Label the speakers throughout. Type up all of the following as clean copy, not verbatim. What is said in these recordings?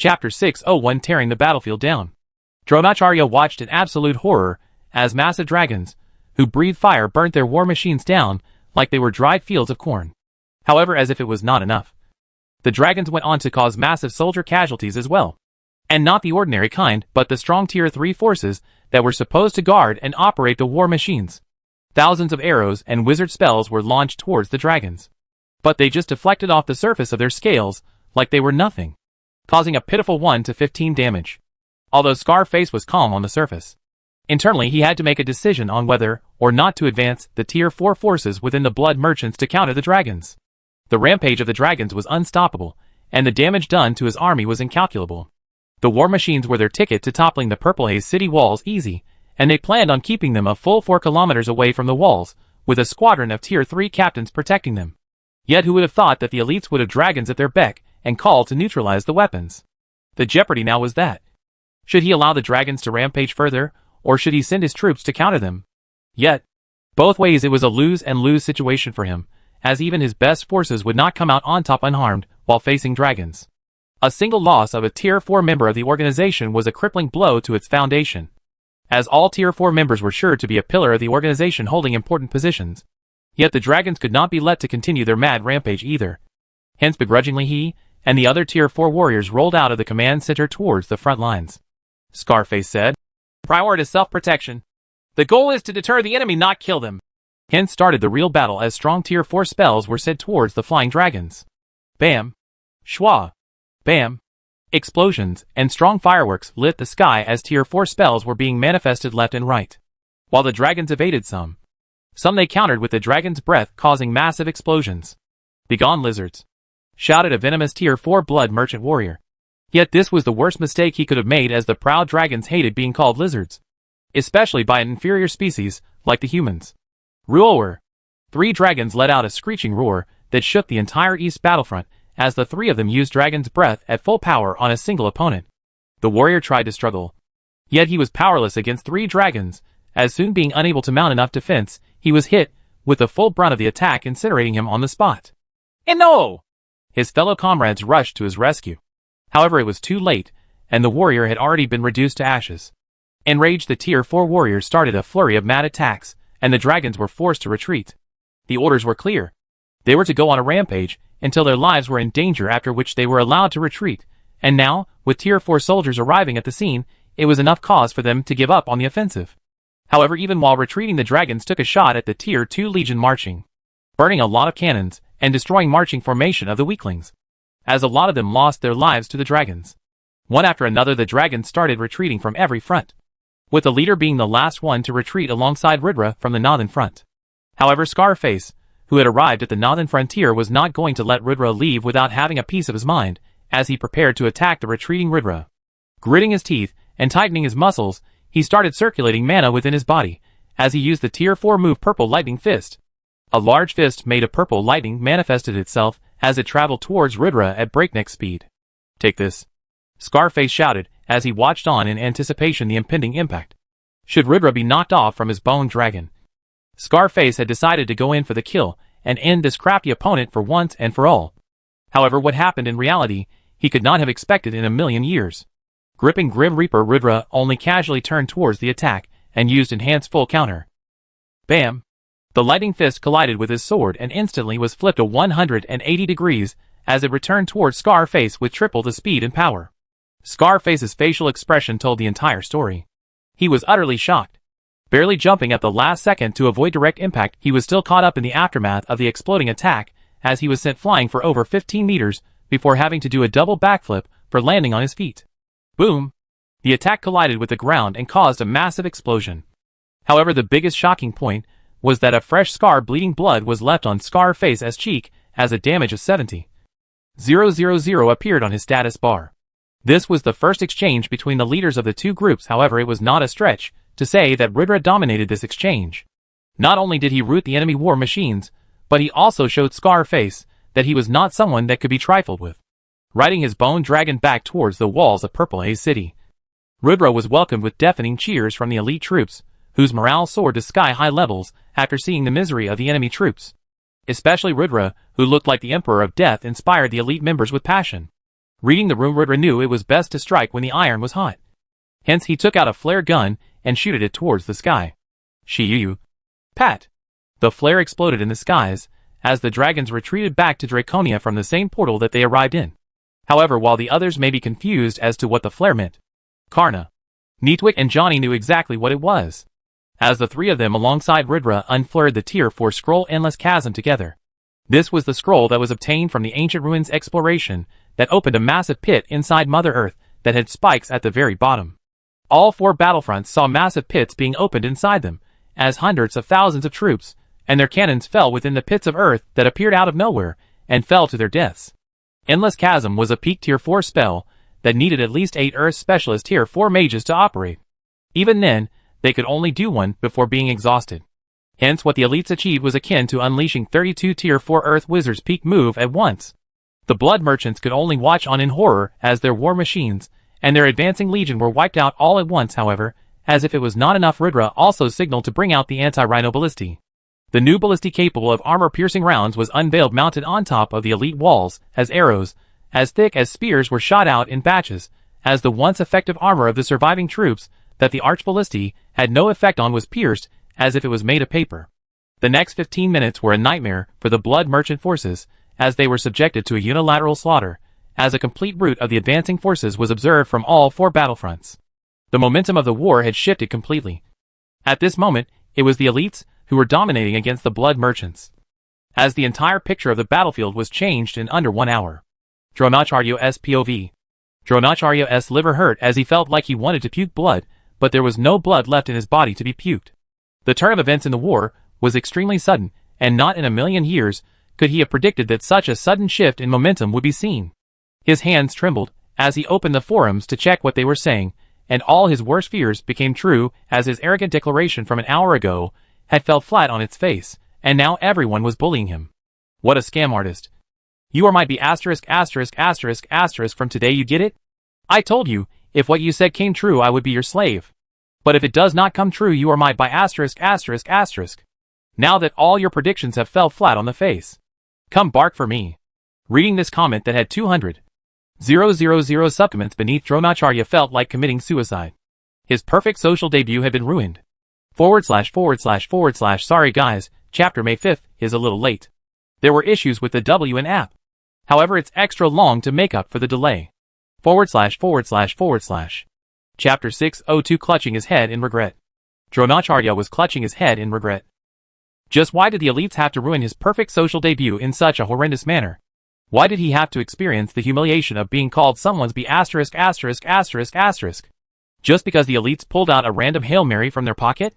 Speaker 1: Chapter 601 Tearing the Battlefield Down. Dronacharya watched in absolute horror as massive dragons, who breathed fire, burnt their war machines down like they were dried fields of corn. However, as if it was not enough, the dragons went on to cause massive soldier casualties as well. And not the ordinary kind, but the strong Tier 3 forces that were supposed to guard and operate the war machines. Thousands of arrows and wizard spells were launched towards the dragons, but they just deflected off the surface of their scales like they were nothing, causing a pitiful 1 to 15 damage. Although Scarface was calm on the surface, internally he had to make a decision on whether or not to advance the Tier 4 forces within the Blood Merchants to counter the dragons. The rampage of the dragons was unstoppable, and the damage done to his army was incalculable. The war machines were their ticket to toppling the Purple Haze city walls easy, and they planned on keeping them a full 4 kilometers away from the walls, with a squadron of Tier 3 captains protecting them. Yet who would have thought that the elites would have dragons at their beck and call to neutralize the weapons? The jeopardy now was that. Should he allow the dragons to rampage further, or should he send his troops to counter them? Yet, both ways it was a lose and lose situation for him, as even his best forces would not come out on top unharmed while facing dragons. A single loss of a Tier 4 member of the organization was a crippling blow to its foundation, as all Tier 4 members were sure to be a pillar of the organization holding important positions. Yet the dragons could not be let to continue their mad rampage either. Hence begrudgingly he and the other Tier 4 warriors rolled out of the command center towards the front lines. Scarface said, "Priority is self-protection. The goal is to deter the enemy, not kill them." Hence started the real battle as strong Tier 4 spells were sent towards the flying dragons. Bam! Schwa! Bam! Explosions and strong fireworks lit the sky as Tier 4 spells were being manifested left and right, while the dragons evaded some. Some they countered with the dragon's breath, causing massive explosions. "Begone, lizards!" shouted a venomous Tier 4 blood merchant warrior. Yet this was the worst mistake he could have made, as the proud dragons hated being called lizards, especially by an inferior species like the humans. Roar! 3 dragons let out a screeching roar that shook the entire east battlefront, as the 3 of them used dragon's breath at full power on a single opponent. The warrior tried to struggle, yet he was powerless against 3 dragons, as soon being unable to mount enough defense, he was hit with the full brunt of the attack, incinerating him on the spot. And no! His fellow comrades rushed to his rescue. However, it was too late, and the warrior had already been reduced to ashes. Enraged, the Tier 4 warriors started a flurry of mad attacks, and the dragons were forced to retreat. The orders were clear. They were to go on a rampage until their lives were in danger, after which they were allowed to retreat, and now, with Tier 4 soldiers arriving at the scene, it was enough cause for them to give up on the offensive. However, even while retreating, the dragons took a shot at the Tier 2 legion marching, burning a lot of cannons and destroying marching formation of the weaklings, as a lot of them lost their lives to the dragons. One after another, the dragons started retreating from every front, with the leader being the last one to retreat alongside Ridra from the northern front. However, Scarface, who had arrived at the northern frontier, was not going to let Ridra leave without having a piece of his mind, as he prepared to attack the retreating Ridra. Gritting his teeth and tightening his muscles, he started circulating mana within his body, as he used the Tier 4 move Purple Lightning Fist. A large fist made of purple lightning manifested itself as it traveled towards Ridra at breakneck speed. "Take this," Scarface shouted as he watched on in anticipation the impending impact. Should Ridra be knocked off from his bone dragon, Scarface had decided to go in for the kill and end this crafty opponent for once and for all. However, what happened in reality, he could not have expected in a million years. Gripping Grim Reaper, Ridra only casually turned towards the attack and used enhanced full counter. Bam! The lightning fist collided with his sword and instantly was flipped a 180 degrees as it returned towards Scarface with triple the speed and power. Scarface's facial expression told the entire story. He was utterly shocked. Barely jumping at the last second to avoid direct impact, he was still caught up in the aftermath of the exploding attack, as he was sent flying for over 15 meters before having to do a double backflip for landing on his feet. Boom! The attack collided with the ground and caused a massive explosion. However, the biggest shocking point was that a fresh scar bleeding blood was left on Scarface's cheek, as a damage of 70,000 appeared on his status bar. This was the first exchange between the leaders of the two groups. However, it was not a stretch to say that Ridra dominated this exchange. Not only did he root the enemy war machines, but he also showed Scarface that he was not someone that could be trifled with, riding his bone dragon back towards the walls of Purple Haze City. Ridra was welcomed with deafening cheers from the elite troops, whose morale soared to sky-high levels after seeing the misery of the enemy troops. Especially Ridra, who looked like the Emperor of Death, inspired the elite members with passion. Reading the room, Rudra knew it was best to strike when the iron was hot. Hence he took out a flare gun and shooted it towards the sky. Shiyu. Pat. The flare exploded in the skies, as the dragons retreated back to Draconia from the same portal that they arrived in. However, while the others may be confused as to what the flare meant, Karna, Neatwit and Johnny knew exactly what it was, as the three of them alongside Rudra unflared the Tier 4 scroll Endless Chasm together. This was the scroll that was obtained from the ancient ruins exploration that opened a massive pit inside Mother Earth that had spikes at the very bottom. All four battlefronts saw massive pits being opened inside them, as hundreds of thousands of troops and their cannons fell within the pits of earth that appeared out of nowhere and fell to their deaths. Endless Chasm was a peak Tier 4 spell that needed at least 8 Earth Specialist Tier 4 mages to operate. Even then, they could only do one before being exhausted. Hence what the elites achieved was akin to unleashing 32 Tier 4 Earth Wizards peak move at once. The Blood Merchants could only watch on in horror as their war machines and their advancing legion were wiped out all at once. However, as if it was not enough, Rudra also signaled to bring out the anti-Rhino Ballisti. The new ballisti capable of armor-piercing rounds was unveiled, mounted on top of the elite walls, as arrows, as thick as spears, were shot out in batches, as the once effective armor of the surviving troops that the arch-ballisti had no effect on was pierced as if it was made of paper. The next 15 minutes were a nightmare for the Blood Merchant forces, as they were subjected to a unilateral slaughter, as a complete rout of the advancing forces was observed from all four battlefronts. The momentum of the war had shifted completely. At this moment, it was the elites who were dominating against the Blood Merchants, as the entire picture of the battlefield was changed in under 1 hour. Dronacharya's POV. Dronacharya's liver hurt as he felt like he wanted to puke blood, but there was no blood left in his body to be puked. The turn of events in the war was extremely sudden, and not in a million years could he have predicted that such a sudden shift in momentum would be seen. His hands trembled as he opened the forums to check what they were saying, and all his worst fears became true as his arrogant declaration from an hour ago had fell flat on its face, and now everyone was bullying him. What a scam artist. You are my B** from today, you get it? I told you, if what you said came true I would be your slave. But if it does not come true you are my by ****. Now that all your predictions have fell flat on the face. Come bark for me. Reading this comment that had 200,000 subcomments beneath, Dronacharya felt like committing suicide. His perfect social debut had been ruined. // Sorry guys, chapter May 5th is a little late. There were issues with the WN app. However, it's extra long to make up for the delay. // Chapter 602, clutching his head in regret. Dronacharya was clutching his head in regret. Just why did the elites have to ruin his perfect social debut in such a horrendous manner? Why did he have to experience the humiliation of being called someone's B****? Just because the elites pulled out a random Hail Mary from their pocket?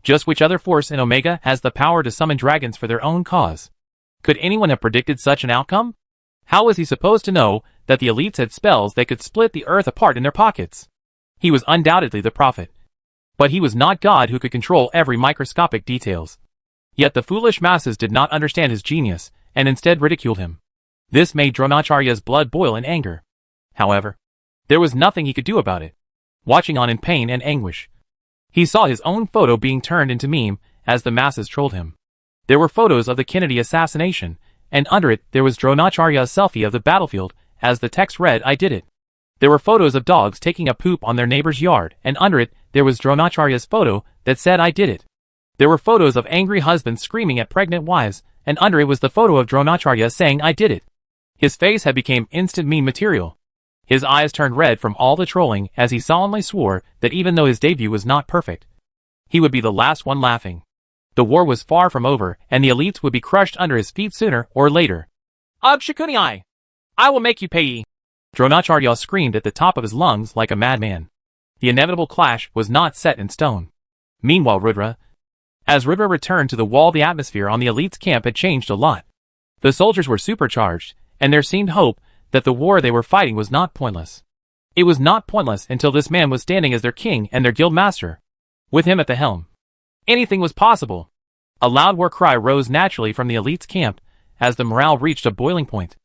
Speaker 1: Just which other force in Omega has the power to summon dragons for their own cause? Could anyone have predicted such an outcome? How was he supposed to know that the elites had spells that could split the earth apart in their pockets? He was undoubtedly the prophet. But he was not God who could control every microscopic details. Yet the foolish masses did not understand his genius, and instead ridiculed him. This made Dronacharya's blood boil in anger. However, there was nothing he could do about it. Watching on in pain and anguish, he saw his own photo being turned into meme as the masses trolled him. There were photos of the Kennedy assassination, and under it there was Dronacharya's selfie of the battlefield, as the text read, "I did it." There were photos of dogs taking a poop on their neighbor's yard, and under it there was Dronacharya's photo that said, "I did it." There were photos of angry husbands screaming at pregnant wives, and under it was the photo of Dronacharya saying, "I did it." His face had become instant meme material. His eyes turned red from all the trolling as he solemnly swore that even though his debut was not perfect, he would be the last one laughing. The war was far from over, and the elites would be crushed under his feet sooner or later. Shakuni, I will make you pay. Dronacharya screamed at the top of his lungs like a madman. The inevitable clash was not set in stone. Meanwhile, as Rudra returned to the wall, the atmosphere on the elites' camp had changed a lot. The soldiers were supercharged, and there seemed hope that the war they were fighting was not pointless. It was not pointless until this man was standing as their king and their guild master, with him at the helm. Anything was possible. A loud war cry rose naturally from the elites' camp as the morale reached a boiling point.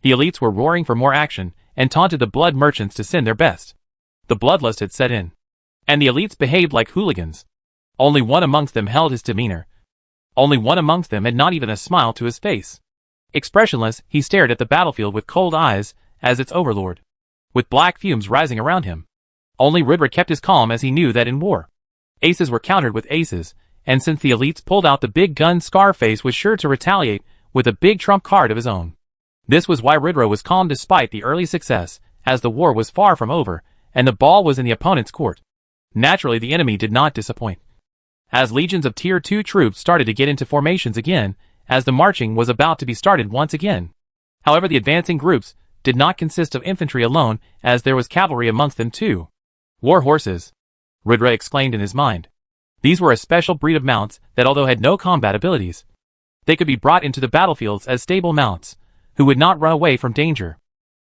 Speaker 1: The elites were roaring for more action and taunted the Blood Merchants to send their best. The bloodlust had set in, and the elites behaved like hooligans. Only one amongst them held his demeanor. Only one amongst them had not even a smile to his face. Expressionless, he stared at the battlefield with cold eyes as its overlord. with black fumes rising around him. Only Ridra kept his calm as he knew that in war, aces were countered with aces, and since the elites pulled out the big gun, Scarface was sure to retaliate with a big trump card of his own. This was why Ridra was calm despite the early success, as the war was far from over, and the ball was in the opponent's court. Naturally, the enemy did not disappoint, as legions of Tier 2 troops started to get into formations again, as the marching was about to be started once again. However, the advancing groups did not consist of infantry alone, as there was cavalry amongst them too. War horses, Ridra exclaimed in his mind. These were a special breed of mounts that, although had no combat abilities, they could be brought into the battlefields as stable mounts, who would not run away from danger.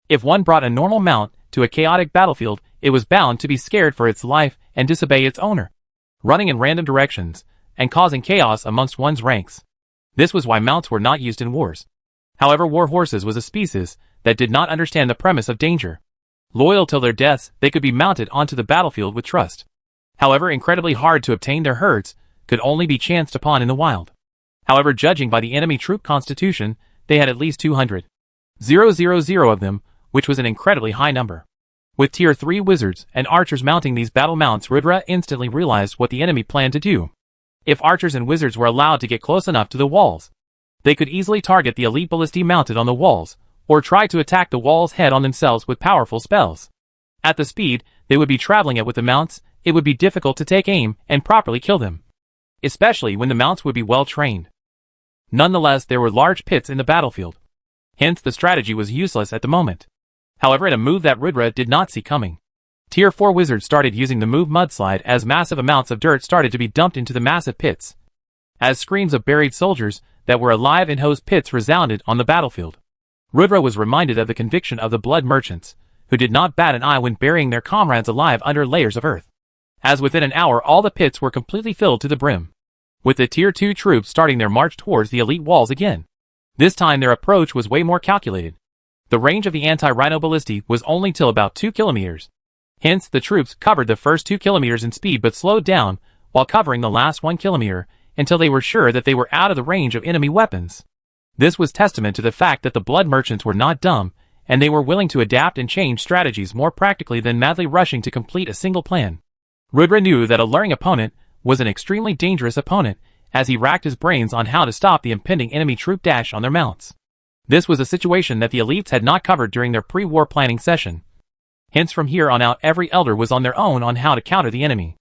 Speaker 1: If one brought a normal mount to a chaotic battlefield, it was bound to be scared for its life and disobey its owner, running in random directions and causing chaos amongst one's ranks. This was why mounts were not used in wars. However, war horses was a species that did not understand the premise of danger. Loyal till their deaths, they could be mounted onto the battlefield with trust. However, incredibly hard to obtain, their herds could only be chanced upon in the wild. However, judging by the enemy troop constitution, they had at least 200,000 of them, which was an incredibly high number. With Tier 3 wizards and archers mounting these battle mounts, Ridra instantly realized what the enemy planned to do. If archers and wizards were allowed to get close enough to the walls, they could easily target the elite ballistae mounted on the walls, or try to attack the walls head on themselves with powerful spells. At the speed they would be traveling at with the mounts, it would be difficult to take aim and properly kill them, especially when the mounts would be well trained. Nonetheless, there were large pits in the battlefield. Hence, the strategy was useless at the moment. However, in a move that Ridra did not see coming, Tier 4 wizards started using the move Mudslide as massive amounts of dirt started to be dumped into the massive pits, as screams of buried soldiers that were alive in those pits resounded on the battlefield. Ridra was reminded of the conviction of the blood merchants, who did not bat an eye when burying their comrades alive under layers of earth, as within an hour all the pits were completely filled to the brim, with the Tier 2 troops starting their march towards the elite walls again. This time their approach was way more calculated. The range of the anti-rhino ballistae was only till about 2 kilometers. Hence, the troops covered the first 2 kilometers in speed but slowed down while covering the last 1 kilometer until they were sure that they were out of the range of enemy weapons. This was testament to the fact that the blood merchants were not dumb, and they were willing to adapt and change strategies more practically than madly rushing to complete a single plan. Ridra knew that a luring opponent was an extremely dangerous opponent, as he racked his brains on how to stop the impending enemy troop dash on their mounts. This was a situation that the elites had not covered during their pre-war planning session. Hence, from here on out, every elder was on their own on how to counter the enemy.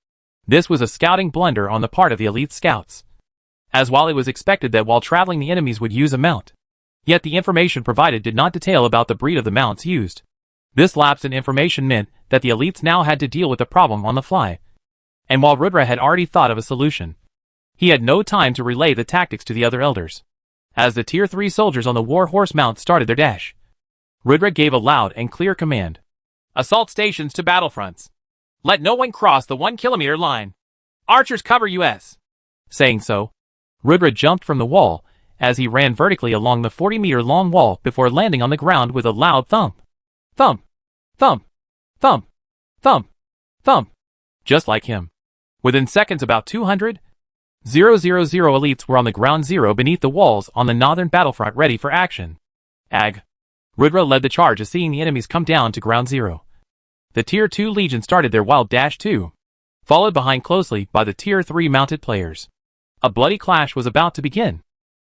Speaker 1: This was a scouting blunder on the part of the elite scouts, as while it was expected that while traveling the enemies would use a mount, yet the information provided did not detail about the breed of the mounts used. This lapse in information meant that the elites now had to deal with the problem on the fly, and while Ridra had already thought of a solution, he had no time to relay the tactics to the other elders. As the Tier 3 soldiers on the war horse mounts started their dash, Ridra gave a loud and clear command. Assault stations to battlefronts. Let no one cross the 1 kilometer line. Archers cover us. Saying so, Ridra jumped from the wall as he ran vertically along the 40-meter long wall before landing on the ground with a loud thump. Thump, thump, thump, thump, thump. Just like him. Within seconds, about 200,000 elites were on the ground zero beneath the walls on the northern battlefront ready for action. Ag. Ridra led the charge as seeing the enemies come down to ground zero. The Tier 2 Legion started their wild dash too, followed behind closely by the Tier 3 mounted players. A bloody clash was about to begin.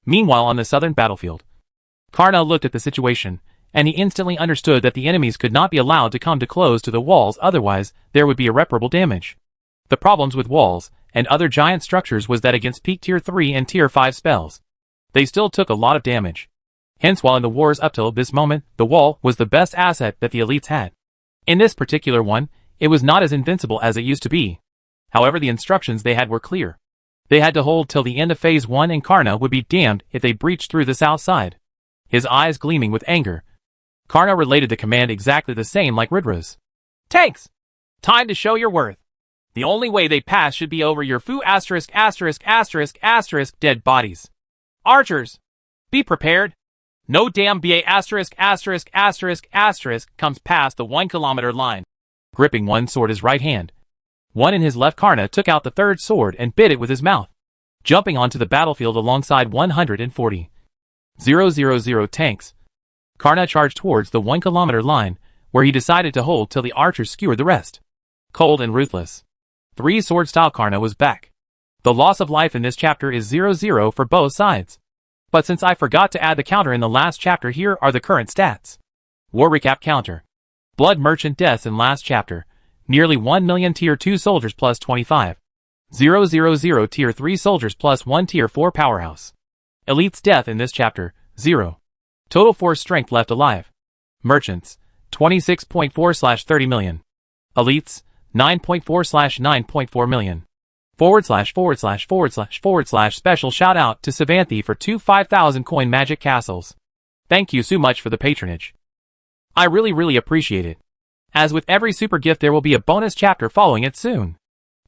Speaker 1: Meanwhile, on the southern battlefield, Karna looked at the situation, and he instantly understood that the enemies could not be allowed to come too close to the walls, otherwise there would be irreparable damage. The problems with walls and other giant structures was that against peak Tier 3 and Tier 5 spells, they still took a lot of damage. Hence, while in the wars up till this moment, the wall was the best asset that the elites had. In this particular one, it was not as invincible as it used to be. However, the instructions they had were clear. They had to hold till the end of Phase 1, and Karna would be damned if they breached through the south side. His eyes gleaming with anger, Karna related the command exactly the same like Ridra's. Tanks! Time to show your worth. The only way they pass should be over your foo ****** dead bodies. Archers! Be prepared. No damn BA ***** comes past the 1 kilometer line. Gripping one sword in his right hand, one in his left, Karna took out the third sword and bit it with his mouth. Jumping onto the battlefield alongside 140,000 tanks, Karna charged towards the 1 kilometer line where he decided to hold till the archers skewered the rest. Cold and ruthless. 3-sword style Karna was back. The loss of life in this chapter is 0-0 for both sides. But since I forgot to add the counter in the last chapter, here are the current stats. War recap counter. Blood merchant deaths in last chapter. Nearly 1 million tier 2 soldiers plus 25. 000 tier 3 soldiers plus 1 tier 4 powerhouse. Elite's death in this chapter, 0. Total force strength left alive. Merchants, 26.4/30 million. Elites, 9.4/9.4 million. // special shout out to Savanthy for 2 5,000 coin magic castles. Thank you so much for the patronage. I really appreciate it. As with every super gift, there will be a bonus chapter following it soon.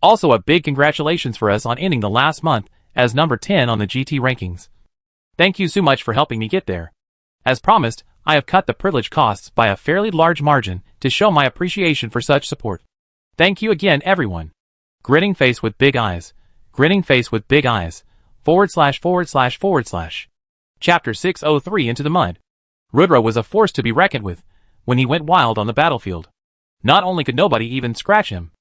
Speaker 1: Also, a big congratulations for us on ending the last month as number 10 on the GT rankings. Thank you so much for helping me get there. As promised, I have cut the privilege costs by a fairly large margin to show my appreciation for such support. Thank you again, everyone. Grinning face with big eyes. Grinning face with big eyes. // Chapter 603 Into the Mud. Rudra was a force to be reckoned with when he went wild on the battlefield. Not only could nobody even scratch him,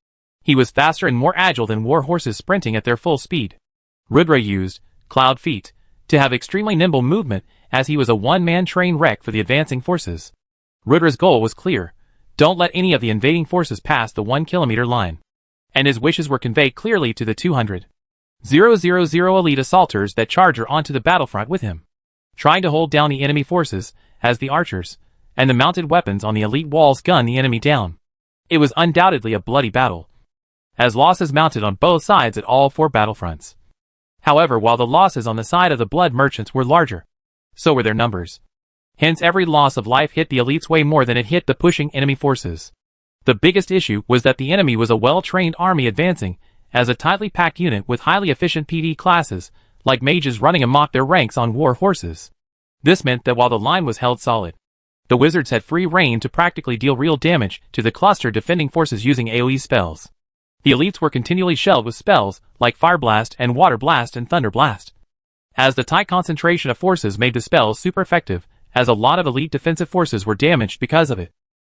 Speaker 1: he was faster and more agile than war horses sprinting at their full speed. Rudra used cloud feet to have extremely nimble movement, as he was a one-man train wreck for the advancing forces. Rudra's goal was clear: don't let any of the invading forces pass the 1 kilometer line. And his wishes were conveyed clearly to the 200,000 elite assaulters that charged onto the battlefront with him, trying to hold down the enemy forces, as the archers and the mounted weapons on the elite walls gunned the enemy down. It was undoubtedly a bloody battle, as losses mounted on both sides at all 4 battlefronts. However, while the losses on the side of the blood merchants were larger, so were their numbers. Hence, every loss of life hit the elites way more than it hit the pushing enemy forces. The biggest issue was that the enemy was a well-trained army advancing as a tightly packed unit with highly efficient PvE classes, like mages running amok their ranks on war horses. This meant that while the line was held solid, the wizards had free reign to practically deal real damage to the cluster defending forces using AoE spells. The elites were continually shelled with spells like Fire Blast and Water Blast and Thunder Blast, as the tight concentration of forces made the spells super effective, as a lot of elite defensive forces were damaged because of it.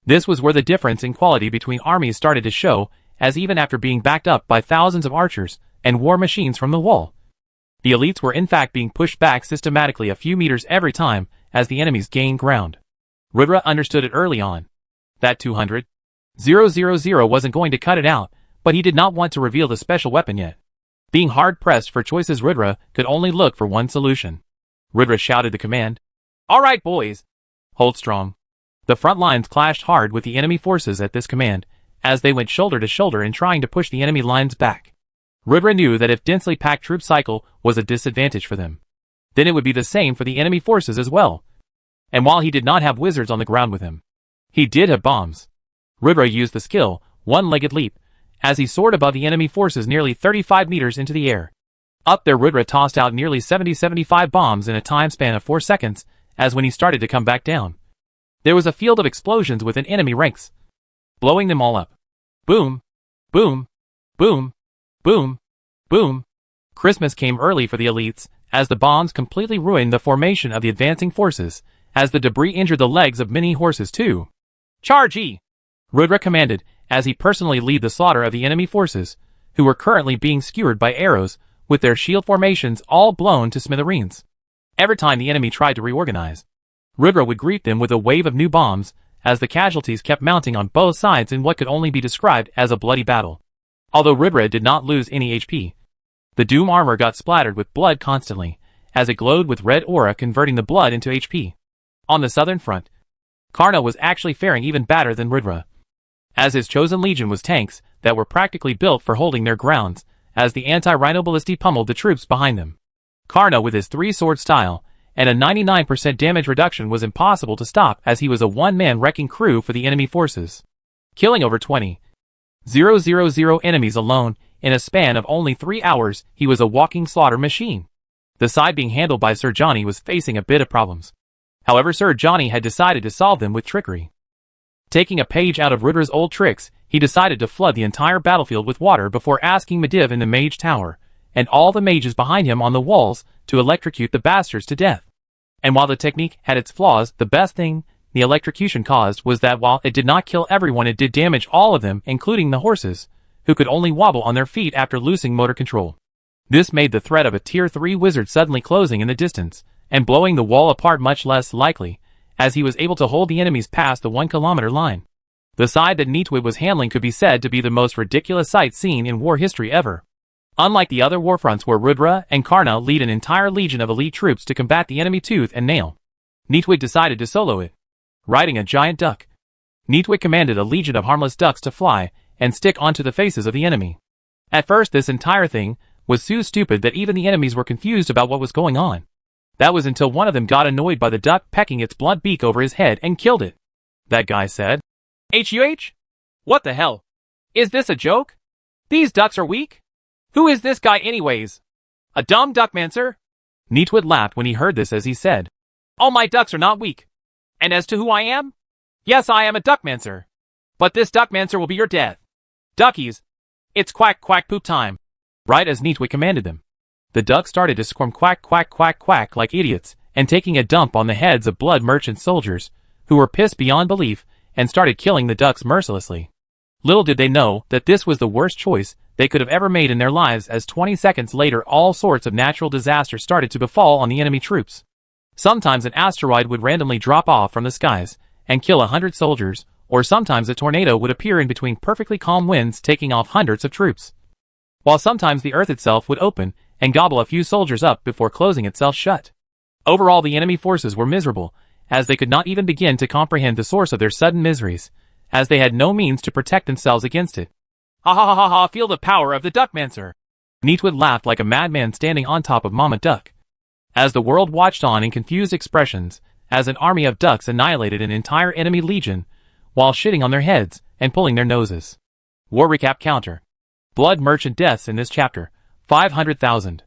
Speaker 1: This was where the difference in quality between armies started to show, as even after being backed up by thousands of archers and war machines from the wall, the elites were in fact being pushed back systematically a few meters every time as the enemies gained ground. Rudra understood it early on. That 200,000 wasn't going to cut it out, but he did not want to reveal the special weapon yet. Being hard-pressed for choices, Rudra could only look for one solution. Rudra shouted the command. "Alright, boys! Hold strong." The front lines clashed hard with the enemy forces at this command, as they went shoulder to shoulder in trying to push the enemy lines back. Rudra knew that if densely packed troop cycle was a disadvantage for them, then it would be the same for the enemy forces as well. And while he did not have wizards on the ground with him, he did have bombs. Rudra used the skill, one-legged leap, as he soared above the enemy forces nearly 35 meters into the air. Up there, Rudra tossed out nearly 75 bombs in a time span of 4 seconds, as when he started to come back down, there was a field of explosions within enemy ranks, blowing them all up. Boom, boom, boom, boom, boom. Christmas came early for the elites, as the bombs completely ruined the formation of the advancing forces, as the debris injured the legs of many horses too. "Charge ye!" Rudra commanded, as he personally led the slaughter of the enemy forces, who were currently being skewered by arrows, with their shield formations all blown to smithereens. Every time the enemy tried to reorganize, Rudra would greet them with a wave of new bombs, as the casualties kept mounting on both sides in what could only be described as a bloody battle. Although Rudra did not lose any HP, the Doom armor got splattered with blood constantly, as it glowed with red aura converting the blood into HP. On the southern front, Karna was actually faring even better than Rudra, as his chosen legion was tanks that were practically built for holding their grounds, as the anti-rhino ballistae pummeled the troops behind them. Karna, with his 3-sword style and a 99% damage reduction, was impossible to stop, as he was a one-man wrecking crew for the enemy forces, killing over 20,000 enemies alone in a span of only 3 hours. He was a walking slaughter machine. The side being handled by Sir Johnny was facing a bit of problems. However, Sir Johnny had decided to solve them with trickery. Taking a page out of Rudra's old tricks, he decided to flood the entire battlefield with water before asking Mediv in the mage tower, and all the mages behind him on the walls, to electrocute the bastards to death. And while the technique had its flaws, the best thing the electrocution caused was that while it did not kill everyone, it did damage all of them, including the horses, who could only wobble on their feet after losing motor control. This made the threat of a Tier 3 wizard suddenly closing in the distance, and blowing the wall apart much less likely, as he was able to hold the enemies past the 1-kilometer line. The side that Nitwit was handling could be said to be the most ridiculous sight seen in war history ever. Unlike the other warfronts where Rudra and Karna lead an entire legion of elite troops to combat the enemy tooth and nail, Nitwit decided to solo it. Riding a giant duck, Nitwit commanded a legion of harmless ducks to fly and stick onto the faces of the enemy. At first this entire thing was so stupid that even the enemies were confused about what was going on. That was until one of them got annoyed by the duck pecking its blunt beak over his head and killed it. That guy said, "HUH? What the hell? Is this a joke? These ducks are weak? Who is this guy anyways? A dumb duckmancer?" Nitwit laughed when he heard this as he said, "All my ducks are not weak. And as to who I am? Yes, I am a duckmancer. But this duckmancer will be your death. Duckies, it's quack quack poop time." Right as Nitwit commanded them, the ducks started to squirm quack quack quack quack like idiots and taking a dump on the heads of blood merchant soldiers, who were pissed beyond belief and started killing the ducks mercilessly. Little did they know that this was the worst choice they could have ever made in their lives, as 20 seconds later all sorts of natural disasters started to befall on the enemy troops. Sometimes an asteroid would randomly drop off from the skies and kill 100 soldiers, or sometimes a tornado would appear in between perfectly calm winds taking off hundreds of troops. While sometimes the earth itself would open and gobble a few soldiers up before closing itself shut. Overall the enemy forces were miserable, as they could not even begin to comprehend the source of their sudden miseries, as they had no means to protect themselves against it. "Ha ha ha ha ha, feel the power of the duckmancer." Nitwit laughed like a madman standing on top of Mama Duck. As the world watched on in confused expressions, as an army of ducks annihilated an entire enemy legion, while shitting on their heads and pulling their noses. War recap counter. Blood merchant deaths in this chapter, 500,000.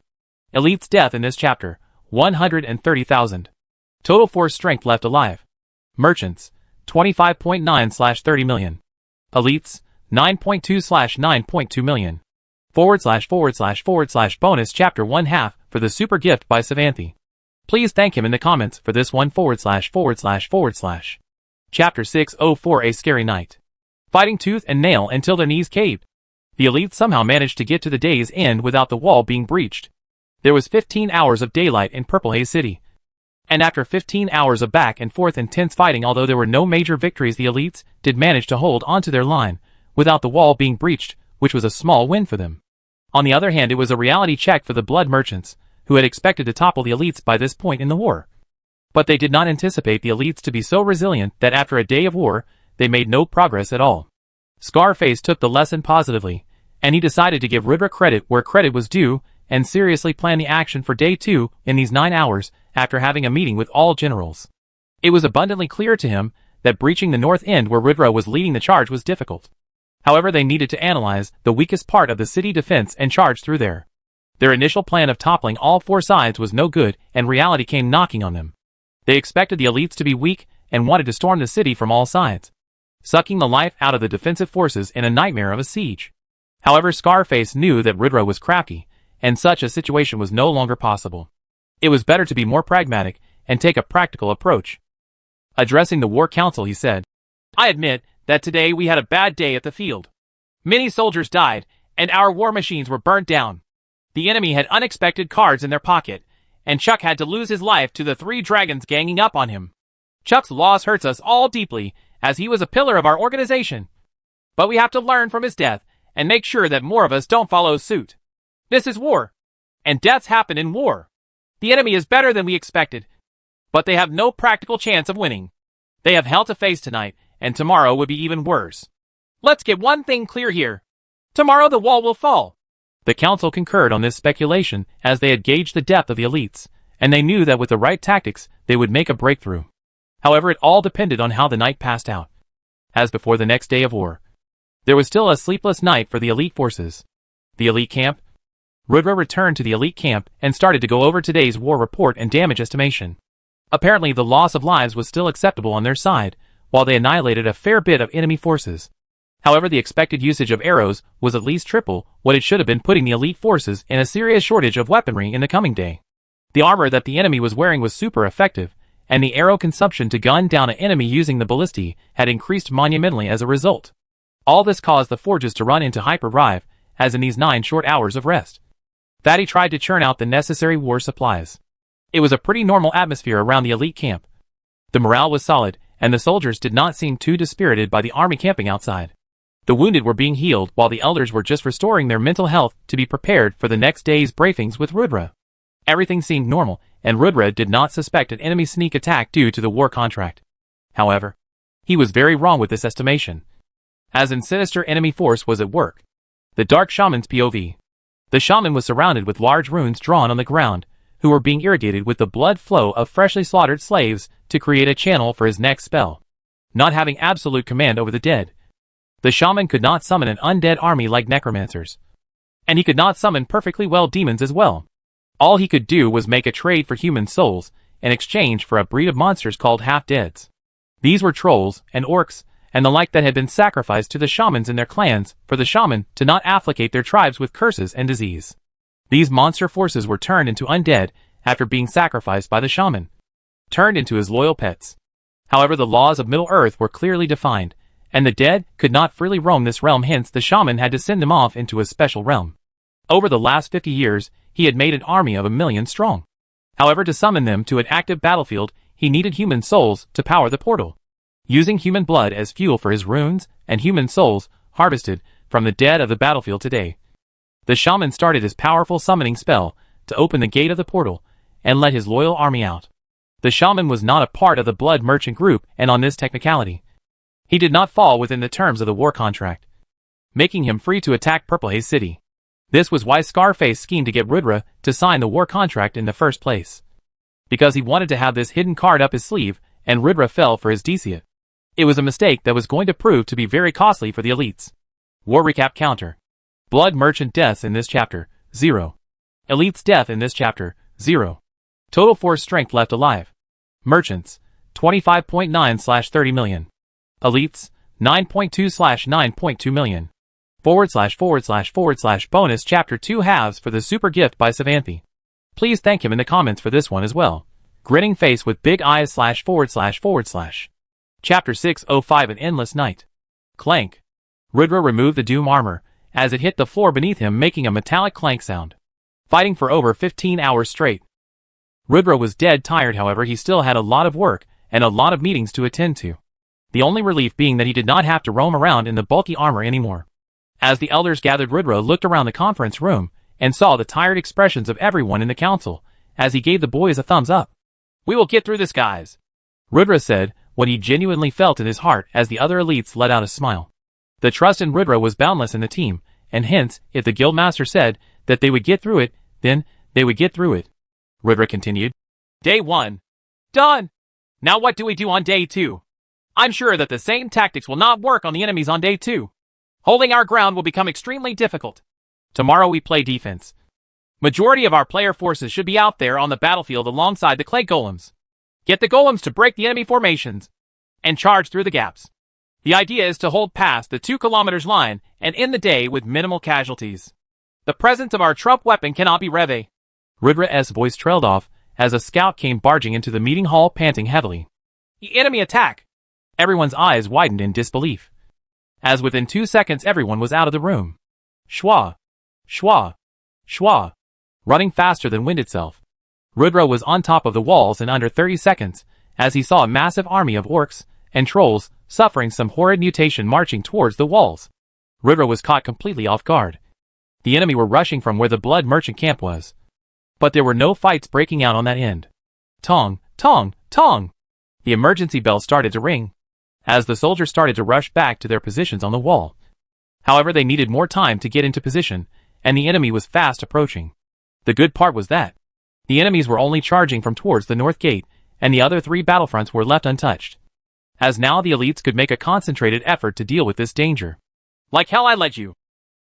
Speaker 1: Elite's death in this chapter, 130,000. Total force strength left alive. Merchants, 25.9/30 million. Elites, 9.2/9.2 million. // bonus chapter 1/2 for the super gift by Savanthi. Please thank him in the comments for this one // Chapter 604, A Scary Night. Fighting tooth and nail until their knees caved. The elite somehow managed to get to the day's end without the wall being breached. There was 15 hours of daylight in Purple Haze City. And after 15 hours of back and forth intense fighting, although there were no major victories, the elites did manage to hold onto their line without the wall being breached, which was a small win for them. On the other hand, it was a reality check for the blood merchants, who had expected to topple the elites by this point in the war. But they did not anticipate the elites to be so resilient that after a day of war, they made no progress at all. Scarface took the lesson positively, and he decided to give Rudra credit where credit was due, and seriously plan the action for day 2 in these 9 hours after having a meeting with all generals. It was abundantly clear to him that breaching the north end where Rudra was leading the charge was difficult. However, they needed to analyze the weakest part of the city defense and charge through there. Their initial plan of toppling all 4 sides was no good, and reality came knocking on them. They expected the elites to be weak and wanted to storm the city from all sides, sucking the life out of the defensive forces in a nightmare of a siege. However, Scarface knew that Rudra was crafty, and such a situation was no longer possible. It was better to be more pragmatic and take a practical approach. Addressing the War Council, he said, "I admit that today we had a bad day at the field. Many soldiers died, and our war machines were burnt down. The enemy had unexpected cards in their pocket, and Chuck had to lose his life to the 3 dragons ganging up on him. Chuck's loss hurts us all deeply, as he was a pillar of our organization. But we have to learn from his death and make sure that more of us don't follow suit. This is war, and deaths happen in war. The enemy is better than we expected, but they have no practical chance of winning. They have hell to face tonight, and tomorrow would be even worse. Let's get one thing clear here. Tomorrow the wall will fall." The council concurred on this speculation, as they had gauged the depth of the elites, and they knew that with the right tactics they would make a breakthrough. However, it all depended on how the night passed out. As before the next day of war, there was still a sleepless night for the elite forces. The elite camp. Rudra returned to the elite camp and started to go over today's war report and damage estimation. Apparently the loss of lives was still acceptable on their side, while they annihilated a fair bit of enemy forces. However, the expected usage of arrows was at least triple what it should have been, putting the elite forces in a serious shortage of weaponry in the coming day. The armor that the enemy was wearing was super effective, and the arrow consumption to gun down an enemy using the ballistae had increased monumentally as a result. All this caused the forges to run into hyperdrive, as in these 9 short hours of rest. Fatty tried to churn out the necessary war supplies. It was a pretty normal atmosphere around the elite camp. The morale was solid, and the soldiers did not seem too dispirited by the army camping outside. The wounded were being healed while the elders were just restoring their mental health to be prepared for the next day's briefings with Rudra. Everything seemed normal, and Rudra did not suspect an enemy sneak attack due to the war contract. However, he was very wrong with this estimation, as a sinister enemy force was at work. The Dark Shaman's POV. The shaman was surrounded with large runes drawn on the ground, who were being irrigated with the blood flow of freshly slaughtered slaves to create a channel for his next spell. Not having absolute command over the dead, the shaman could not summon an undead army like necromancers. And he could not summon perfectly well demons as well. All he could do was make a trade for human souls, in exchange for a breed of monsters called half-deads. These were trolls and orcs, and the like that had been sacrificed to the shamans in their clans for the shaman to not afflicate their tribes with curses and disease. These monster forces were turned into undead after being sacrificed by the shaman, turned into his loyal pets. However, the laws of Middle-earth were clearly defined, and the dead could not freely roam this realm, hence the shaman had to send them off into a special realm. Over the last 50 years, he had made an army of 1 million strong. However, to summon them to an active battlefield, he needed human souls to power the portal. Using human blood as fuel for his runes, and human souls harvested from the dead of the battlefield today, the shaman started his powerful summoning spell to open the gate of the portal and let his loyal army out. The shaman was not a part of the blood merchant group, and on this technicality, he did not fall within the terms of the war contract, making him free to attack Purple Haze City. This was why Scarface schemed to get Rudra to sign the war contract in the first place, because he wanted to have this hidden card up his sleeve, and Rudra fell for his Deciate. It was a mistake that was going to prove to be very costly for the elites. War recap counter. Blood merchant deaths in this chapter, 0. Elites death in this chapter, 0. Total force strength left alive. Merchants, 25.9/30 million. Elites, 9.2/9.2 million. // bonus chapter 2 halves for the super gift by Savanthi. Please thank him in the comments for this one as well. Grinning face with big eyes // Chapter 605 An Endless Night. Clank. Rudra removed the doom armor, as it hit the floor beneath him, making a metallic clank sound. Fighting for over 15 hours straight. Rudra was dead tired, however he still had a lot of work, and a lot of meetings to attend to. The only relief being that he did not have to roam around in the bulky armor anymore. As the elders gathered, Rudra looked around the conference room, and saw the tired expressions of everyone in the council, as he gave the boys a thumbs up. "We will get through this, guys," Rudra said, what he genuinely felt in his heart, as the other elites let out a smile. The trust in Rudra was boundless in the team, and hence, if the guildmaster said that they would get through it, then they would get through it. Rudra continued. Day 1. Done! Now what do we do on day 2? I'm sure that the same tactics will not work on the enemies on day 2. Holding our ground will become extremely difficult. Tomorrow we play defense. Majority of our player forces should be out there on the battlefield alongside the clay golems. Get the golems to break the enemy formations and charge through the gaps. The idea is to hold past the 2 kilometers line and end the day with minimal casualties. The presence of our trump weapon cannot be Reve. Rudra's voice trailed off as a scout came barging into the meeting hall, panting heavily. The enemy attack! Everyone's eyes widened in disbelief, as within 2 seconds everyone was out of the room. Schwa! Schwa! Schwa! Running faster than wind itself. Rudra was on top of the walls in under 30 seconds, as he saw a massive army of orcs and trolls suffering some horrid mutation marching towards the walls. Rudra was caught completely off guard. The enemy were rushing from where the blood merchant camp was, but there were no fights breaking out on that end. Tong, tong, tong! The emergency bell started to ring, as the soldiers started to rush back to their positions on the wall. However, they needed more time to get into position, and the enemy was fast approaching. The good part was that the enemies were only charging from towards the north gate, and the other 3 battlefronts were left untouched, as now the elites could make a concentrated effort to deal with this danger. Like hell I let you,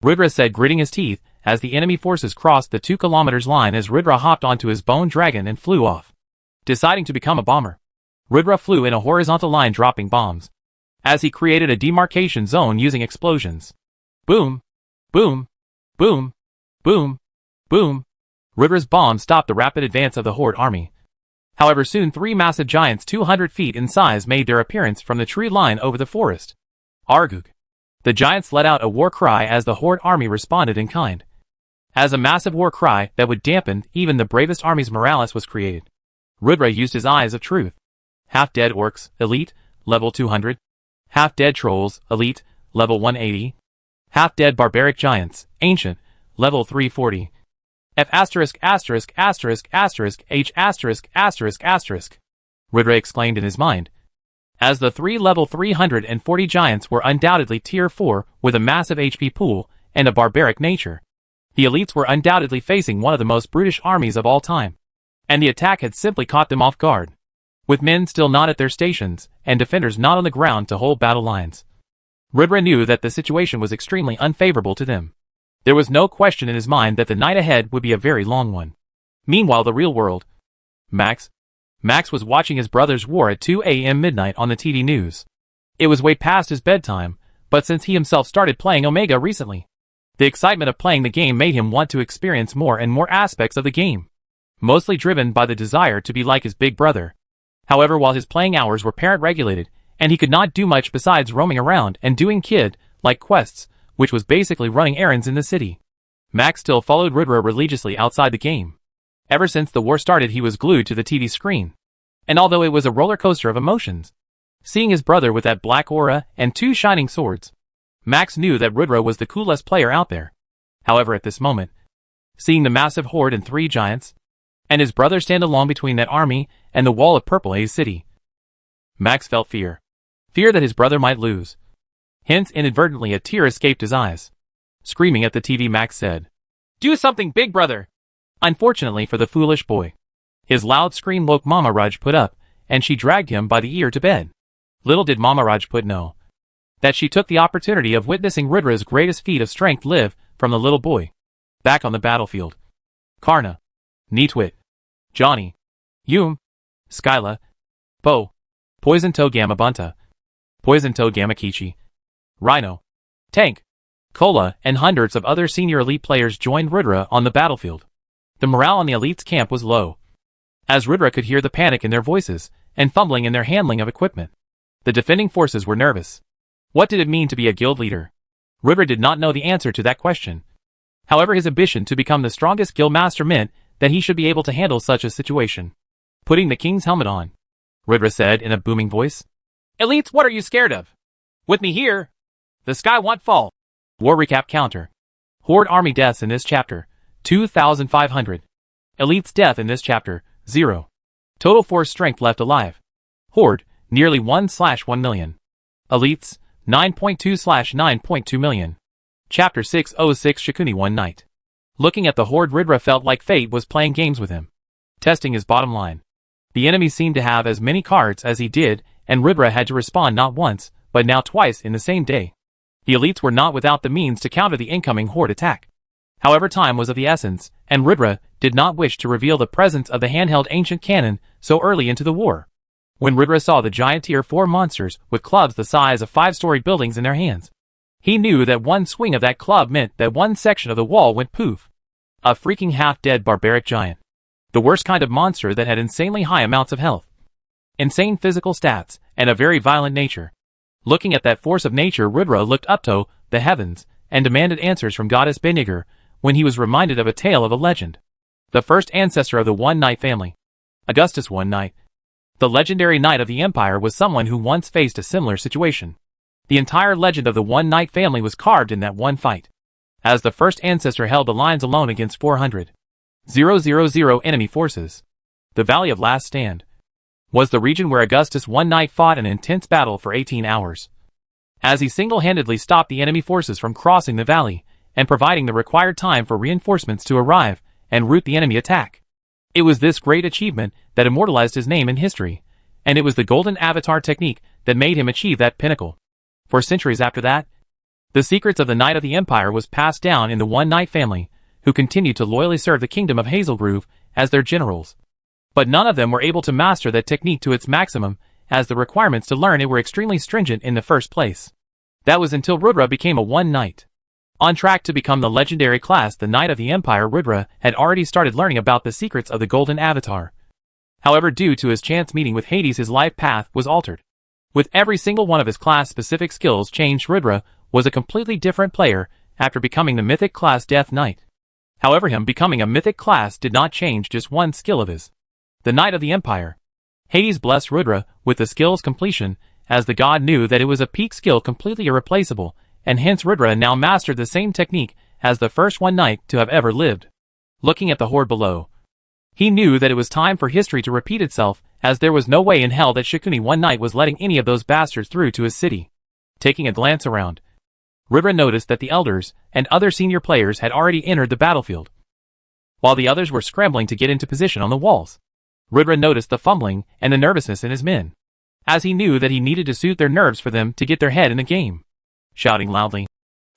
Speaker 1: Rudra said, gritting his teeth, as the enemy forces crossed the 2 kilometers line, as Rudra hopped onto his bone dragon and flew off. Deciding to become a bomber, Rudra flew in a horizontal line, dropping bombs, as he created a demarcation zone using explosions. Boom! Boom! Boom! Boom! Boom! Rudra's bomb stopped the rapid advance of the Horde army. However, soon 3 massive giants 200 feet in size made their appearance from the tree line over the forest. Argug. The giants let out a war cry as the Horde army responded in kind. As a massive war cry that would dampen even the bravest army's morale was created. Rudra used his eyes of truth. Half-dead orcs, elite, level 200. Half-dead trolls, elite, level 180. Half-dead barbaric giants, ancient, level 340. F asterisk asterisk asterisk asterisk H asterisk asterisk asterisk. Rudra exclaimed in his mind. As the 3 level 340 giants were undoubtedly tier 4 with a massive HP pool and a barbaric nature. The elites were undoubtedly facing one of the most brutish armies of all time. And the attack had simply caught them off guard. With men still not at their stations, and defenders not on the ground to hold battle lines. Rudra knew that the situation was extremely unfavorable to them. There was no question in his mind that the night ahead would be a very long one. Meanwhile, the real world. Max was watching his brother's war at 2 a.m. midnight on the TV news. It was way past his bedtime, but since he himself started playing Omega recently, the excitement of playing the game made him want to experience more and more aspects of the game. Mostly driven by the desire to be like his big brother. However, while his playing hours were parent-regulated, and he could not do much besides roaming around and doing kid-like quests, which was basically running errands in the city, Max still followed Rudra religiously outside the game. Ever since the war started, he was glued to the TV screen. And although it was a roller coaster of emotions, seeing his brother with that black aura and 2 shining swords, Max knew that Rudra was the coolest player out there. However, at this moment, seeing the massive horde and 3 giants, and his brother stand alone between that army and the wall of Purple Haze City, Max felt fear. Fear that his brother might lose. Hence, inadvertently, a tear escaped his eyes. Screaming at the TV, Max said, "Do something, big brother!" Unfortunately for the foolish boy, his loud scream woke Mama Raj put up, and she dragged him by the ear to bed. Little did Mama Raj put know that she took the opportunity of witnessing Rudra's greatest feat of strength live from the little boy. Back on the battlefield. Karna, Neatwit, Johnny, Yum, Skyla, Bo, Poison Toe Gamma Bunta, Poison Toe Gamma Kichi, Rhino, Tank, Kola, and hundreds of other senior elite players joined Rudra on the battlefield. The morale on the elite's camp was low, as Rudra could hear the panic in their voices and fumbling in their handling of equipment. The defending forces were nervous. What did it mean to be a guild leader? Rudra did not know the answer to that question. However, his ambition to become the strongest guild master meant that he should be able to handle such a situation. Putting the king's helmet on, Rudra said in a booming voice. "Elites, what are you scared of? With me here, the sky won't fall." War recap counter. Horde army deaths in this chapter, 2,500. Elites death in this chapter, 0. Total force strength left alive. Horde, nearly 1/1 million. Elites, 9.2/9.2 million. Chapter 606 Shikuni One Night. Looking at the Horde, Rudra felt like fate was playing games with him. Testing his bottom line. The enemy seemed to have as many cards as he did, and Rudra had to respond not once, but now twice in the same day. The elites were not without the means to counter the incoming Horde attack. However, time was of the essence, and Rudra did not wish to reveal the presence of the handheld ancient cannon so early into the war. When Rudra saw the giant tier 4 monsters with clubs the size of 5-story buildings in their hands, he knew that one swing of that club meant that one section of the wall went poof. A freaking half-dead barbaric giant. The worst kind of monster that had insanely high amounts of health, insane physical stats, and a very violent nature. Looking at that force of nature, Rudra looked up to the heavens and demanded answers from Goddess Beniger when he was reminded of a tale of a legend. The first ancestor of the One Night family, Augustus One Night. The legendary knight of the Empire was someone who once faced a similar situation. The entire legend of the One Night family was carved in that one fight, as the first ancestor held the lines alone against 400,000 enemy forces. The Valley of Last Stand was the region where Augustus One Night fought an intense battle for 18 hours, as he single-handedly stopped the enemy forces from crossing the valley and providing the required time for reinforcements to arrive and rout the enemy attack. It was this great achievement that immortalized his name in history, and it was the golden avatar technique that made him achieve that pinnacle. For centuries after that, the secrets of the Knight of the Empire was passed down in the One Night family, who continued to loyally serve the kingdom of Hazelgrove as their generals. But none of them were able to master that technique to its maximum, as the requirements to learn it were extremely stringent in the first place. That was until Rudra became a One Night. On track to become the legendary class the Knight of the Empire, Rudra had already started learning about the secrets of the Golden Avatar. However, due to his chance meeting with Hades, his life path was altered. With every single one of his class-specific skills changed, Rudra was a completely different player after becoming the mythic class Death Knight. However, him becoming a mythic class did not change just one skill of his. The Knight of the Empire. Hades blessed Rudra with the skill's completion, as the god knew that it was a peak skill completely irreplaceable, and hence Rudra now mastered the same technique as the first one knight to have ever lived. Looking at the horde below, he knew that it was time for history to repeat itself, as there was no way in hell that Shikuni one knight was letting any of those bastards through to his city. Taking a glance around, Rudra noticed that the elders and other senior players had already entered the battlefield, while the others were scrambling to get into position on the walls. Rudra noticed the fumbling and the nervousness in his men, as he knew that he needed to soothe their nerves for them to get their head in the game. Shouting loudly,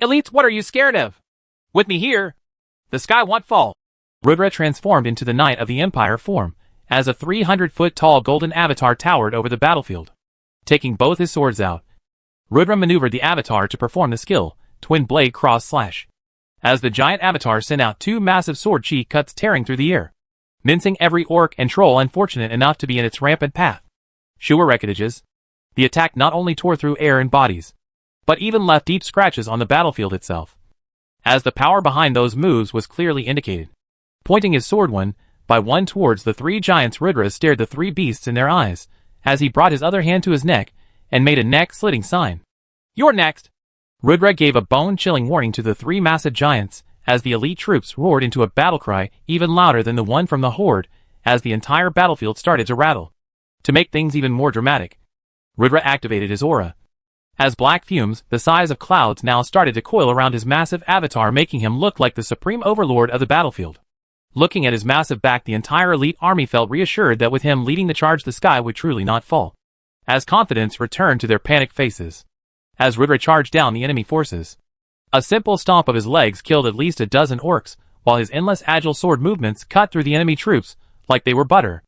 Speaker 1: "Elites, what are you scared of? With me here, the sky won't fall." Rudra transformed into the Knight of the Empire form, as a 300-foot-tall golden avatar towered over the battlefield. Taking both his swords out, Rudra maneuvered the avatar to perform the skill, Twin Blade Cross Slash. As the giant avatar sent out two massive sword chi cuts tearing through the air, mincing every orc and troll unfortunate enough to be in its rampant path. Sure wreckages. The attack not only tore through air and bodies, but even left deep scratches on the battlefield itself, as the power behind those moves was clearly indicated. Pointing his sword one by one towards the three giants, Rudra stared the three beasts in their eyes, as he brought his other hand to his neck and made a neck-slitting sign. "You're next!" Rudra gave a bone-chilling warning to the three massive giants, as the elite troops roared into a battle cry even louder than the one from the horde, as the entire battlefield started to rattle. To make things even more dramatic, Rudra activated his aura, as black fumes the size of clouds now started to coil around his massive avatar, making him look like the supreme overlord of the battlefield. Looking at his massive back, the entire elite army felt reassured that with him leading the charge, the sky would truly not fall, as confidence returned to their panicked faces. As Rudra charged down the enemy forces, a simple stomp of his legs killed at least a dozen orcs, while his endless agile sword movements cut through the enemy troops like they were butter.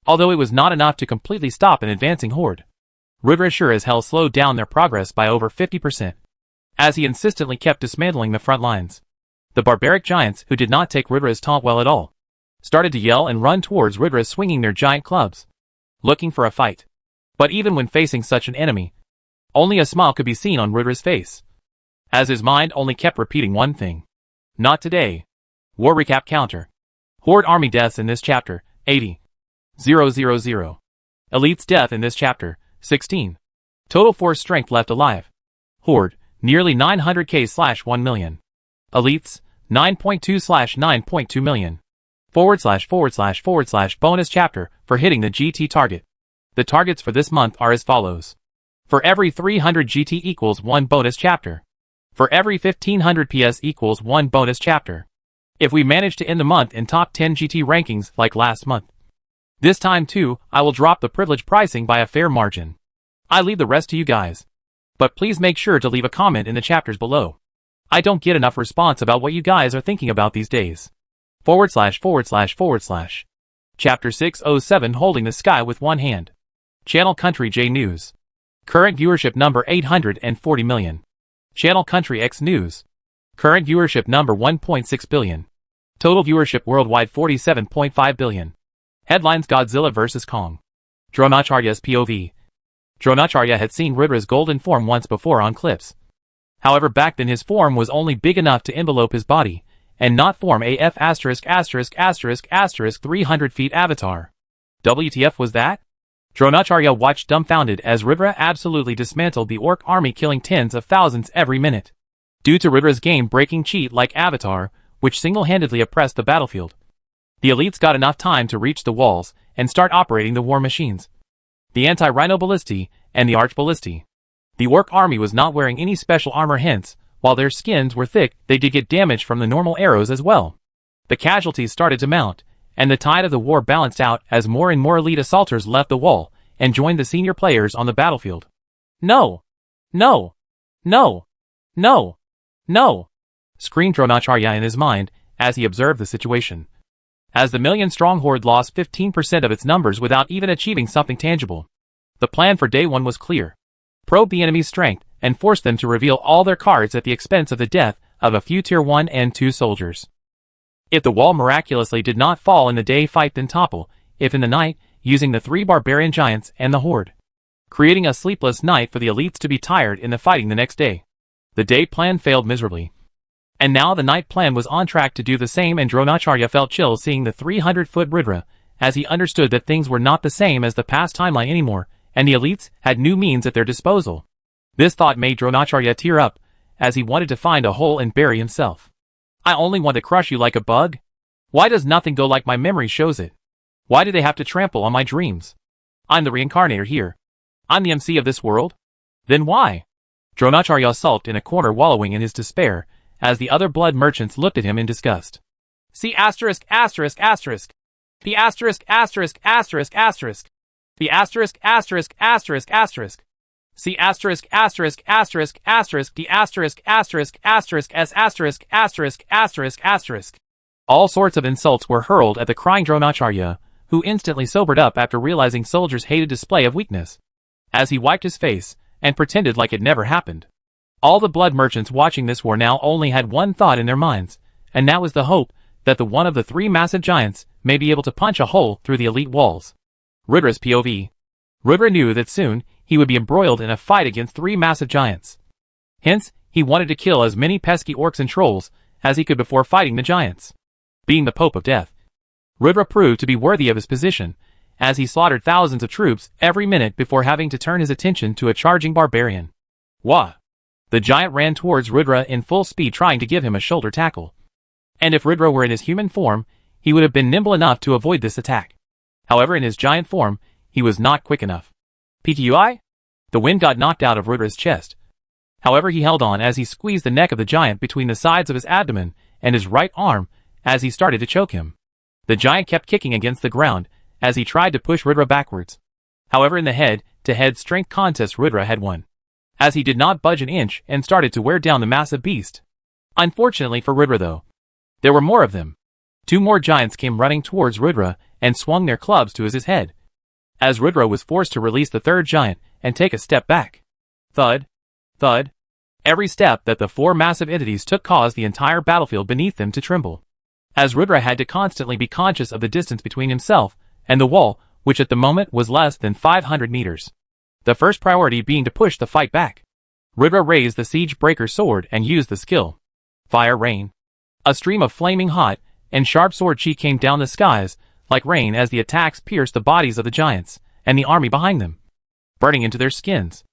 Speaker 1: Although it was not enough to completely stop an advancing horde, Rudra sure as hell slowed down their progress by over 50%, as he insistently kept dismantling the front lines. The barbaric giants, who did not take Rudra's taunt well at all, started to yell and run towards Rudra, swinging their giant clubs, looking for a fight. But even when facing such an enemy, only a smile could be seen on Rudra's face, as his mind only kept repeating one thing: not today. War recap counter. Horde army deaths in this chapter, 80. 000. Elite's death in this chapter, 16. Total force strength left alive. Horde, nearly 900k/1 million. Elites, 9.2/9.2 million. // bonus chapter for hitting the GT target. The targets for this month are as follows. For every 300 GT equals 1 bonus chapter. For every 1500 PS equals 1 bonus chapter. If we manage to end the month in top 10 GT rankings like last month, this time too, I will drop the privilege pricing by a fair margin. I leave the rest to you guys. But please make sure to leave a comment in the chapters below. I don't get enough response about what you guys are thinking about these days. // Chapter 607, Holding the Sky with One Hand. Channel Country J News. Current viewership number 840 million. Channel Country X News. Current viewership number 1.6 billion. Total viewership worldwide 47.5 billion. Headlines: Godzilla vs. Kong. Dronacharya's POV. Dronacharya had seen Rudra's golden form once before on clips. However, back then his form was only big enough to envelope his body, and not form a F******300 feet avatar. WTF was that? Dronacharya watched dumbfounded as Rudra absolutely dismantled the orc army, killing tens of thousands every minute. Due to Rudra's game-breaking cheat-like avatar, which single-handedly oppressed the battlefield, the elites got enough time to reach the walls and start operating the war machines, the anti-rhino ballistae and the arch ballistae. The orc army was not wearing any special armor, hence, while their skins were thick, they did get damage from the normal arrows as well. The casualties started to mount, and the tide of the war balanced out as more and more elite assaulters left the wall and joined the senior players on the battlefield. No! No! No! No! No! Screamed Dronacharya in his mind as he observed the situation, as the million-strong horde lost 15% of its numbers without even achieving something tangible. The plan for day one was clear. Probe the enemy's strength and force them to reveal all their cards at the expense of the death of a few tier 1 and 2 soldiers. If the wall miraculously did not fall in the day fight, then topple. If in the night, using the 3 barbarian giants and the horde, creating a sleepless night for the elites to be tired in the fighting the next day. The day plan failed miserably. And now the night plan was on track to do the same, and Dronacharya felt chills seeing the 300-foot Ridra, as he understood that things were not the same as the past timeline anymore, and the elites had new means at their disposal. This thought made Dronacharya tear up, as he wanted to find a hole and bury himself. I only want to crush you like a bug? Why does nothing go like my memory shows it? Why do they have to trample on my dreams? I'm the reincarnator here. I'm the MC of this world? Then why? Dronacharya sulked in a corner, wallowing in his despair, as the other blood merchants looked at him in disgust. See asterisk asterisk asterisk. The asterisk asterisk asterisk asterisk. The asterisk asterisk asterisk asterisk. See asterisk asterisk asterisk asterisk. The asterisk asterisk asterisk as asterisk asterisk asterisk asterisk. All sorts of insults were hurled at the crying Dronacharya, who instantly sobered up after realizing soldiers hated display of weakness. As he wiped his face and pretended like it never happened. All the blood merchants watching this war now only had one thought in their minds, and that was the hope that the one of the 3 massive giants may be able to punch a hole through the elite walls. Ridra's POV. Ridra knew that soon he would be embroiled in a fight against 3 massive giants. Hence, he wanted to kill as many pesky orcs and trolls as he could before fighting the giants. Being the Pope of Death, Ridra proved to be worthy of his position, as he slaughtered thousands of troops every minute before having to turn his attention to a charging barbarian. Wah! The giant ran towards Ridra in full speed, trying to give him a shoulder tackle. And if Ridra were in his human form, he would have been nimble enough to avoid this attack. However, in his giant form, he was not quick enough. PTUI? The wind got knocked out of Ridra's chest. However, he held on as he squeezed the neck of the giant between the sides of his abdomen and his right arm as he started to choke him. The giant kept kicking against the ground as he tried to push Ridra backwards. However, in the head-to-head strength contest, Ridra had won, as he did not budge an inch and started to wear down the massive beast. Unfortunately for Ridra though, there were more of them. 2 more giants came running towards Ridra and swung their clubs to his head, as Ridra was forced to release the 3rd giant and take a step back. Thud, thud. Every step that the 4 massive entities took caused the entire battlefield beneath them to tremble, as Ridra had to constantly be conscious of the distance between himself and the wall, which at the moment was less than 500 meters. The first priority being to push the fight back. Ridra raised the Siege Breaker sword and used the skill Fire Rain. A stream of flaming hot and sharp sword chi came down the skies like rain as the attacks pierced the bodies of the giants and the army behind them, burning into their skins.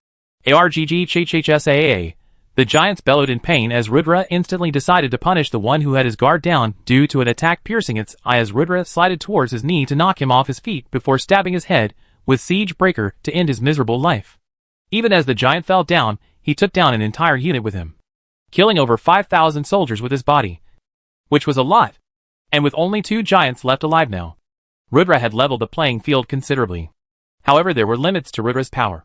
Speaker 1: ARGGHHSAA. The giants bellowed in pain as Ridra instantly decided to punish the one who had his guard down due to an attack piercing its eye as Ridra slided towards his knee to knock him off his feet before stabbing his head with Siege Breaker to end his miserable life. Even as the giant fell down, he took down an entire unit with him, killing over 5,000 soldiers with his body, which was a lot. And with only 2 giants left alive now, Ridra had leveled the playing field considerably. However, there were limits to Ridra's power.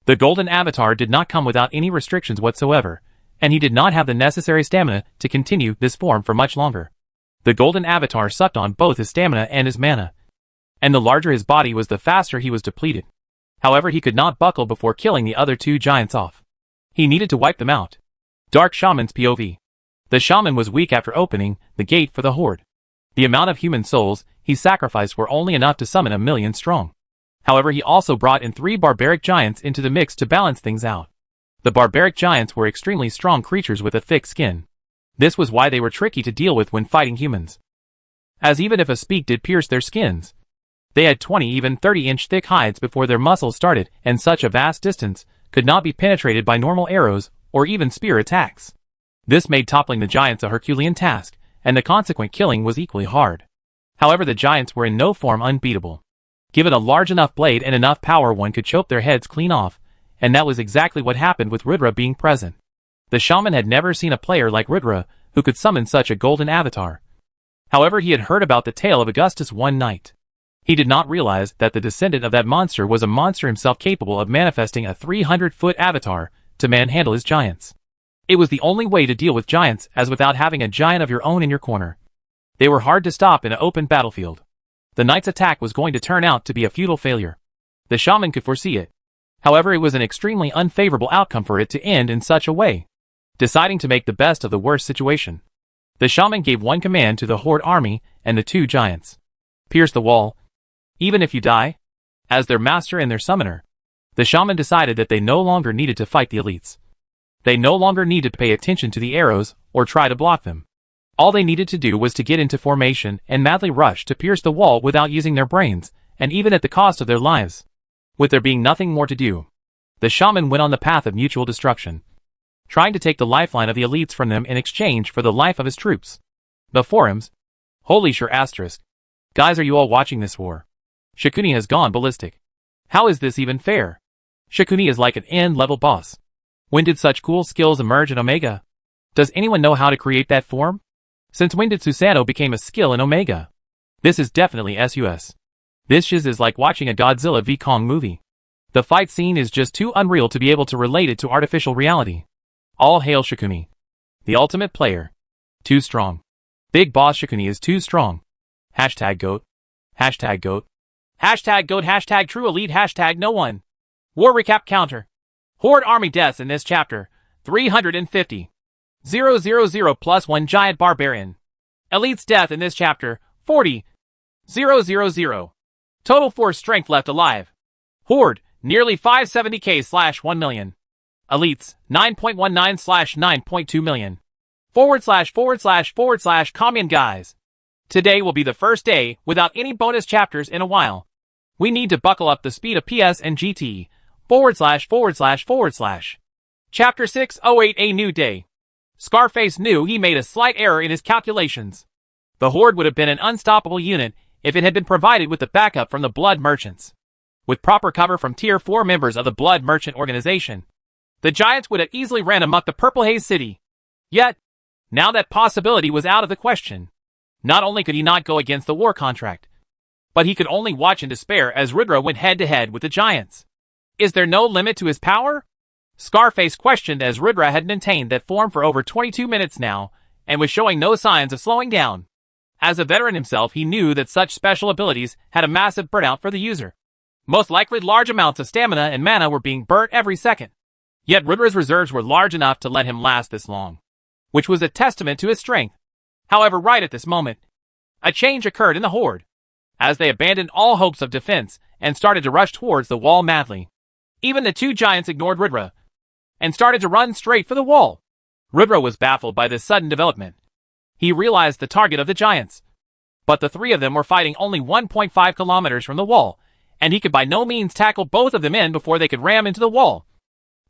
Speaker 1: The golden avatar did not come without any restrictions whatsoever, and he did not have the necessary stamina to continue this form for much longer. The golden avatar sucked on both his stamina and his mana, and the larger his body was, the faster he was depleted. However, he could not buckle before killing the other 2 giants off. He needed to wipe them out. Dark Shaman's POV. The shaman was weak after opening the gate for the horde. The amount of human souls he sacrificed were only enough to summon 1,000,000 strong. However, he also brought in 3 barbaric giants into the mix to balance things out. The barbaric giants were extremely strong creatures with a thick skin. This was why they were tricky to deal with when fighting humans, as even if a spear did pierce their skins, they had 20 even 30-inch thick hides before their muscles started, and such a vast distance could not be penetrated by normal arrows or even spear attacks. This made toppling the giants a Herculean task, and the consequent killing was equally hard. However, the giants were in no form unbeatable. Given a large enough blade and enough power, one could chop their heads clean off, and that was exactly what happened with Ridra being present. The shaman had never seen a player like Ridra who could summon such a golden avatar. However, he had heard about the tale of Augustus one night. He did not realize that the descendant of that monster was a monster himself, capable of manifesting a 300-foot avatar to manhandle his giants. It was the only way to deal with giants, as without having a giant of your own in your corner, they were hard to stop in an open battlefield. The knight's attack was going to turn out to be a futile failure. The shaman could foresee it. However, it was an extremely unfavorable outcome for it to end in such a way. Deciding to make the best of the worst situation, the shaman gave one command to the horde army and the 2 giants. Pierce the wall. Even if you die, As their master and their summoner, the shaman decided that they no longer needed to fight the elites. They no longer needed to pay attention to the arrows or try to block them. All they needed to do was to get into formation and madly rush to pierce the wall without using their brains, and even at the cost of their lives. With there being nothing more to do, the shaman went on the path of mutual destruction, trying to take the lifeline of the elites from them in exchange for the life of his troops. The forums. Holy sure asterisk. Guys, are you all watching this war? Shikuni has gone ballistic. How is this even fair? Shikuni is like an end-level boss. When did such cool skills emerge in Omega? Does anyone know how to create that form? Since when did Susanoo become a skill in Omega? This is definitely SUS. This shiz is like watching a Godzilla v Kong movie. The fight scene is just too unreal to be able to relate it to artificial reality. All hail Shikuni. The ultimate player. Too strong. Big boss Shikuni is too strong. Hashtag GOAT. Hashtag GOAT. Hashtag GOAT. Hashtag true elite. Hashtag no one. War recap counter. Horde army deaths in this chapter. 350. 000 plus 1 giant barbarian. Elite's death in this chapter. 40. 000. Total force strength left alive. Horde, nearly 570k/1 million. Elites, 9.19/9.2 million. // commune guys. Today will be the first day without any bonus chapters in a while. We need to buckle up the speed of PS and GT. // Chapter 608 A New Day. Scarface knew he made a slight error in his calculations. The Horde would have been an unstoppable unit if it had been provided with the backup from the Blood Merchants. With proper cover from Tier 4 members of the Blood Merchant organization, the Giants would have easily ran amok the Purple Haze City. Yet, now that possibility was out of the question. Not only could he not go against the war contract, but he could only watch in despair as Rudra went head-to-head with the Giants. Is there no limit to his power? Scarface questioned as Rudra had maintained that form for over 22 minutes now, and was showing no signs of slowing down. As a veteran himself, he knew that such special abilities had a massive burnout for the user. Most likely large amounts of stamina and mana were being burnt every second. Yet Rudra's reserves were large enough to let him last this long, which was a testament to his strength. However, right at this moment, a change occurred in the Horde, as they abandoned all hopes of defense and started to rush towards the wall madly. Even the two giants ignored Rudra and started to run straight for the wall. Rudra was baffled by this sudden development. He realized the target of the giants, but the three of them were fighting only 1.5 kilometers from the wall, and he could by no means tackle both of them in before they could ram into the wall,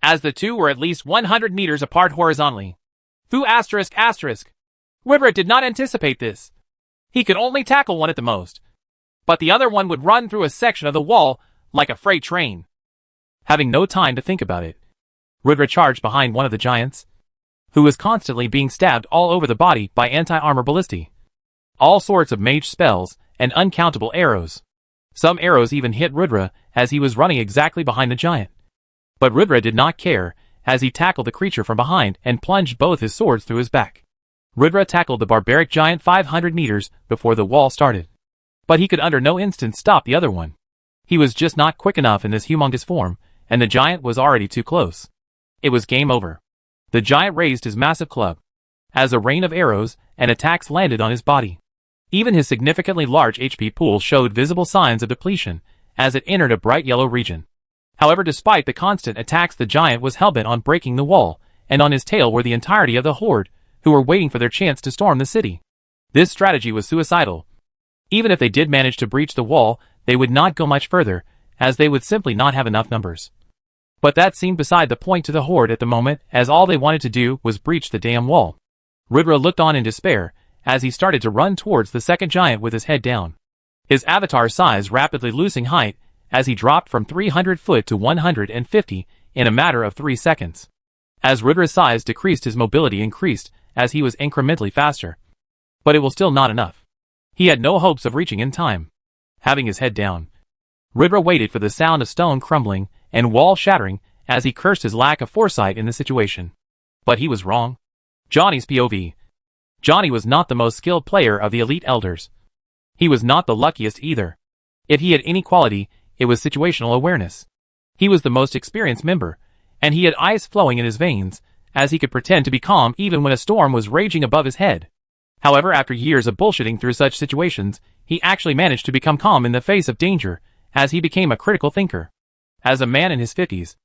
Speaker 1: as the two were at least 100 meters apart horizontally. Rudra did not anticipate this. He could only tackle one at the most, but the other one would run through a section of the wall like a freight train. Having no time to think about it, Rudra charged behind one of the giants, who was constantly being stabbed all over the body by anti-armor ballistae, all sorts of mage spells, and uncountable arrows. Some arrows even hit Rudra as he was running exactly behind the giant. But Rudra did not care, as he tackled the creature from behind and plunged both his swords through his back. Rudra tackled the barbaric giant 500 meters before the wall started. But he could under no instant stop the other one. He was just not quick enough in this humongous form, and the giant was already too close. It was game over. The giant raised his massive club, as a rain of arrows and attacks landed on his body. Even his significantly large HP pool showed visible signs of depletion as it entered a bright yellow region. However, despite the constant attacks, the giant was hellbent on breaking the wall, and on his tail were the entirety of the Horde, who were waiting for their chance to storm the city. This strategy was suicidal. Even if they did manage to breach the wall, they would not go much further, as they would simply not have enough numbers. But that seemed beside the point to the Horde at the moment, as all they wanted to do was breach the damn wall. Rudra looked on in despair, as he started to run towards the second giant with his head down. His avatar size rapidly losing height, as he dropped from 300 foot to 150 in a matter of 3 seconds. As Rudra's size decreased, his mobility increased, as he was incrementally faster. But it was still not enough. He had no hopes of reaching in time. Having his head down, Rudra waited for the sound of stone crumbling and wall shattering as he cursed his lack of foresight in the situation. But he was wrong. Johnny's POV. Johnny was not the most skilled player of the elite elders. He was not the luckiest either. If he had any quality, it was situational awareness. He was the most experienced member, and he had ice flowing in his veins, as he could pretend to be calm even when a storm was raging above his head. However, after years of bullshitting through such situations, he actually managed to become calm in the face of danger, as he became a critical thinker. As a man in his 50s,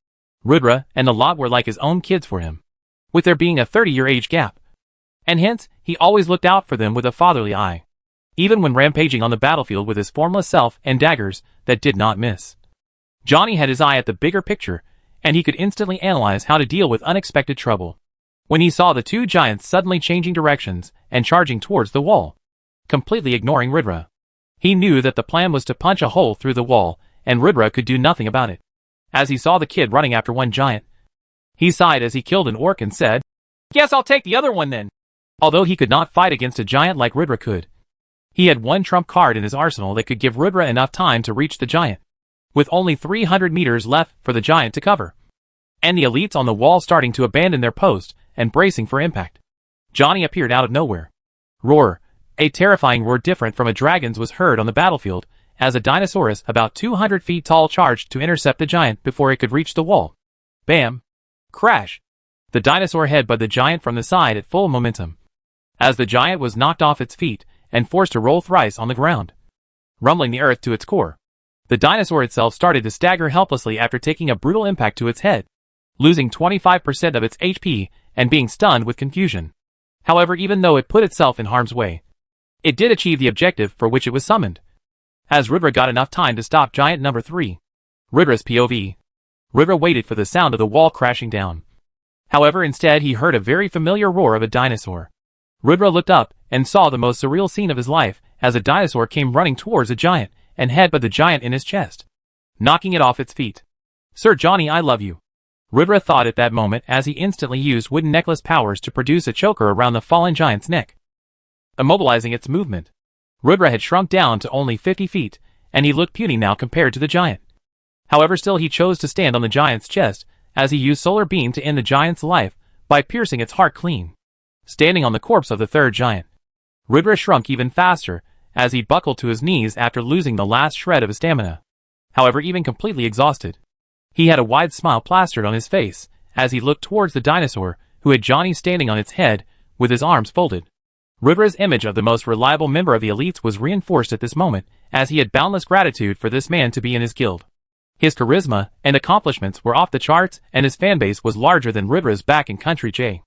Speaker 1: Rudra and the lot were like his own kids for him, with there being a 30-year age gap. And hence, he always looked out for them with a fatherly eye, even when rampaging on the battlefield with his formless self and daggers that did not miss. Johnny had his eye at the bigger picture, and he could instantly analyze how to deal with unexpected trouble. When he saw the two giants suddenly changing directions and charging towards the wall, completely ignoring Rudra, he knew that the plan was to punch a hole through the wall, and Rudra could do nothing about it. As he saw the kid running after one giant, he sighed as he killed an orc and said, "Guess I'll take the other one then." Although he could not fight against a giant like Rudra could, he had one trump card in his arsenal that could give Rudra enough time to reach the giant, with only 300 meters left for the giant to cover, and the elites on the wall starting to abandon their post and bracing for impact. Johnny appeared out of nowhere. Roar, a terrifying roar different from a dragon's, was heard on the battlefield as a Dinosaurus about 200 feet tall charged to intercept the giant before it could reach the wall. Bam! Crash! The dinosaur headbutted the giant from the side at full momentum, as the giant was knocked off its feet and forced to roll thrice on the ground, rumbling the earth to its core. The dinosaur itself started to stagger helplessly after taking a brutal impact to its head, losing 25% of its HP and being stunned with confusion. However, even though it put itself in harm's way, it did achieve the objective for which it was summoned, as Rudra got enough time to stop giant number 3. Rudra's POV. Rudra waited for the sound of the wall crashing down. However, instead he heard a very familiar roar of a dinosaur. Rudra looked up and saw the most surreal scene of his life as a dinosaur came running towards a giant and headbutted the giant in his chest, knocking it off its feet. "Sir Johnny, I love you," Rudra thought at that moment as he instantly used wooden necklace powers to produce a choker around the fallen giant's neck, immobilizing its movement. Rudra had shrunk down to only 50 feet, and he looked puny now compared to the giant. However, still he chose to stand on the giant's chest as he used solar beam to end the giant's life by piercing its heart clean. Standing on the corpse of the third giant, Rudra shrunk even faster as he buckled to his knees after losing the last shred of his stamina. However, even completely exhausted, he had a wide smile plastered on his face as he looked towards the dinosaur who had Johnny standing on its head with his arms folded. Rudra's image of the most reliable member of the elites was reinforced at this moment as he had boundless gratitude for this man to be in his guild. His charisma and accomplishments were off the charts, and his fanbase was larger than Rudra's back in Country J.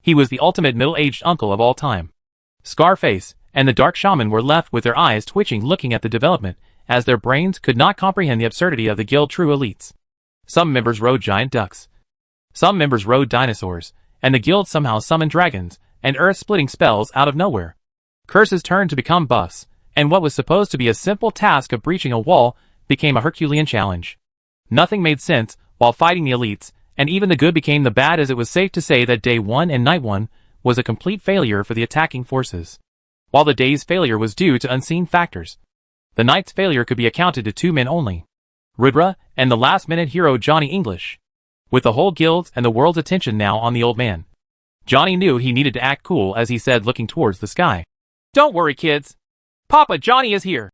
Speaker 1: He was the ultimate middle-aged uncle of all time. Scarface and the Dark Shaman were left with their eyes twitching looking at the development, as their brains could not comprehend the absurdity of the guild true elites. Some members rode giant ducks, some members rode dinosaurs, and the guild somehow summoned dragons and earth-splitting spells out of nowhere. Curses turned to become buffs, and what was supposed to be a simple task of breaching a wall became a Herculean challenge. Nothing made sense while fighting the elites, and even the good became the bad, as it was safe to say that Day 1 and Night 1 was a complete failure for the attacking forces. While the day's failure was due to unseen factors, the night's failure could be accounted to two men only: Rudra and the last-minute hero Johnny English. With the whole guild's and the world's attention now on the old man, Johnny knew he needed to act cool as he said, looking towards the sky, "Don't worry, kids. Papa Johnny is here."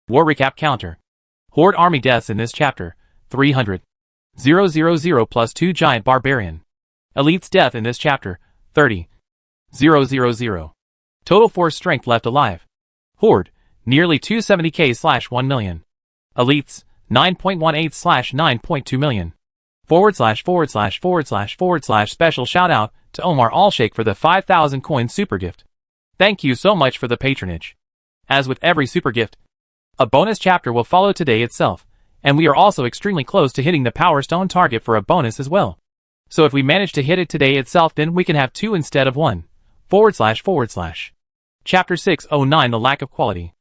Speaker 1: War recap counter. Horde army deaths in this chapter, 300. 000 plus 2 giant barbarian. Elite's death in this chapter, 30. 000. Total force strength left alive. Horde, nearly 270k/1 million. Elites, 9.18/9.2 million. // special shout out to Omar Alsheikh for the 5,000 coin super gift. Thank you so much for the patronage. As with every super gift, a bonus chapter will follow today itself, and we are also extremely close to hitting the Power Stone target for a bonus as well. So if we manage to hit it today itself, then we can have 2 instead of 1. // Chapter 609, the lack of quality.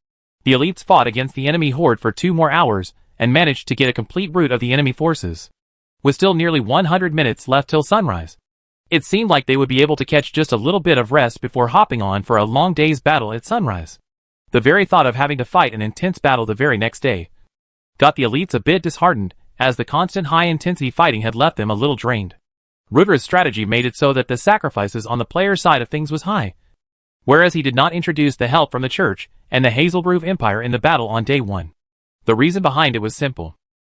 Speaker 1: The elites fought against the enemy horde for 2 more hours and managed to get a complete rout of the enemy forces, with still nearly 100 minutes left till sunrise. It seemed like they would be able to catch just a little bit of rest before hopping on for a long day's battle at sunrise. The very thought of having to fight an intense battle the very next day got the elites a bit disheartened, as the constant high-intensity fighting had left them a little drained. Rudra's strategy made it so that the sacrifices on the player's side of things was high, whereas he did not introduce the help from the church and the Hazelgrove Empire in the battle on day 1. The reason behind it was simple.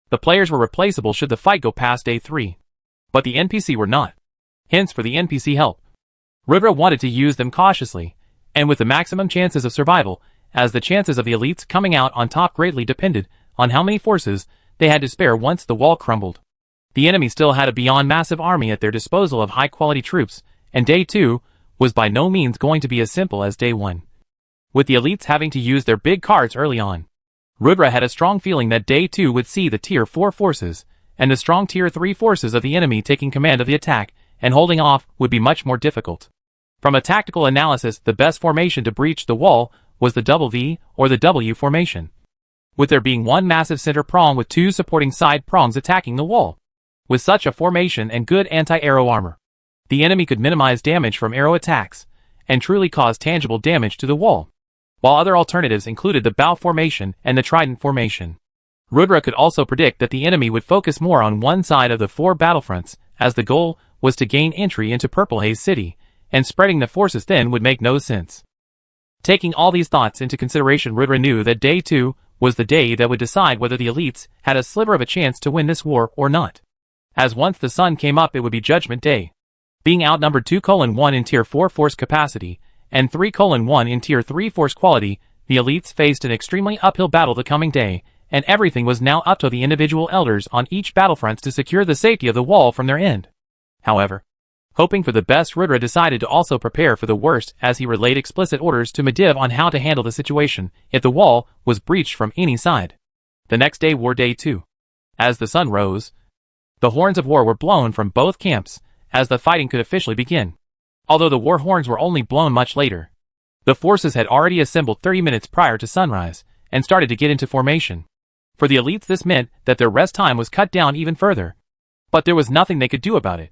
Speaker 1: The players were replaceable should the fight go past day 3, but the NPC were not. Hence for the NPC help, Rudra wanted to use them cautiously, and with the maximum chances of survival, as the chances of the elites coming out on top greatly depended on how many forces they had to spare once the wall crumbled. The enemy still had a beyond massive army at their disposal of high-quality troops, and Day 2 was by no means going to be as simple as Day 1. With the elites having to use their big cards early on, Rudra had a strong feeling that Day 2 would see the Tier 4 forces, and the strong Tier 3 forces of the enemy taking command of the attack, and holding off would be much more difficult. From a tactical analysis, the best formation to breach the wall was the double V or the W formation, with there being one massive center prong with two supporting side prongs attacking the wall. With such a formation and good anti-arrow armor, the enemy could minimize damage from arrow attacks, and truly cause tangible damage to the wall, while other alternatives included the bow formation and the trident formation. Rudra could also predict that the enemy would focus more on one side of the 4 battlefronts, as the goal was to gain entry into Purple Haze City, and spreading the forces thin would make no sense. Taking all these thoughts into consideration, Rudra knew that Day 2 was the day that would decide whether the elites had a sliver of a chance to win this war or not. As once the sun came up, it would be Judgment Day. Being outnumbered 2:1 in Tier 4 force capacity, and 3:1 in Tier 3 force quality, the elites faced an extremely uphill battle the coming day, and everything was now up to the individual elders on each battlefront to secure the safety of the wall from their end. However, hoping for the best, Rudra decided to also prepare for the worst as he relayed explicit orders to Mediv on how to handle the situation if the wall was breached from any side. The next day wore Day 2. As the sun rose, the horns of war were blown from both camps as the fighting could officially begin. Although the war horns were only blown much later, the forces had already assembled 30 minutes prior to sunrise and started to get into formation. For the elites, this meant that their rest time was cut down even further. But there was nothing they could do about it.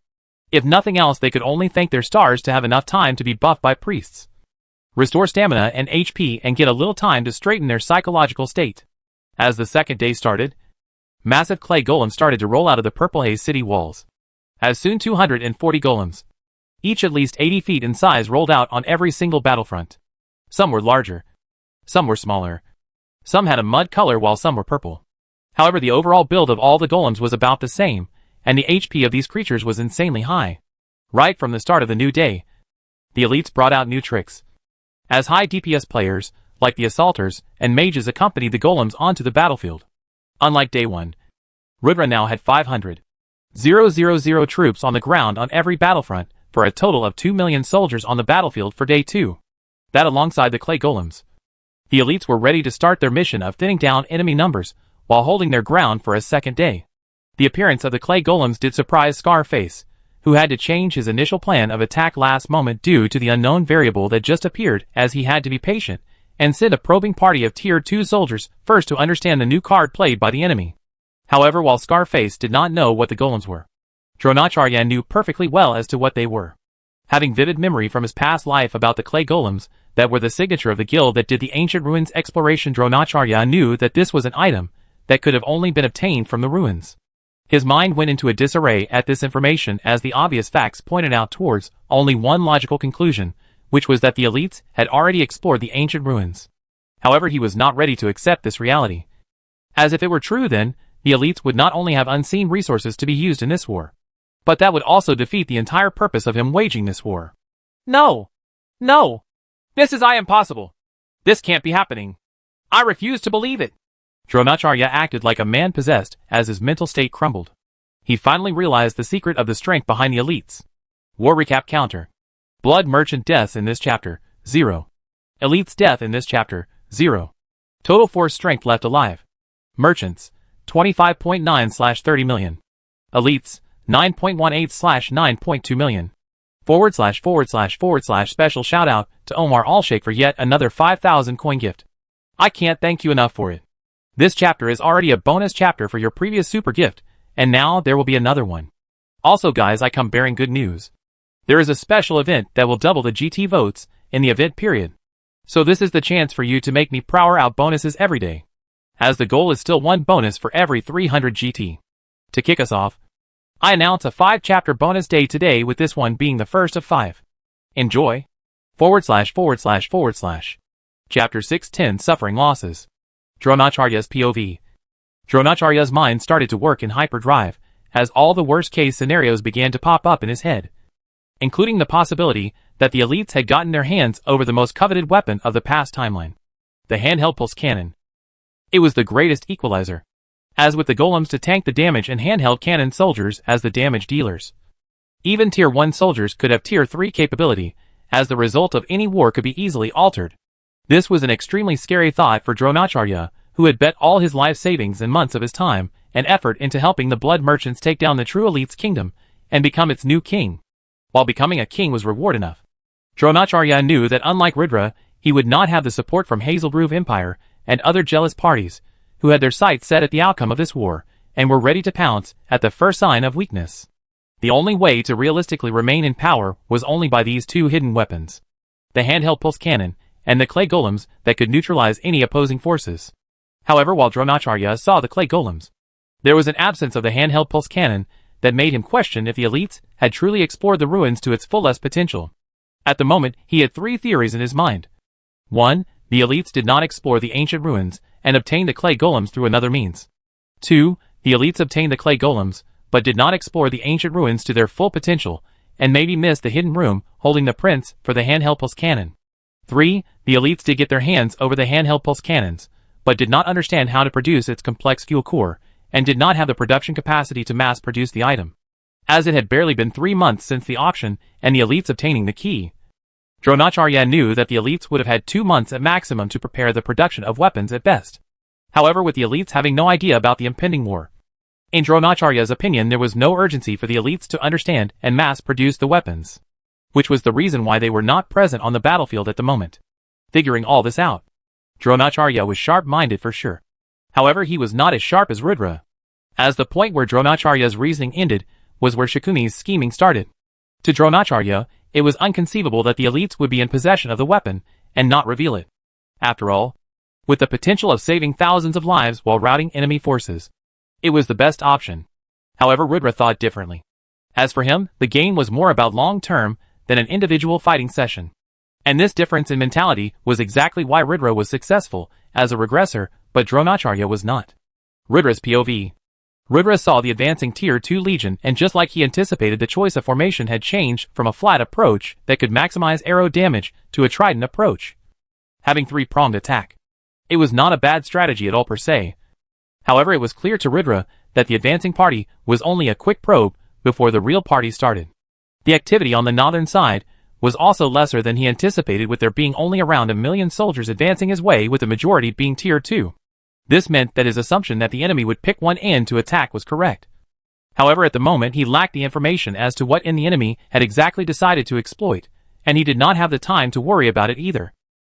Speaker 1: If nothing else, they could only thank their stars to have enough time to be buffed by priests, restore stamina and HP, and get a little time to straighten their psychological state. As the second day started, massive clay golems started to roll out of the Purple Haze City walls. As soon 240 golems, each at least 80 feet in size, rolled out on every single battlefront. Some were larger, some were smaller, some had a mud color while some were purple. However, the overall build of all the golems was about the same, and the HP of these creatures was insanely high. Right from the start of the new day, the elites brought out new tricks. As high DPS players, like the assaulters and mages, accompanied the golems onto the battlefield. Unlike Day 1, Rudra now had 500,000 troops on the ground on every battlefront, for a total of 2 million soldiers on the battlefield for Day 2. That, alongside the clay golems, the elites were ready to start their mission of thinning down enemy numbers while holding their ground for a second day. The appearance of the clay golems did surprise Scarface, who had to change his initial plan of attack last moment due to the unknown variable that just appeared, as he had to be patient and send a probing party of Tier 2 soldiers first to understand the new card played by the enemy. However, while Scarface did not know what the golems were, Dronacharya knew perfectly well as to what they were. Having vivid memory from his past life about the clay golems that were the signature of the guild that did the ancient ruins exploration, Dronacharya knew that this was an item that could have only been obtained from the ruins. His mind went into a disarray at this information, as the obvious facts pointed out towards only one logical conclusion, which was that the elites had already explored the ancient ruins. However, he was not ready to accept this reality. As if it were true, then, the elites would not only have unseen resources to be used in this war, but that would also defeat the entire purpose of him waging this war. No! No! This is impossible! This can't be happening! I refuse to believe it! Dronacharya acted like a man possessed as his mental state crumbled. He finally realized the secret of the strength behind the elites. War recap counter. Blood merchant deaths in this chapter, 0. Elites death in this chapter, 0. Total force strength left alive. Merchants, 25.9/30 million. Elites, 9.18/9.2 million. // special shout out to Omar Alsheikh for yet another 5,000 coin gift. I can't thank you enough for it. This chapter is already a bonus chapter for your previous super gift, and now there will be another one. Also guys, I come bearing good news. There is a special event that will double the GT votes in the event period. So this is the chance for you to make me power out bonuses every day, as the goal is still one bonus for every 300 GT. To kick us off, I announce a 5-chapter bonus day today, with this one being the first of 5. Enjoy! // Chapter 610 Suffering Losses. Dronacharya's POV. Dronacharya's mind started to work in hyperdrive, as all the worst-case scenarios began to pop up in his head, including the possibility that the elites had gotten their hands over the most coveted weapon of the past timeline, the handheld pulse cannon. It was the greatest equalizer. As with the golems to tank the damage and handheld cannon soldiers as the damage dealers. Even Tier 1 soldiers could have Tier 3 capability, as the result of any war could be easily altered. This was an extremely scary thought for Dronacharya, who had bet all his life savings and months of his time and effort into helping the blood merchants take down the true elite's kingdom and become its new king. While becoming a king was reward enough, Dronacharya knew that unlike Ridra, he would not have the support from Hazelgrove Empire and other jealous parties, who had their sights set at the outcome of this war, and were ready to pounce at the first sign of weakness. The only way to realistically remain in power was only by these two hidden weapons. The handheld pulse cannon, and the clay golems that could neutralize any opposing forces. However, while Dronacharya saw the clay golems, there was an absence of the handheld pulse cannon that made him question if the elites had truly explored the ruins to its fullest potential. At the moment, he had three theories in his mind. 1. The elites did not explore the ancient ruins and obtained the clay golems through another means. 2. The elites obtained the clay golems, but did not explore the ancient ruins to their full potential, and maybe missed the hidden room holding the prints for the handheld pulse cannon. 3. The elites did get their hands over the handheld pulse cannons, but did not understand how to produce its complex fuel core, and did not have the production capacity to mass produce the item. As it had barely been 3 months since the auction and the elites obtaining the key, Dronacharya knew that the elites would have had 2 months at maximum to prepare the production of weapons at best. However, with the elites having no idea about the impending war, in Dronacharya's opinion there was no urgency for the elites to understand and mass produce the weapons, which was the reason why they were not present on the battlefield at the moment. Figuring all this out, Dronacharya was sharp-minded for sure. However, he was not as sharp as Rudra, as the point where Dronacharya's reasoning ended was where Shikuni's scheming started. To Dronacharya, it was inconceivable that the elites would be in possession of the weapon and not reveal it. After all, with the potential of saving thousands of lives while routing enemy forces, it was the best option. However, Rudra thought differently. As for him, the game was more about long-term than an individual fighting session. And this difference in mentality was exactly why Rudra was successful as a regressor, but Dronacharya was not. Rudra's POV. Rudra saw the advancing Tier 2 Legion, and just like he anticipated, the choice of formation had changed from a flat approach that could maximize arrow damage to a trident approach, having three-pronged attack. It was not a bad strategy at all per se. However, it was clear to Rudra that the advancing party was only a quick probe before the real party started. The activity on the northern side was also lesser than he anticipated, with there being only around 1 million soldiers advancing his way, with the majority being Tier 2. This meant that his assumption that the enemy would pick one end to attack was correct. However, at the moment he lacked the information as to what end the enemy had exactly decided to exploit, and he did not have the time to worry about it either.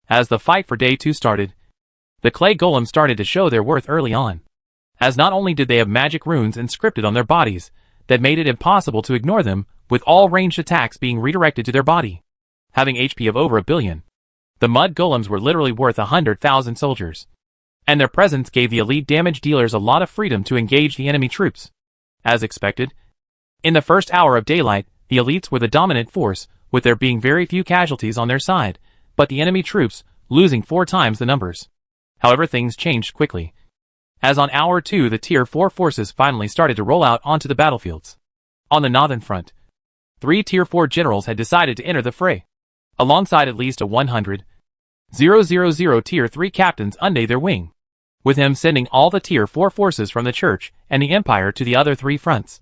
Speaker 1: As the fight for Day 2 started, the clay golems started to show their worth early on, as not only did they have magic runes inscripted on their bodies that made it impossible to ignore them, with all ranged attacks being redirected to their body. Having HP of over 1 billion, the mud golems were literally worth 100,000 soldiers, and their presence gave the elite damage dealers a lot of freedom to engage the enemy troops. As expected, in the first hour of daylight, the elites were the dominant force, with there being very few casualties on their side, but the enemy troops losing 4 times the numbers. However, things changed quickly, as on hour 2 the Tier 4 forces finally started to roll out onto the battlefields. On the northern front, 3 Tier 4 generals had decided to enter the fray, alongside at least a 100,000 Tier 3 captains under their wing, with him sending all the Tier 4 forces from the Church and the Empire to the other 3 fronts.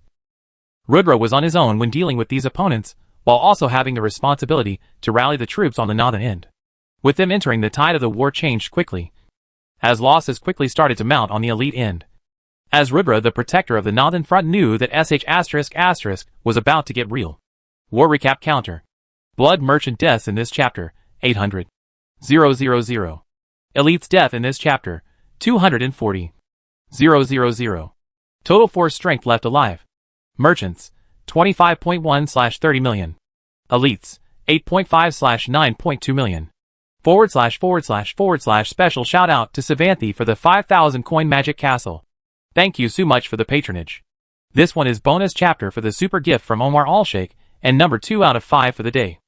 Speaker 1: Rudra was on his own when dealing with these opponents, while also having the responsibility to rally the troops on the northern end. With them entering, the tide of the war changed quickly, as losses quickly started to mount on the elite end. As Rudra, the protector of the northern front, knew that *** was about to get real. War recap counter. Blood merchant deaths in this chapter, 800. 000. Elites death in this chapter, 240. 000. Total force strength left alive. Merchants, 25.1/30 million. Elites, 8.5/9.2 million. // special shout out to Savanthi for the 5,000 coin magic castle. Thank you so much for the patronage. This one is bonus chapter for the super gift from Omar Alsheikh, and number 2 out of 5 for the day.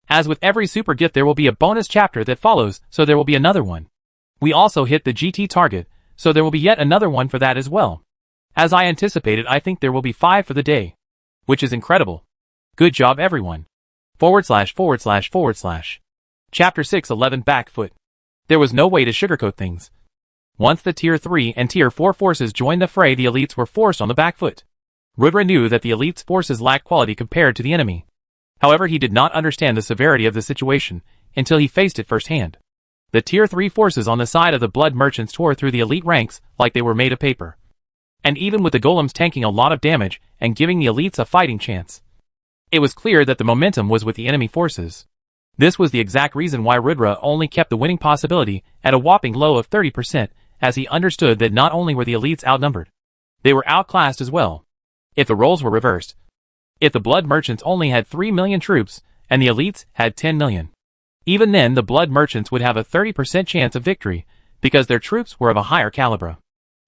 Speaker 1: As with every super gift, there will be a bonus chapter that follows, so there will be another one. We also hit the GT target, so there will be yet another one for that as well. As I anticipated, I think there will be 5 for the day, which is incredible. Good job everyone. // Chapter 6 11 Back foot. There was no way to sugarcoat things. Once the Tier 3 and Tier 4 forces joined the fray, the elites were forced on the back foot. Rudra knew that the elites' forces lacked quality compared to the enemy. However, he did not understand the severity of the situation until he faced it firsthand. The Tier 3 forces on the side of the Blood Merchants tore through the elite ranks like they were made of paper. And even with the golems tanking a lot of damage and giving the elites a fighting chance, it was clear that the momentum was with the enemy forces. This was the exact reason why Rudra only kept the winning possibility at a whopping low of 30%, as he understood that not only were the elites outnumbered, they were outclassed as well. If the roles were reversed, if the Blood Merchants only had 3 million troops and the elites had 10 million, even then the Blood Merchants would have a 30% chance of victory because their troops were of a higher caliber.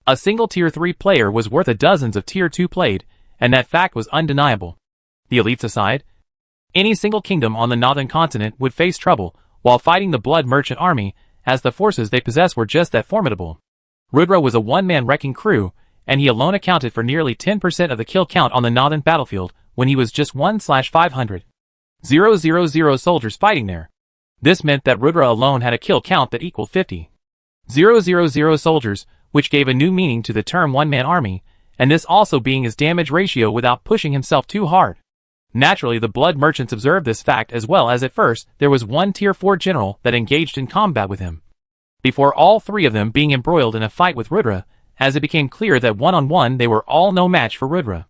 Speaker 1: A single Tier 3 player was worth a dozens of Tier 2 played, and that fact was undeniable. The elites aside, any single kingdom on the northern continent would face trouble while fighting the Blood Merchant army, as the forces they possessed were just that formidable. Rudra was a one-man wrecking crew, and he alone accounted for nearly 10% of the kill count on the northern battlefield when he was just 1/500,000 soldiers fighting there. This meant that Rudra alone had a kill count that equaled 50,000 soldiers, which gave a new meaning to the term one-man army, and this also being his damage ratio without pushing himself too hard. Naturally, the Blood Merchants observed this fact as well, as at first there was one Tier 4 general that engaged in combat with him, before all three of them being embroiled in a fight with Rudra, as it became clear that one-on-one they were all no match for Rudra.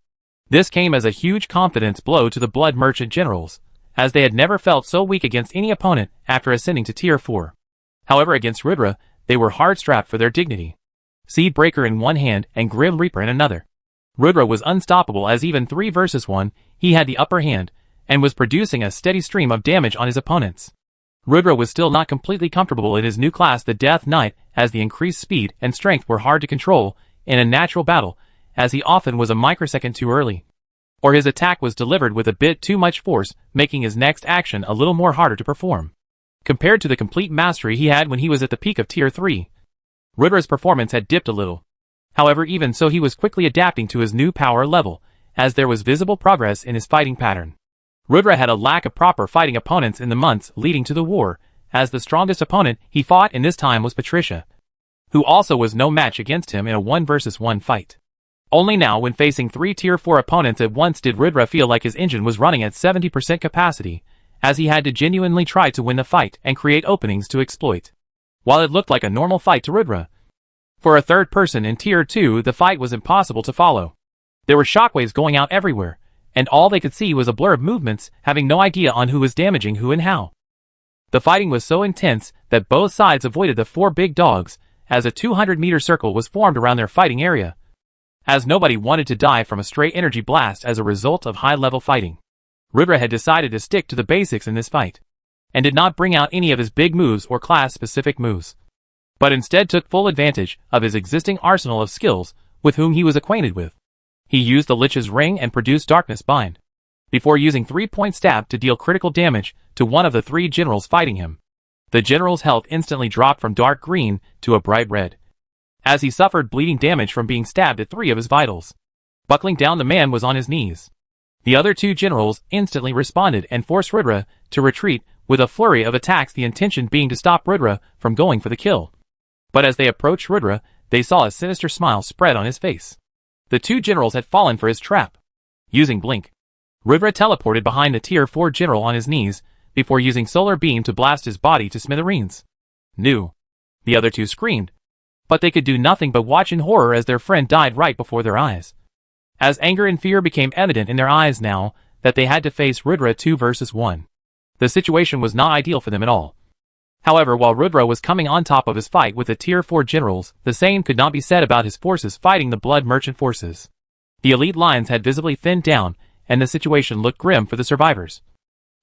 Speaker 1: This came as a huge confidence blow to the Blood Merchant generals, as they had never felt so weak against any opponent after ascending to Tier 4. However, against Rudra, they were hard-strapped for their dignity. Seed Breaker in one hand and Grim Reaper in another. Rudra was unstoppable, as even 3 versus 1, he had the upper hand, and was producing a steady stream of damage on his opponents. Rudra was still not completely comfortable in his new class, the Death Knight, as the increased speed and strength were hard to control in a natural battle, as he often was a microsecond too early, or his attack was delivered with a bit too much force, making his next action a little more harder to perform. Compared to the complete mastery he had when he was at the peak of Tier 3, Rudra's performance had dipped a little. However, even so, he was quickly adapting to his new power level, as there was visible progress in his fighting pattern. Rudra had a lack of proper fighting opponents in the months leading to the war, as the strongest opponent he fought in this time was Patricia, who also was no match against him in a 1 versus 1 fight. Only now, when facing 3 Tier 4 opponents at once, did Rudra feel like his engine was running at 70% capacity, as he had to genuinely try to win the fight and create openings to exploit. While it looked like a normal fight to Rudra, for a third person in Tier 2, the fight was impossible to follow. There were shockwaves going out everywhere, and all they could see was a blur of movements, having no idea on who was damaging who and how. The fighting was so intense that both sides avoided the 4 big dogs, as a 200-meter circle was formed around their fighting area, as nobody wanted to die from a stray energy blast as a result of high-level fighting. Rudra had decided to stick to the basics in this fight, and did not bring out any of his big moves or class-specific moves, but instead took full advantage of his existing arsenal of skills with whom he was acquainted with. He used the Lich's Ring and produced Darkness Bind, before using 3-point stab to deal critical damage to one of the 3 generals fighting him. The general's health instantly dropped from dark green to a bright red, as he suffered bleeding damage from being stabbed at 3 of his vitals. Buckling down, the man was on his knees. The other 2 generals instantly responded and forced Rudra to retreat with a flurry of attacks, the intention being to stop Rudra from going for the kill. But as they approached Rudra, they saw a sinister smile spread on his face. The 2 generals had fallen for his trap. Using Blink, Rudra teleported behind the Tier 4 general on his knees, before using Solar Beam to blast his body to smithereens. No. The other 2 screamed, but they could do nothing but watch in horror as their friend died right before their eyes, as anger and fear became evident in their eyes now that they had to face Rudra 2 versus 1. The situation was not ideal for them at all. However, while Rudra was coming on top of his fight with the Tier 4 generals, the same could not be said about his forces fighting the Blood Merchant forces. The elite lines had visibly thinned down, and the situation looked grim for the survivors.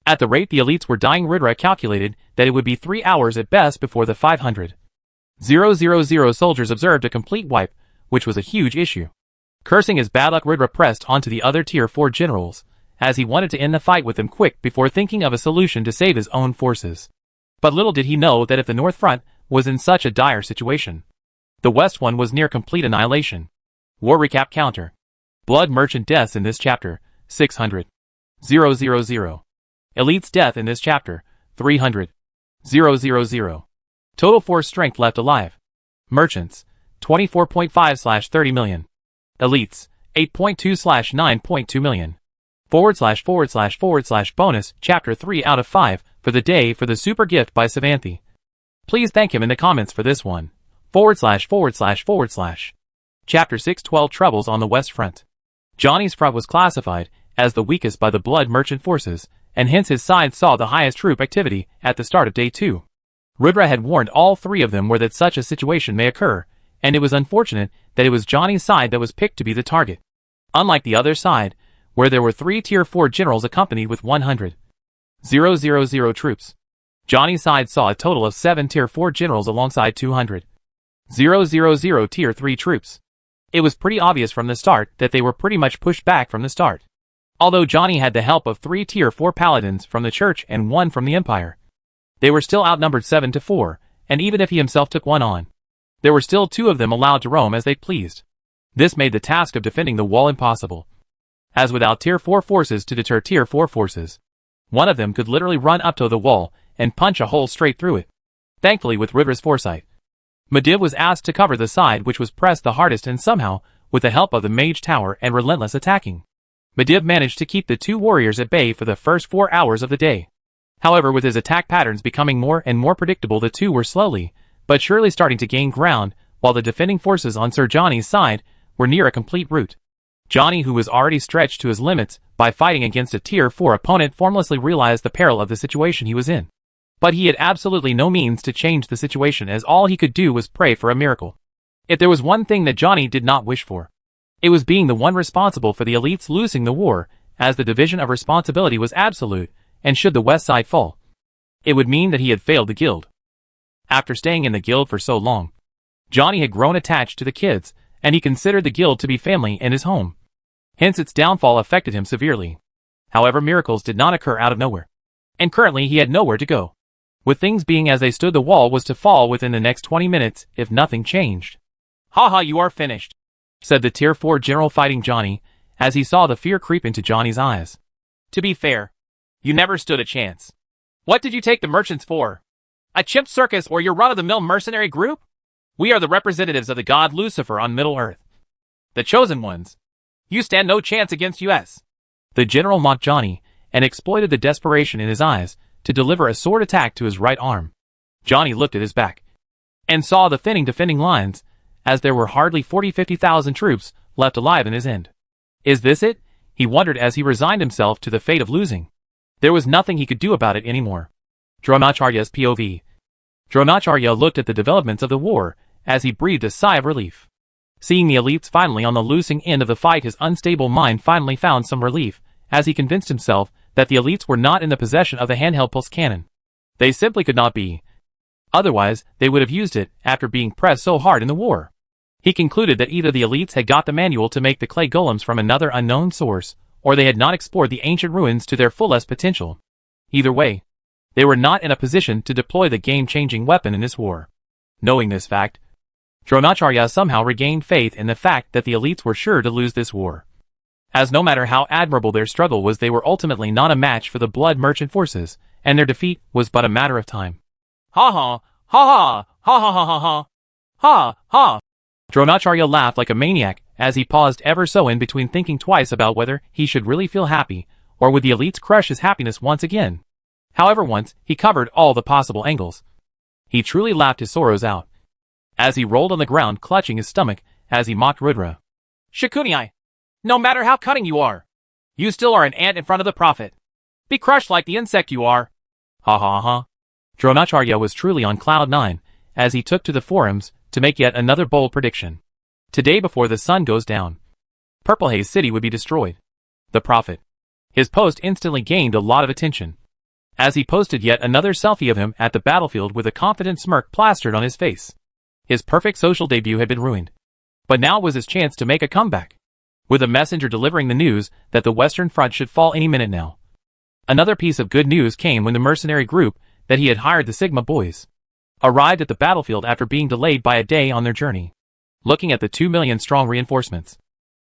Speaker 1: At the rate the elites were dying, Rudra calculated that it would be 3 hours at best before the 500,000 soldiers observed a complete wipe, which was a huge issue. Cursing his bad luck, Rudra pressed onto the other Tier 4 generals, as he wanted to end the fight with them quick before thinking of a solution to save his own forces. But little did he know that if the North Front was in such a dire situation, the West one was near complete annihilation. War Recap Counter. Blood Merchant deaths in this chapter, 600,000. Elite's death in this chapter, 300,000. Total force strength left alive. Merchants, 24.5/30 million. Elites, 8.2/9.2 million. / bonus, chapter 3 out of 5, for the day for the super gift by Savanthy. Please thank him in the comments for this one. / Chapter 6 12 Troubles on the West Front. Johnny's front was classified as the weakest by the Blood Merchant forces, and hence his side saw the highest troop activity at the start of day 2. Rudra had warned all three of them that such a situation may occur, and it was unfortunate that it was Johnny's side that was picked to be the target. Unlike the other side, where there were 3 Tier 4 generals accompanied with 100,000 troops. Johnny's side saw a total of 7 Tier 4 generals alongside 200,000 Tier 3 troops. It was pretty obvious from the start that they were pretty much pushed back from the start. Although Johnny had the help of 3 Tier 4 paladins from the church and 1 from the Empire, they were still outnumbered 7-4, and even if he himself took one on, there were still 2 of them allowed to roam as they pleased. This made the task of defending the wall impossible, as without Tier 4 forces to deter Tier 4 forces, one of them could literally run up to the wall and punch a hole straight through it. Thankfully, with River's foresight, Mediv was asked to cover the side which was pressed the hardest, and somehow, with the help of the mage tower and relentless attacking, Mediv managed to keep the 2 warriors at bay for the first 4 hours of the day. However, with his attack patterns becoming more and more predictable, the 2 were slowly but surely starting to gain ground, while the defending forces on Sir Johnny's side were near a complete rout. Johnny, who was already stretched to his limits by fighting against a Tier 4 opponent, formlessly realized the peril of the situation he was in. But he had absolutely no means to change the situation, as all he could do was pray for a miracle. If there was one thing that Johnny did not wish for, it was being the one responsible for the elites losing the war, as the division of responsibility was absolute, and should the west side fall, it would mean that he had failed the guild. After staying in the guild for so long, Johnny had grown attached to the kids, and he considered the guild to be family and his home. Hence its downfall affected him severely. However, miracles did not occur out of nowhere, and currently he had nowhere to go. With things being as they stood, the wall was to fall within the next 20 minutes if nothing changed. "Haha, you are finished," said the Tier 4 general fighting Johnny, as he saw the fear creep into Johnny's eyes. "To be fair, you never stood a chance. What did you take the merchants for? A chimp circus or your run-of-the-mill mercenary group? We are the representatives of the god Lucifer on Middle-earth. The chosen ones. You stand no chance against us." The general mocked Johnny, and exploited the desperation in his eyes to deliver a sword attack to his right arm. Johnny looked at his back, and saw the thinning defending lines, as there were hardly 40,000-50,000 troops left alive in his end. Is this it? He wondered as he resigned himself to the fate of losing. There was nothing he could do about it anymore. Dronacharya's POV. Dronacharya looked at the developments of the war, as he breathed a sigh of relief. Seeing the elites finally on the losing end of the fight, his unstable mind finally found some relief, as he convinced himself that the elites were not in the possession of the handheld pulse cannon. They simply could not be. Otherwise, they would have used it after being pressed so hard in the war. He concluded that either the elites had got the manual to make the clay golems from another unknown source, or they had not explored the ancient ruins to their fullest potential. Either way, they were not in a position to deploy the game-changing weapon in this war. Knowing this fact, Dronacharya somehow regained faith in the fact that the elites were sure to lose this war, as no matter how admirable their struggle was, they were ultimately not a match for the Blood Merchant forces, and their defeat was but a matter of time. "Ha ha, ha ha, ha ha ha ha ha, ha ha." Dronacharya laughed like a maniac as he paused ever so in between, thinking twice about whether he should really feel happy, or would the elites crush his happiness once again. However, once he covered all the possible angles, he truly laughed his sorrows out, as he rolled on the ground clutching his stomach as he mocked Rudra. "Shikuni, no matter how cunning you are, you still are an ant in front of the prophet. Be crushed like the insect you are." Ha ha ha. Dronacharya was truly on cloud 9, as he took to the forums to make yet another bold prediction. Today, before the sun goes down, Purple Haze City would be destroyed. The prophet. His post instantly gained a lot of attention, as he posted yet another selfie of him at the battlefield with a confident smirk plastered on his face. His perfect social debut had been ruined, but now was his chance to make a comeback, with a messenger delivering the news that the Western Front should fall any minute now. Another piece of good news came when the mercenary group that he had hired, the Sigma Boys, arrived at the battlefield after being delayed by a day on their journey. Looking at the 2 million strong reinforcements,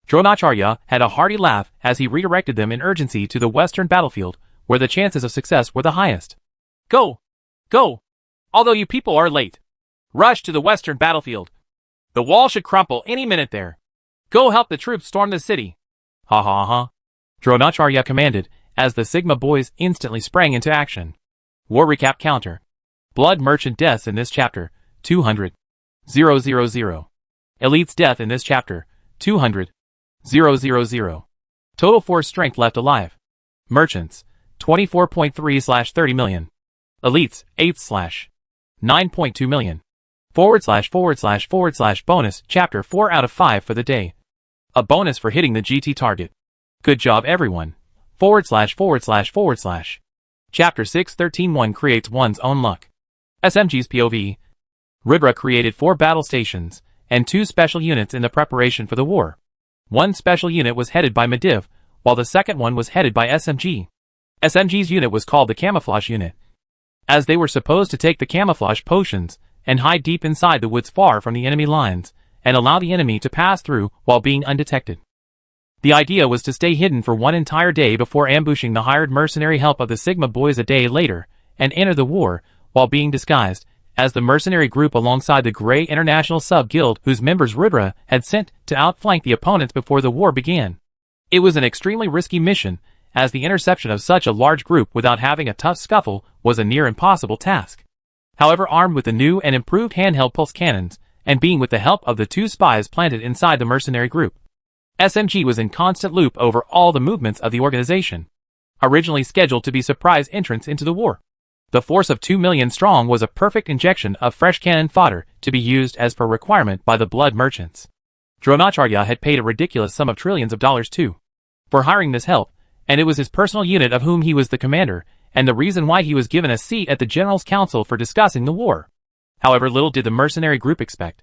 Speaker 1: Dronacharya had a hearty laugh as he redirected them in urgency to the western battlefield, where the chances of success were the highest. "Go! Go! Although you people are late, rush to the western battlefield." The wall should crumple any minute there. Go help the troops storm the city. Ha ha ha. Dronacharya commanded, as the Sigma boys instantly sprang into action. War recap counter. Blood merchant deaths in this chapter, 200. 000. Elite's death in this chapter, 200. 000. Total force strength left alive. Merchants, 24.3/30 million. Elites, 8/9.2 million. // bonus, chapter 4 out of 5 for the day. A bonus for hitting the GT target. Good job everyone. // Chapter 6:13 creates one's own luck. SMG's POV. Rebirth created 4 battle stations, and 2 special units in the preparation for the war. One special unit was headed by Mediv, while the second one was headed by SMG. SMG's unit was called the Camouflage Unit, as they were supposed to take the camouflage potions and hide deep inside the woods far from the enemy lines, and allow the enemy to pass through while being undetected. The idea was to stay hidden for one entire day before ambushing the hired mercenary help of the Sigma boys a day later, and enter the war, while being disguised as the mercenary group alongside the Grey International Sub-Guild whose members Rebirth had sent to outflank the opponents before the war began. It was an extremely risky mission, as the interception of such a large group without having a tough scuffle was a near impossible task. However, armed with the new and improved handheld pulse cannons, and being with the help of the 2 spies planted inside the mercenary group, SMG was in constant loop over all the movements of the organization. Originally scheduled to be surprise entrance into the war, the force of 2 million strong was a perfect injection of fresh cannon fodder to be used as per requirement by the blood merchants. Dronacharya had paid a ridiculous sum of trillions of dollars too for hiring this help, and it was his personal unit of whom he was the commander, and the reason why he was given a seat at the General's Council for discussing the war. However, little did the mercenary group expect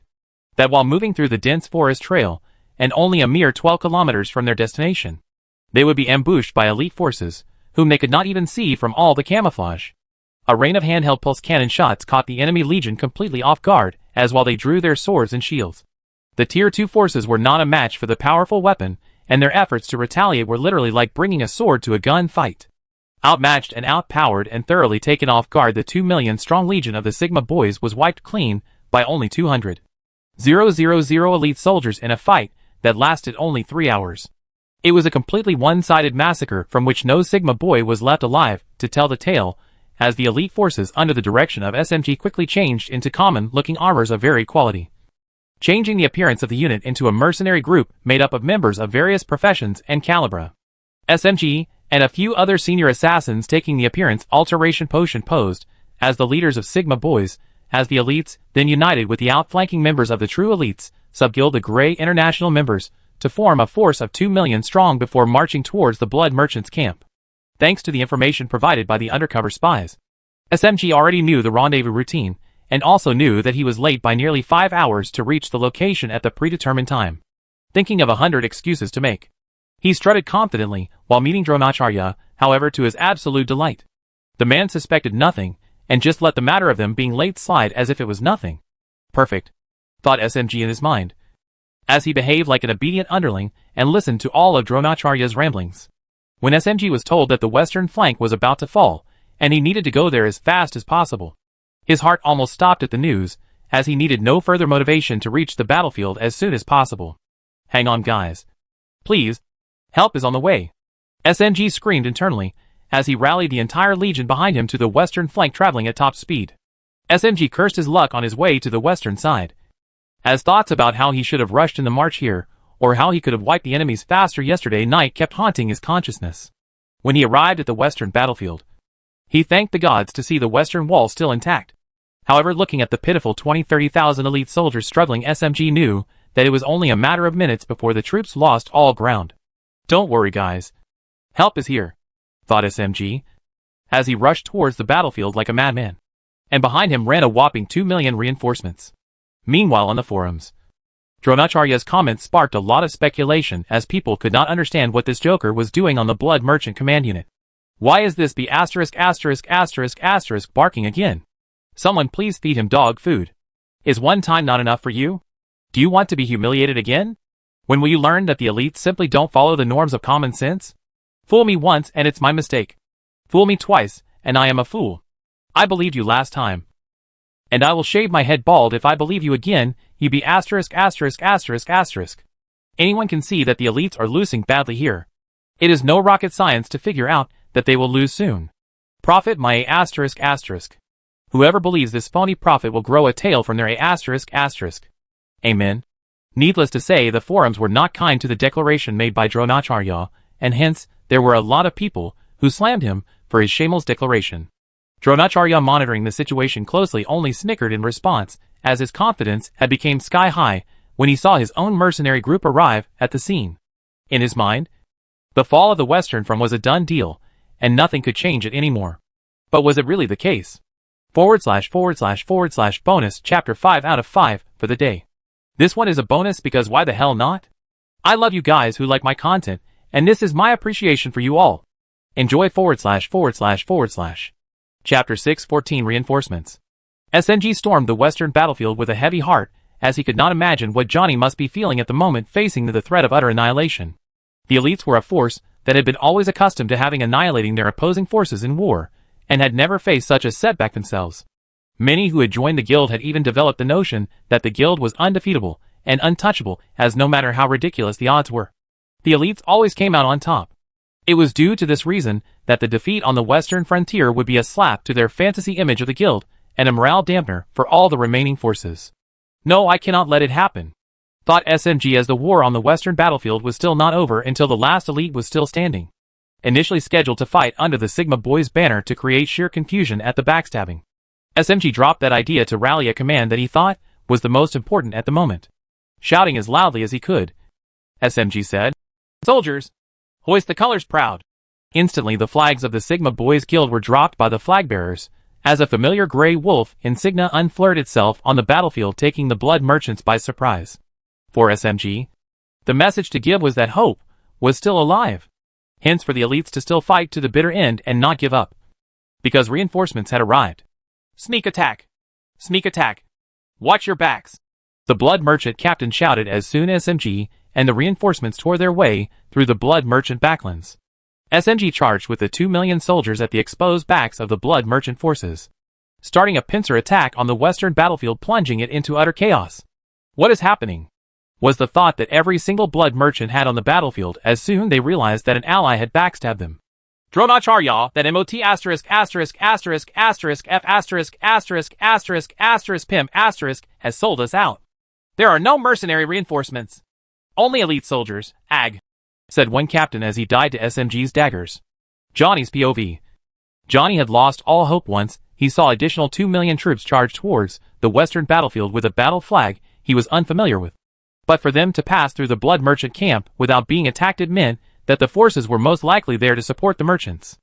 Speaker 1: that while moving through the dense forest trail, and only a mere 12 kilometers from their destination, they would be ambushed by elite forces, whom they could not even see from all the camouflage. A rain of handheld pulse cannon shots caught the enemy legion completely off guard, as while they drew their swords and shields, the Tier 2 forces were not a match for the powerful weapon, and their efforts to retaliate were literally like bringing a sword to a gun fight. Outmatched and outpowered and thoroughly taken off guard, the 2 million strong legion of the Sigma boys was wiped clean by only 200,000 elite soldiers in a fight that lasted only 3 hours. It was a completely one-sided massacre from which no Sigma boy was left alive to tell the tale, as the elite forces under the direction of SMG quickly changed into common-looking armors of varied quality, changing the appearance of the unit into a mercenary group made up of members of various professions and caliber. SMG and a few other senior assassins taking the appearance alteration potion posed as the leaders of Sigma boys, as the elites then united with the outflanking members of the true elites, Sub-Guild the Grey International members, to form a force of 2 million strong before marching towards the Blood Merchants' camp. Thanks to the information provided by the undercover spies, SMG already knew the rendezvous routine, and also knew that he was late by nearly 5 hours to reach the location at the predetermined time. Thinking of 100 excuses to make, he strutted confidently while meeting Dronacharya, however, to his absolute delight. The man suspected nothing, and just let the matter of them being late slide as if it was nothing. Perfect, thought SMG in his mind, as he behaved like an obedient underling and listened to all of Dronacharya's ramblings. When SMG was told that the western flank was about to fall, and he needed to go there as fast as possible, his heart almost stopped at the news, as he needed no further motivation to reach the battlefield as soon as possible. Hang on, guys. Please. Help is on the way. SMG screamed internally, as he rallied the entire legion behind him to the western flank traveling at top speed. SMG cursed his luck on his way to the western side, as thoughts about how he should have rushed in the march here, or how he could have wiped the enemies faster yesterday night kept haunting his consciousness. When he arrived at the western battlefield, he thanked the gods to see the western wall still intact. However, looking at the pitiful 20-30,000 elite soldiers struggling, SMG knew that it was only a matter of minutes before the troops lost all ground. Don't worry, guys. Help is here, thought SMG, as he rushed towards the battlefield like a madman. And behind him ran a whopping 2 million reinforcements. Meanwhile, on the forums, Dronacharya's comments sparked a lot of speculation, as people could not understand what this joker was doing on the Blood Merchant command unit. Why is this B***** barking again? Someone please feed him dog food. Is one time not enough for you? Do you want to be humiliated again? When will you learn that the elites simply don't follow the norms of common sense? Fool me once and it's my mistake. Fool me twice, and I am a fool. I believed you last time. And I will shave my head bald if I believe you again, you be asterisk asterisk asterisk asterisk. Anyone can see that the elites are losing badly here. It is no rocket science to figure out that they will lose soon. Prophet my asterisk asterisk. Whoever believes this phony prophet will grow a tail from their asterisk asterisk. Amen. Needless to say, the forums were not kind to the declaration made by Dronacharya, and hence, there were a lot of people who slammed him for his shameless declaration. Dronacharya, monitoring the situation closely, only snickered in response, as his confidence had become sky high when he saw his own mercenary group arrive at the scene. In his mind, the fall of the Western Front was a done deal, and nothing could change it anymore. But was it really the case? / bonus chapter 5 out of 5 for the day. This one is a bonus because why the hell not? I love you guys who like my content, and this is my appreciation for you all. Enjoy / Chapter 6:14 Reinforcements. SMG stormed the western battlefield with a heavy heart, as he could not imagine what Johnny must be feeling at the moment facing the threat of utter annihilation. The elites were a force that had been always accustomed to having annihilating their opposing forces in war, and had never faced such a setback themselves. Many who had joined the guild had even developed the notion that the guild was undefeatable and untouchable, as no matter how ridiculous the odds were, the elites always came out on top. It was due to this reason that the defeat on the western frontier would be a slap to their fantasy image of the guild, and a morale dampener for all the remaining forces. No, I cannot let it happen, thought SMG as the war on the western battlefield was still not over until the last elite was still standing. Initially scheduled to fight under the Sigma Boys banner to create sheer confusion at the backstabbing, SMG dropped that idea to rally a command that he thought was the most important at the moment. Shouting as loudly as he could, SMG said, "Soldiers, hoist the colors proud." Instantly the flags of the Sigma Boys Guild were dropped by the flag bearers, as a familiar grey wolf insignia unfurled itself on the battlefield, taking the blood merchants by surprise. For SMG, the message to give was that hope was still alive. Hence for the elites to still fight to the bitter end and not give up. Because reinforcements had arrived. Sneak attack! Sneak attack! Watch your backs! The blood merchant captain shouted as soon as SMG and the reinforcements tore their way through the blood merchant backlands. SMG charged with the 2 million soldiers at the exposed backs of the blood merchant forces, starting a pincer attack on the western battlefield, plunging it into utter chaos. What is happening? Was the thought that every single blood merchant had on the battlefield as soon they realized that an ally had backstabbed them. Dronacharya, that MOT asterisk asterisk asterisk asterisk F asterisk asterisk asterisk asterisk pimp asterisk has sold us out. There are no mercenary reinforcements. Only elite soldiers, ag, said one captain as he died to SMG's daggers. Johnny's POV. Johnny had lost all hope once he saw additional 2 million troops charge towards the western battlefield with a battle flag he was unfamiliar with. But for them to pass through the blood merchant camp without being attacked, it meant that the forces were most likely there to support the merchants.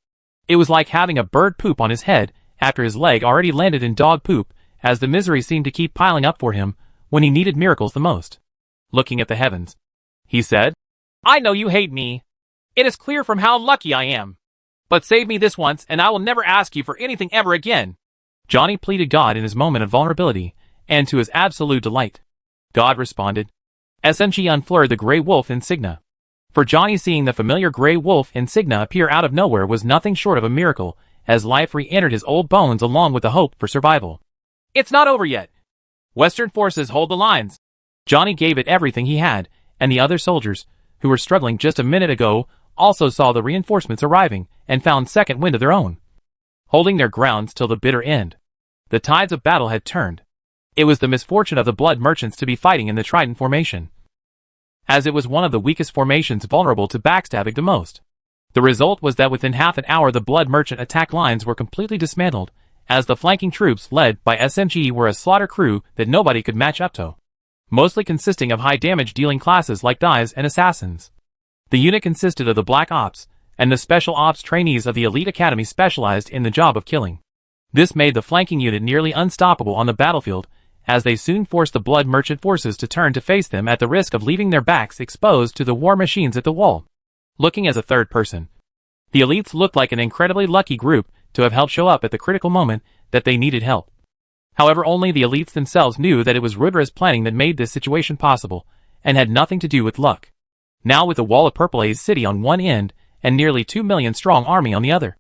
Speaker 1: It was like having a bird poop on his head after his leg already landed in dog poop, as the misery seemed to keep piling up for him when he needed miracles the most. Looking at the heavens, he said, "I know you hate me. It is clear from how lucky I am. But save me this once and I will never ask you for anything ever again." Johnny pleaded God in his moment of vulnerability, and to his absolute delight, God responded. SMG unfurled the grey wolf insignia. For Johnny, seeing the familiar grey wolf insignia appear out of nowhere was nothing short of a miracle, as life re-entered his old bones along with the hope for survival. "It's not over yet. Western forces hold the lines." Johnny gave it everything he had, and the other soldiers, who were struggling just a minute ago, also saw the reinforcements arriving and found second wind of their own, holding their grounds till the bitter end. The tides of battle had turned. It was the misfortune of the blood merchants to be fighting in the Trident formation, as it was one of the weakest formations vulnerable to backstabbing the most. The result was that within half an hour the blood merchant attack lines were completely dismantled, as the flanking troops led by SMG were a slaughter crew that nobody could match up to, mostly consisting of high damage dealing classes like Dyes and Assassins. The unit consisted of the Black Ops and the Special Ops trainees of the Elite Academy specialized in the job of killing. This made the flanking unit nearly unstoppable on the battlefield, as they soon forced the blood merchant forces to turn to face them at the risk of leaving their backs exposed to the war machines at the wall. Looking as a third person, the elites looked like an incredibly lucky group to have helped show up at the critical moment that they needed help. However, only the elites themselves knew that it was Rudra's planning that made this situation possible, and had nothing to do with luck. Now, with the wall of Purple A's city on one end and nearly 2 million strong army on the other,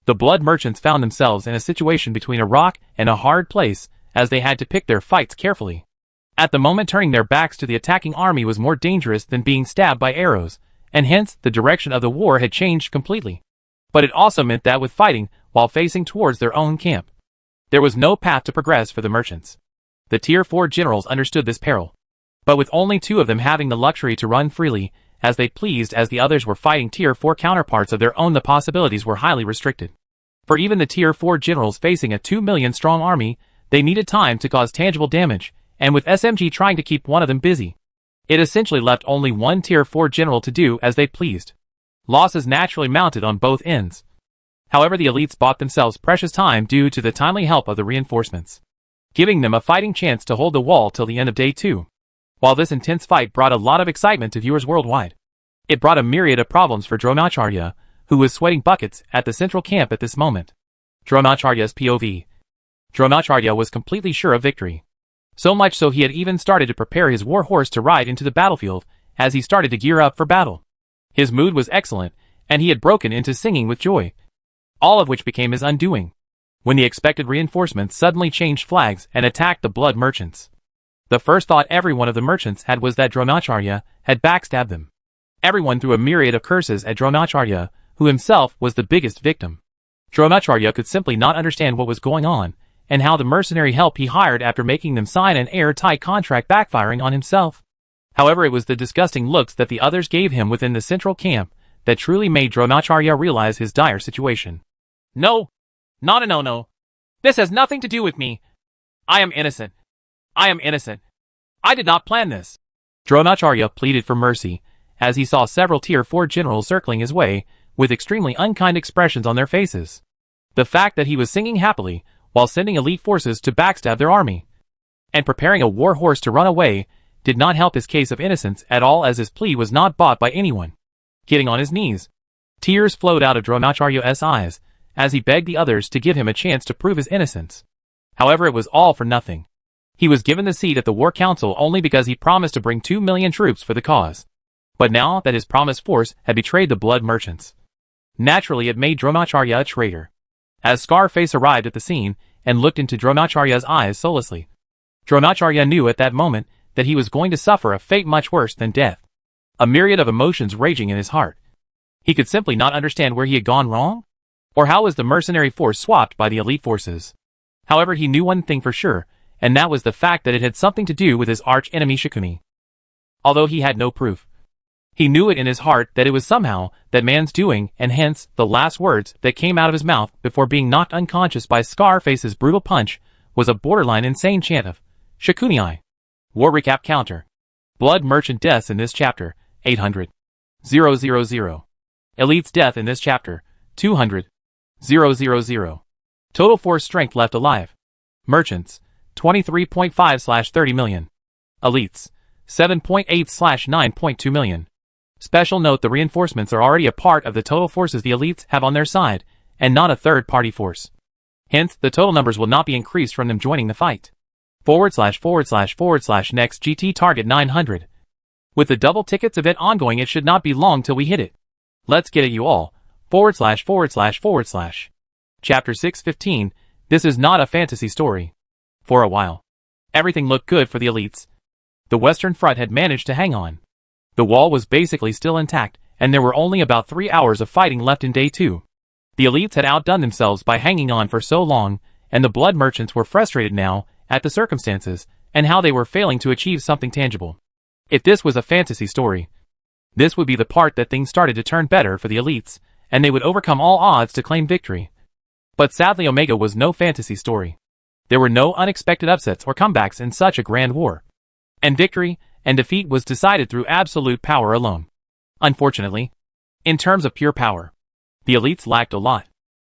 Speaker 1: the blood merchants found themselves in a situation between a rock and a hard place, as they had to pick their fights carefully. At the moment, turning their backs to the attacking army was more dangerous than being stabbed by arrows, and hence the direction of the war had changed completely. But it also meant that with fighting, while facing towards their own camp, there was no path to progress for the merchants. The Tier 4 generals understood this peril. But with only 2 of them having the luxury to run freely, as they pleased, as the others were fighting Tier 4 counterparts of their own, the possibilities were highly restricted. For even the Tier 4 generals facing a 2 million strong army, they needed time to cause tangible damage, and with SMG trying to keep one of them busy, it essentially left only one Tier 4 general to do as they pleased. Losses naturally mounted on both ends. However, the elites bought themselves precious time due to the timely help of the reinforcements, giving them a fighting chance to hold the wall till the end of day 2. While this intense fight brought a lot of excitement to viewers worldwide, it brought a myriad of problems for Dronacharya, who was sweating buckets at the central camp at this moment. Dronacharya's POV. Dronacharya was completely sure of victory. So much so he had even started to prepare his war horse to ride into the battlefield as he started to gear up for battle. His mood was excellent, and he had broken into singing with joy, all of which became his undoing when the expected reinforcements suddenly changed flags and attacked the blood merchants. The first thought every one of the merchants had was that Dronacharya had backstabbed them. Everyone threw a myriad of curses at Dronacharya, who himself was the biggest victim. Dronacharya could simply not understand what was going on, and how the mercenary help he hired after making them sign an airtight contract backfiring on himself. However, it was the disgusting looks that the others gave him within the central camp that truly made Dronacharya realize his dire situation. No. Not a no. This has nothing to do with me. I am innocent. I am innocent. I did not plan this. Dronacharya pleaded for mercy, as he saw several Tier 4 generals circling his way, with extremely unkind expressions on their faces. The fact that he was singing happily, while sending elite forces to backstab their army, and preparing a war horse to run away, did not help his case of innocence at all, as his plea was not bought by anyone. Getting on his knees, tears flowed out of Dronacharya's eyes, as he begged the others to give him a chance to prove his innocence. However, it was all for nothing. He was given the seat at the war council only because he promised to bring 2 million troops for the cause. But now that his promised force had betrayed the blood merchants, naturally it made Dronacharya a traitor. As Scarface arrived at the scene and looked into Dronacharya's eyes soullessly, Dronacharya knew at that moment that he was going to suffer a fate much worse than death. A myriad of emotions raging in his heart. He could simply not understand where he had gone wrong, or how was the mercenary force swapped by the elite forces. However, he knew one thing for sure, and that was the fact that it had something to do with his arch-enemy Shikuni. Although he had no proof, he knew it in his heart that it was somehow that man's doing, and hence the last words that came out of his mouth before being knocked unconscious by Scarface's brutal punch was a borderline insane chant of Shikuni. War recap counter. Blood merchant deaths in this chapter, 800. 000. Elite's death in this chapter, 200. 000. Total force strength left alive. Merchants, 23.5/30 million. Elites, 7.8/9.2 million. Special note: the reinforcements are already a part of the total forces the elites have on their side, and not a third-party force. Hence, the total numbers will not be increased from them joining the fight. / next GT target 900. With the double tickets event ongoing, it should not be long till we hit it. Let's get it, you all. / Chapter 615. This is not a fantasy story. For a while, everything looked good for the elites. The Western Front had managed to hang on. The wall was basically still intact, and there were only about 3 hours of fighting left in day 2. The elites had outdone themselves by hanging on for so long, and the blood merchants were frustrated now at the circumstances and how they were failing to achieve something tangible. If this was a fantasy story, this would be the part that things started to turn better for the elites, and they would overcome all odds to claim victory. But sadly, Omega was no fantasy story. There were no unexpected upsets or comebacks in such a grand war, and victory and defeat was decided through absolute power alone. Unfortunately, in terms of pure power, the elites lacked a lot.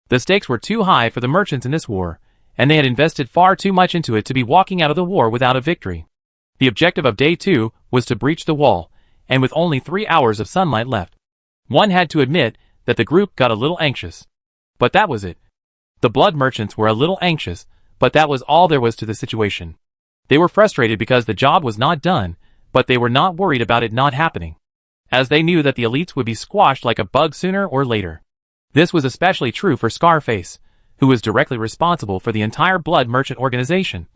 Speaker 1: The stakes were too high for the merchants in this war, and they had invested far too much into it to be walking out of the war without a victory. The objective of day 2 was to breach the wall, and with only 3 hours of sunlight left, one had to admit that the group got a little anxious. But that was it. The blood merchants were a little anxious, but that was all there was to the situation. They were frustrated because the job was not done, but they were not worried about it not happening, as they knew that the elites would be squashed like a bug sooner or later. This was especially true for Scarface, who was directly responsible for the entire blood merchant organization.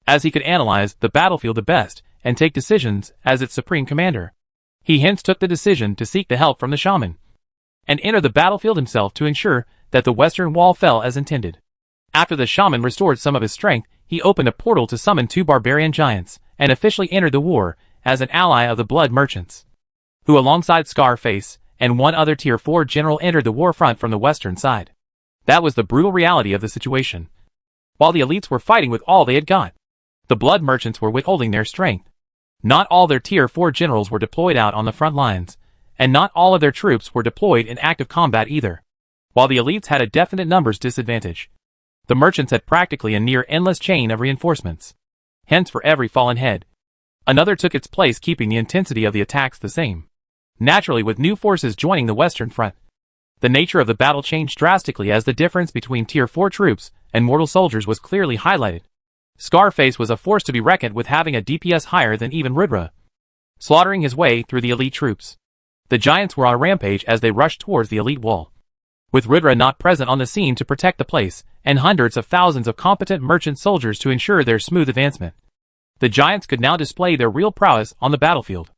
Speaker 1: as he could analyze the battlefield the best and take decisions as its supreme commander. He hence took the decision to seek the help from the shaman and enter the battlefield himself to ensure that the western wall fell as intended. After the shaman restored some of his strength, he opened a portal to summon 2 barbarian giants and officially entered the war as an ally of the blood merchants, who alongside Scarface and 1 other tier 4 general entered the war front from the western side. That was the brutal reality of the situation. While the elites were fighting with all they had got, the blood merchants were withholding their strength. Not all their tier 4 generals were deployed out on the front lines, and not all of their troops were deployed in active combat either. While the elites had a definite numbers disadvantage, the merchants had practically a near endless chain of reinforcements. Hence, for every fallen head, another took its place, keeping the intensity of the attacks the same. Naturally, with new forces joining the western front, the nature of the battle changed drastically as the difference between tier 4 troops and mortal soldiers was clearly highlighted. Scarface was a force to be reckoned with, having a DPS higher than even Rudra, slaughtering his way through the elite troops. The giants were on a rampage as they rushed towards the elite wall, with Rudra not present on the scene to protect the place, and hundreds of thousands of competent merchant soldiers to ensure their smooth advancement. The giants could now display their real prowess on the battlefield.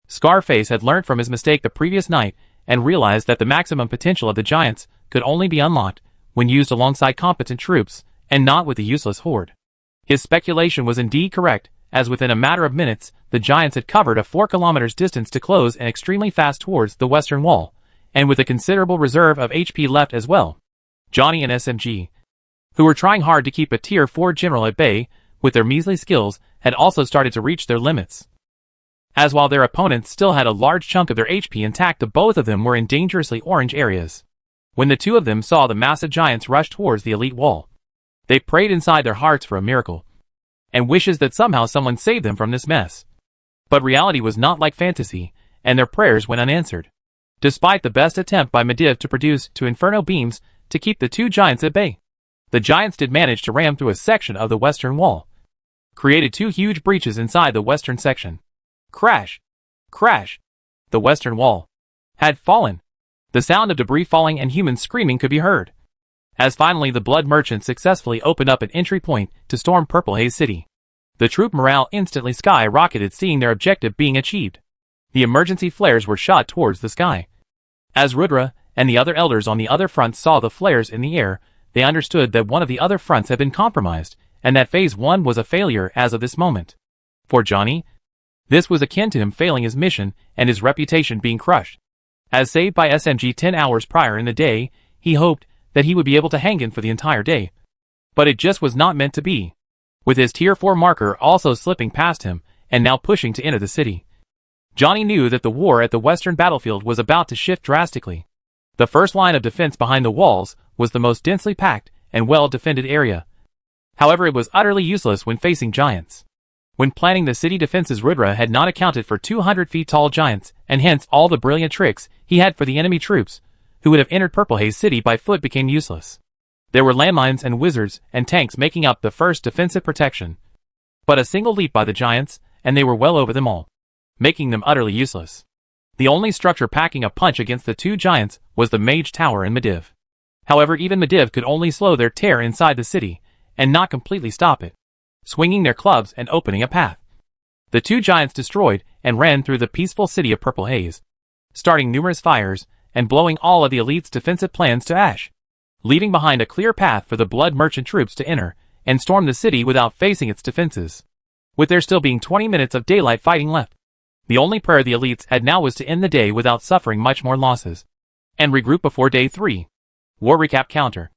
Speaker 1: Scarface had learned from his mistake the previous night and realized that the maximum potential of the giants could only be unlocked when used alongside competent troops and not with the useless horde. His speculation was indeed correct, as within a matter of minutes, the giants had covered a 4 kilometers distance to close and extremely fast towards the western wall, and with a considerable reserve of HP left as well. Johnny and SMG, who were trying hard to keep a tier 4 general at bay with their measly skills, had also started to reach their limits. As while their opponents still had a large chunk of their HP intact, the both of them were in dangerously orange areas. When the 2 of them saw the massive giants rush towards the elite wall, they prayed inside their hearts for a miracle, and wishes that somehow someone saved them from this mess. But reality was not like fantasy, and their prayers went unanswered. Despite the best attempt by Mediv to produce 2 inferno beams to keep the 2 giants at bay, the giants did manage to ram through a section of the western wall, created 2 huge breaches inside the western section. Crash! Crash! The western wall had fallen. The sound of debris falling and humans screaming could be heard, as finally the blood merchants successfully opened up an entry point to storm Purple Haze City. The troop morale instantly skyrocketed, seeing their objective being achieved. The emergency flares were shot towards the sky. As Rudra and the other elders on the other front saw the flares in the air, they understood that one of the other fronts had been compromised, and that Phase 1 was a failure as of this moment. For Johnny, this was akin to him failing his mission and his reputation being crushed. As saved by SMG 10 hours prior in the day, he hoped that he would be able to hang in for the entire day. But it just was not meant to be. With his tier 4 marker also slipping past him and now pushing to enter the city, Johnny knew that the war at the western battlefield was about to shift drastically. The first line of defense behind the walls was the most densely packed and well-defended area. However, it was utterly useless when facing giants. When planning the city defenses, Rudra had not accounted for 200 feet tall giants, and hence all the brilliant tricks he had for the enemy troops who would have entered Purple Haze City by foot became useless. There were landmines and wizards and tanks making up the first defensive protection. But a single leap by the giants, and they were well over them all, making them utterly useless. The only structure packing a punch against the 2 giants was the Mage Tower and Mediv. However, even Mediv could only slow their tear inside the city, and not completely stop it, swinging their clubs and opening a path. The 2 giants destroyed and ran through the peaceful city of Purple Haze, starting numerous fires and blowing all of the elite's defensive plans to ash, leaving behind a clear path for the blood merchant troops to enter and storm the city without facing its defenses. With there still being 20 minutes of daylight fighting left, the only prayer the elites had now was to end the day without suffering much more losses, and regroup before day 3. War recap counter.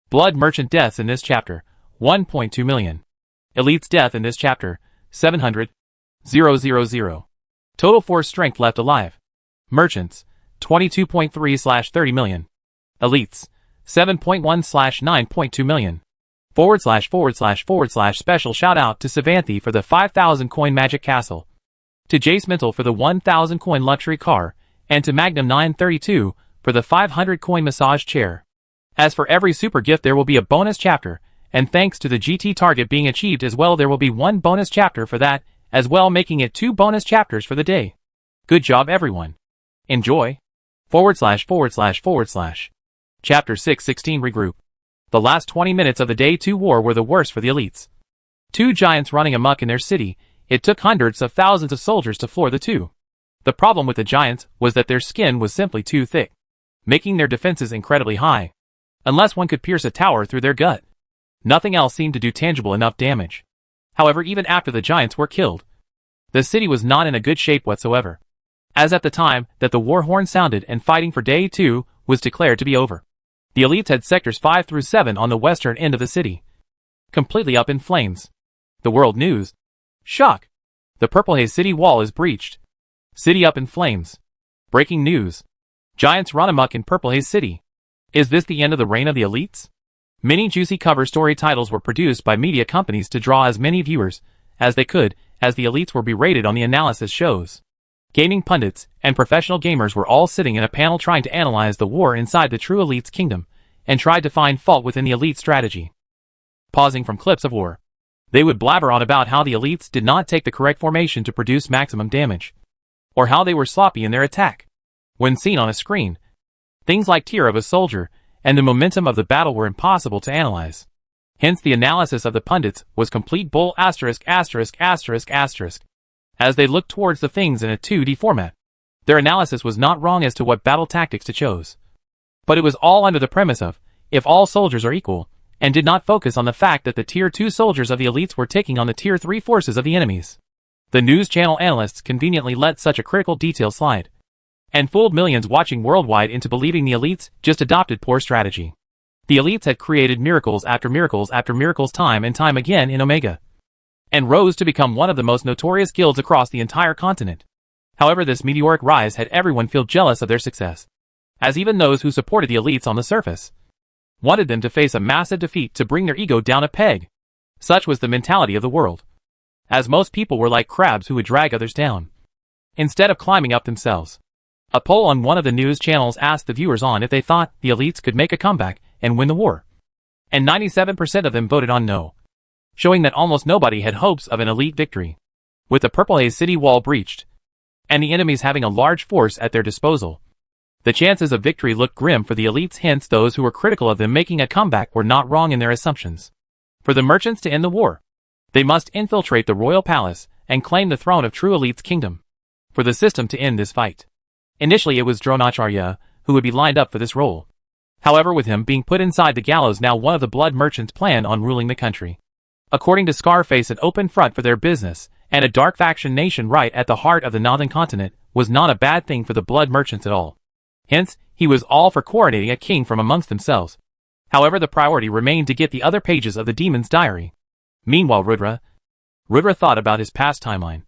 Speaker 1: Blood merchant deaths in this chapter, 1.2 million. Elites death in this chapter, 700,000. Total force strength left alive. Merchants, 22.3/30 million. Elites, 7.1/9.2 million. // Special shout out to Savanthi for the 5,000 coin magic castle, to Jace Mental for the 1,000 coin luxury car, and to Magnum 932 for the 500 coin massage chair. As for every super gift, there will be a bonus chapter, and thanks to the GT target being achieved as well, there will be 1 bonus chapter for that as well, making it 2 bonus chapters for the day. Good job everyone. Enjoy. // Chapter 616 Regroup. The last 20 minutes of the Day 2 war were the worst for the elites. two giants running amok in their city, it took hundreds of thousands of soldiers to floor the two. The problem with the giants was that their skin was simply too thick, making their defenses incredibly high. Unless one could pierce a tower through their gut, nothing else seemed to do tangible enough damage. However, even after the giants were killed, the city was not in a good shape whatsoever, as at the time that the war horn sounded and fighting for Day 2 was declared to be over. The elites had sectors 5 through 7 on the western end of the city, completely up in flames. The world news. Shock. The Purple Haze City wall is breached. City up in flames. Breaking news. Giants run amok in Purple Haze City. Is this the end of the reign of the elites? Many juicy cover story titles were produced by media companies to draw as many viewers as they could, as the elites were berated on the analysis shows. Gaming pundits and professional gamers were all sitting in a panel trying to analyze the war inside the true elite's kingdom, and tried to find fault within the elite strategy. Pausing from clips of war, they would blabber on about how the elites did not take the correct formation to produce maximum damage, or how they were sloppy in their attack. When seen on a screen, things like tier of a soldier and the momentum of the battle were impossible to analyze. Hence the analysis of the pundits was complete bull ********. As they looked towards the things in a 2D format, their analysis was not wrong as to what battle tactics to choose. But it was all under the premise of, if all soldiers are equal, and did not focus on the fact that the Tier 2 soldiers of the elites were taking on the Tier 3 forces of the enemies. The news channel analysts conveniently let such a critical detail slide, and fooled millions watching worldwide into believing the elites just adopted poor strategy. The elites had created miracles after miracles after miracles time and time again in Omega, and rose to become one of the most notorious guilds across the entire continent. However, this meteoric rise had everyone feel jealous of their success, as even those who supported the elites on the surface wanted them to face a massive defeat to bring their ego down a peg. Such was the mentality of the world, as most people were like crabs who would drag others down, instead of climbing up themselves. A poll on one of the news channels asked the viewers on if they thought the elites could make a comeback and win the war, and 97% of them voted on no, showing that almost nobody had hopes of an elite victory. With the Purple Haze City wall breached, and the enemies having a large force at their disposal, the chances of victory looked grim for the elites. Hence those who were critical of them making a comeback were not wrong in their assumptions. For the merchants to end the war, they must infiltrate the royal palace and claim the throne of true elite's kingdom. For the system to end this fight, initially it was Dronacharya who would be lined up for this role. However, with him being put inside the gallows, now one of the blood merchants planned on ruling the country. According to Scarface, an open front for their business, and a dark faction nation right at the heart of the northern continent, was not a bad thing for the blood merchants at all. Hence, he was all for coronating a king from amongst themselves. However, the priority remained to get the other pages of the demon's diary. Meanwhile, Rudra thought about his past timeline,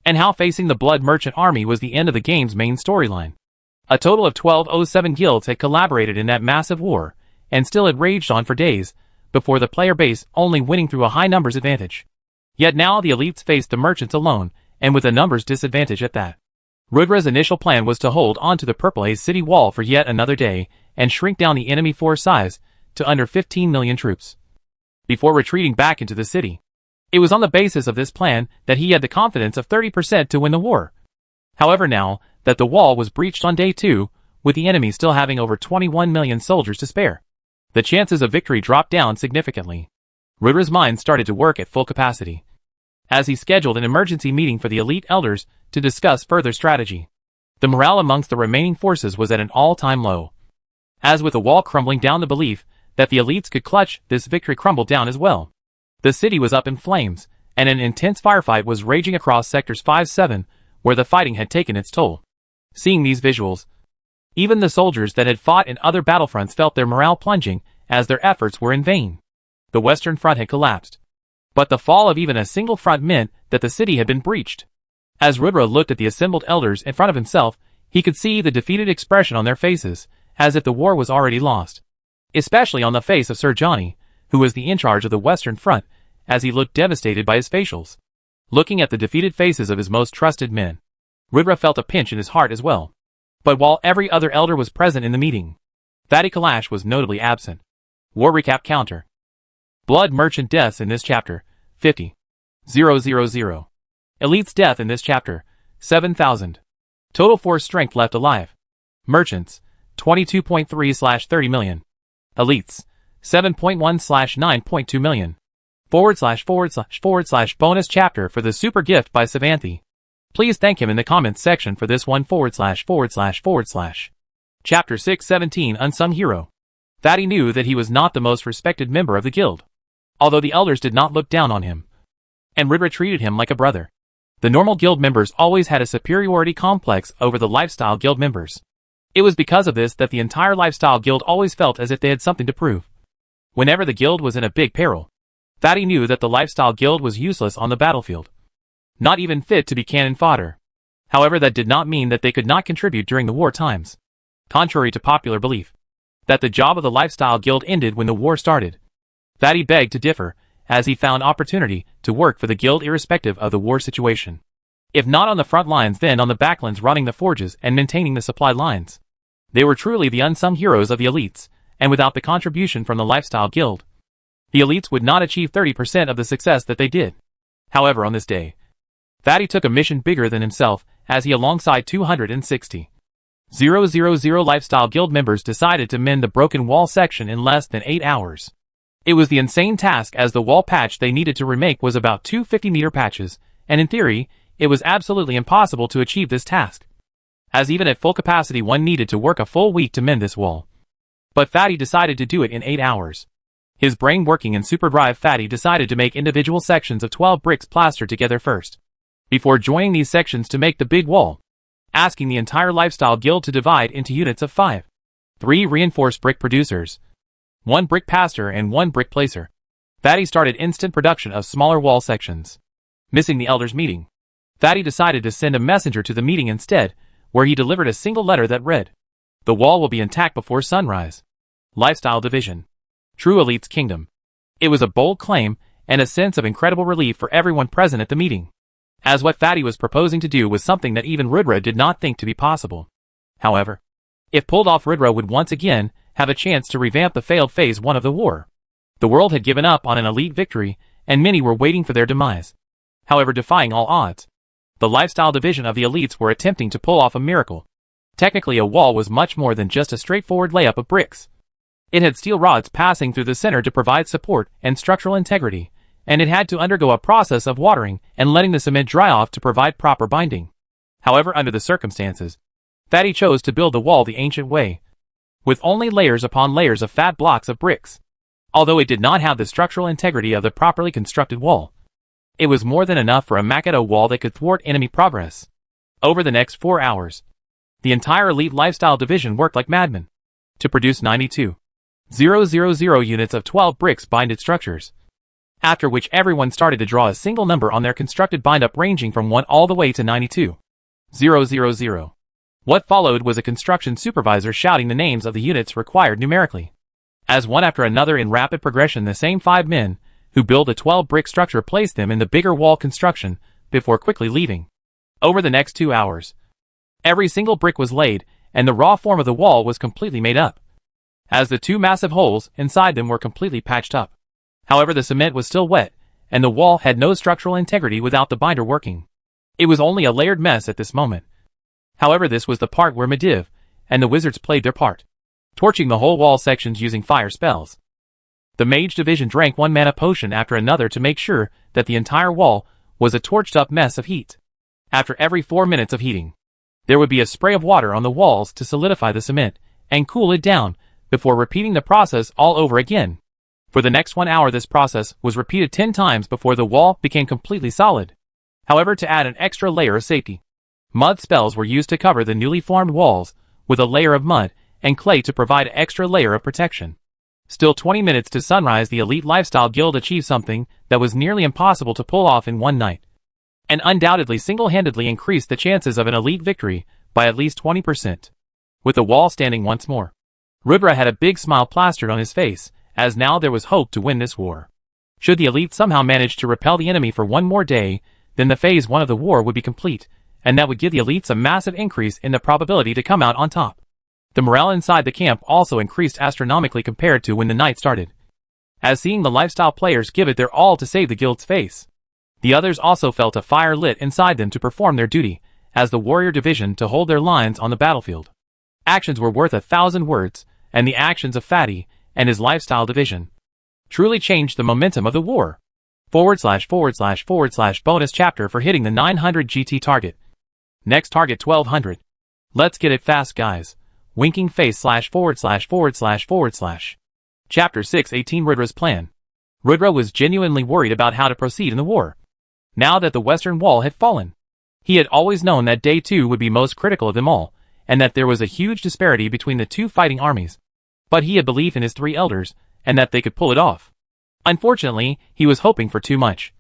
Speaker 1: and how facing the blood merchant army was the end of the game's main storyline. A total of 1207 guilds had collaborated in that massive war, and still it raged on for days, before the player base only winning through a high numbers advantage. Yet now the elites faced the merchants alone, and with a numbers disadvantage at that. Rudra's initial plan was to hold onto the Purple Haze City wall for yet another day, and shrink down the enemy force size to under 15 million troops, before retreating back into the city. It was on the basis of this plan that he had the confidence of 30% to win the war. However, now that the wall was breached on day 2, with the enemy still having over 21 million soldiers to spare, the chances of victory dropped down significantly. Rudra's mind started to work at full capacity, as he scheduled an emergency meeting for the elite elders to discuss further strategy. The morale amongst the remaining forces was at an all-time low, as with the wall crumbling down, the belief that the elites could clutch this victory crumbled down as well. The city was up in flames, and an intense firefight was raging across sectors 5-7, where the fighting had taken its toll. Seeing these visuals, even the soldiers that had fought in other battlefronts felt their morale plunging, as their efforts were in vain. The western front had collapsed, but the fall of even a single front meant that the city had been breached. As Rudra looked at the assembled elders in front of himself, he could see the defeated expression on their faces, as if the war was already lost. Especially on the face of Sir Johnny, who was the in charge of the western front, as he looked devastated by his facials. Looking at the defeated faces of his most trusted men, Rudra felt a pinch in his heart as well. But while every other elder was present in the meeting, Thadi Kalash was notably absent. War recap counter. Blood merchant deaths in this chapter, 50,000. Elite's death in this chapter, 7,000. Total force strength left alive. Merchants, 22.3/30 million. Elites, 7.1/9.2 million. / bonus chapter for the super gift by Savanthy. Please thank him in the comments section for this one / Chapter 617 Unsung Hero. Fatty knew that he was not the most respected member of the guild, although the elders did not look down on him, and Ridra treated him like a brother. The normal guild members always had a superiority complex over the lifestyle guild members. It was because of this that the entire lifestyle guild always felt as if they had something to prove. Whenever the guild was in a big peril, Fatty knew that the lifestyle guild was useless on the battlefield, not even fit to be cannon fodder. However, that did not mean that they could not contribute during the war times. Contrary to popular belief, that the job of the lifestyle guild ended when the war started, Fatty begged to differ, as he found opportunity to work for the guild irrespective of the war situation. If not on the front lines, then on the backlands, running the forges and maintaining the supply lines. They were truly the unsung heroes of the elites, and without the contribution from the lifestyle guild, the elites would not achieve 30% of the success that they did. However, on this day, Fatty took a mission bigger than himself, as he alongside 260,000 lifestyle guild members decided to mend the broken wall section in less than 8 hours. It was the insane task, as the wall patch they needed to remake was about 2 50-meter patches, and in theory, it was absolutely impossible to achieve this task, as even at full capacity one needed to work a full week to mend this wall. But Fatty decided to do it in 8 hours. His brain working in superdrive, Fatty decided to make individual sections of 12 bricks plastered together first, before joining these sections to make the big wall, asking the entire lifestyle guild to divide into units of 5. 3 reinforced brick producers, 1 brick pastor and 1 brick placer. Fatty started instant production of smaller wall sections. Missing the elders' meeting, Fatty decided to send a messenger to the meeting instead, where he delivered a single letter that read, "The wall will be intact before sunrise. Lifestyle Division. True Elite's Kingdom." It was a bold claim, and a sense of incredible relief for everyone present at the meeting, as what Fatty was proposing to do was something that even Ridra did not think to be possible. However, if pulled off, Ridra would once again have a chance to revamp the failed phase 1 of the war. The world had given up on an elite victory, and many were waiting for their demise. However, defying all odds, the lifestyle division of the elites were attempting to pull off a miracle. Technically, a wall was much more than just a straightforward layup of bricks. It had steel rods passing through the center to provide support and structural integrity, and it had to undergo a process of watering and letting the cement dry off to provide proper binding. However, under the circumstances, Fatty chose to build the wall the ancient way, with only layers upon layers of fat blocks of bricks. Although it did not have the structural integrity of the properly constructed wall, it was more than enough for a Makedo wall that could thwart enemy progress. Over the next 4 hours, the entire elite lifestyle division worked like madmen to produce 92,000 units of 12 bricks binded structures, after which everyone started to draw a single number on their constructed bind-up ranging from 1 all the way to 92,000. What followed was a construction supervisor shouting the names of the units required numerically, as one after another in rapid progression the same 5 men who built a 12-brick structure placed them in the bigger wall construction before quickly leaving. Over the next 2 hours, every single brick was laid, and the raw form of the wall was completely made up, as the 2 massive holes inside them were completely patched up. However, the cement was still wet, and the wall had no structural integrity without the binder working. It was only a layered mess at this moment. However, this was the part where Mediv and the wizards played their part, torching the whole wall sections using fire spells. The mage division drank 1 mana potion after another to make sure that the entire wall was a torched up mess of heat. After every 4 minutes of heating, there would be a spray of water on the walls to solidify the cement and cool it down, before repeating the process all over again. For the next 1 hour, this process was repeated 10 times before the wall became completely solid. However, to add an extra layer of safety, mud spells were used to cover the newly formed walls with a layer of mud and clay to provide an extra layer of protection. Still 20 minutes to sunrise, the elite lifestyle guild achieved something that was nearly impossible to pull off in one night, and undoubtedly single-handedly increased the chances of an elite victory by at least 20%. With the wall standing once more, Ridra had a big smile plastered on his face, as now there was hope to win this war. Should the elite somehow manage to repel the enemy for 1 more day, then the phase 1 of the war would be complete, and that would give the elites a massive increase in the probability to come out on top. The morale inside the camp also increased astronomically compared to when the night started, as seeing the lifestyle players give it their all to save the guild's face. The others also felt a fire lit inside them to perform their duty as the warrior division to hold their lines on the battlefield. Actions were worth 1,000 words, and the actions of Fatty and his lifestyle division truly changed the momentum of the war. / bonus chapter for hitting the 900 GT target. Next target 1200. Let's get it fast, guys. Winking face / / Chapter 6:18 Rudra's plan. Rudra was genuinely worried about how to proceed in the war. Now that the Western Wall had fallen, he had always known that Day 2 would be most critical of them all, and that there was a huge disparity between the two fighting armies. But he had belief in his three elders, and that they could pull it off. Unfortunately, he was hoping for too much.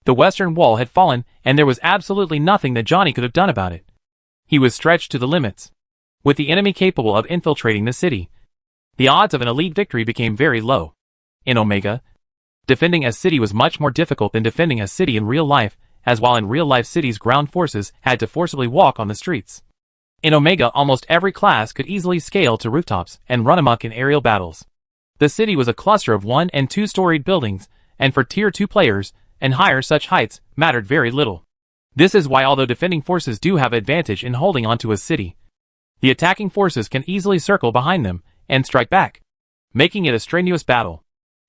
Speaker 1: The Western Wall had fallen, and there was absolutely nothing that Johnny could have done about it. He was stretched to the limits. With the enemy capable of infiltrating the city, the odds of an elite victory became very low. In Omega, defending a city was much more difficult than defending a city in real life, as while in real life cities' ground forces had to forcibly walk on the streets. In Omega, almost every class could easily scale to rooftops and run amok in aerial battles. The city was a cluster of 1- and 2-storied buildings, and for Tier 2 players and higher, such heights mattered very little. This is why, although defending forces do have advantage in holding onto a city, the attacking forces can easily circle behind them and strike back, making it a strenuous battle.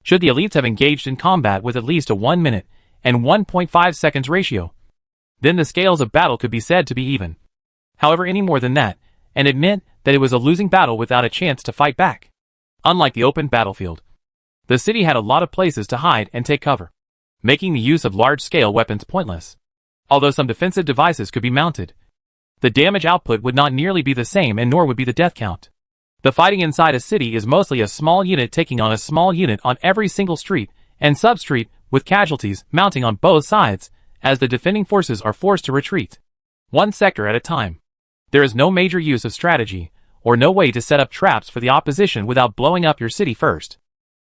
Speaker 1: Should the elites have engaged in combat with at least a 1 minute and 1.5 seconds ratio, then the scales of battle could be said to be even. However, any more than that, and it meant that it was a losing battle without a chance to fight back. Unlike the open battlefield, the city had a lot of places to hide and take cover, making the use of large-scale weapons pointless. Although some defensive devices could be mounted, the damage output would not nearly be the same, and nor would be the death count. The fighting inside a city is mostly a small unit taking on a small unit on every single street and sub-street, with casualties mounting on both sides as the defending forces are forced to retreat, one sector at a time. There is no major use of strategy, or no way to set up traps for the opposition without blowing up your city first.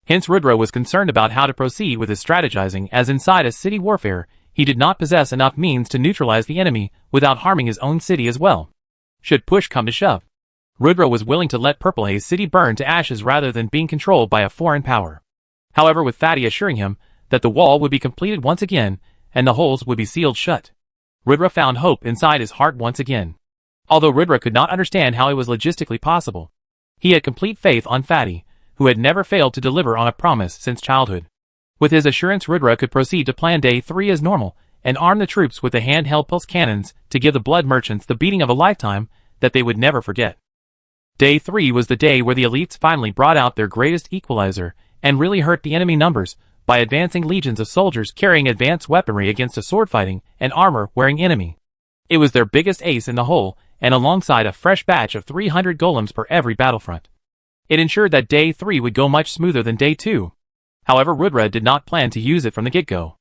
Speaker 1: Hence Rudra was concerned about how to proceed with his strategizing, as inside a city warfare, he did not possess enough means to neutralize the enemy without harming his own city as well. Should push come to shove, Rudra was willing to let Purple Haze City burn to ashes rather than being controlled by a foreign power. However, with Fatty assuring him that the wall would be completed once again and the holes would be sealed shut, Rudra found hope inside his heart once again. Although Rudra could not understand how it was logistically possible, he had complete faith on Fatty, who had never failed to deliver on a promise since childhood. With his assurance, Rudra could proceed to plan Day 3 as normal, and arm the troops with the handheld pulse cannons to give the blood merchants the beating of a lifetime that they would never forget. Day 3 was the day where the elites finally brought out their greatest equalizer and really hurt the enemy numbers by advancing legions of soldiers carrying advanced weaponry against a sword-fighting and armor-wearing enemy. It was their biggest ace in the hole, and alongside a fresh batch of 300 golems per every battlefront, it ensured that Day 3 would go much smoother than Day 2. However, Rudra did not plan to use it from the get-go,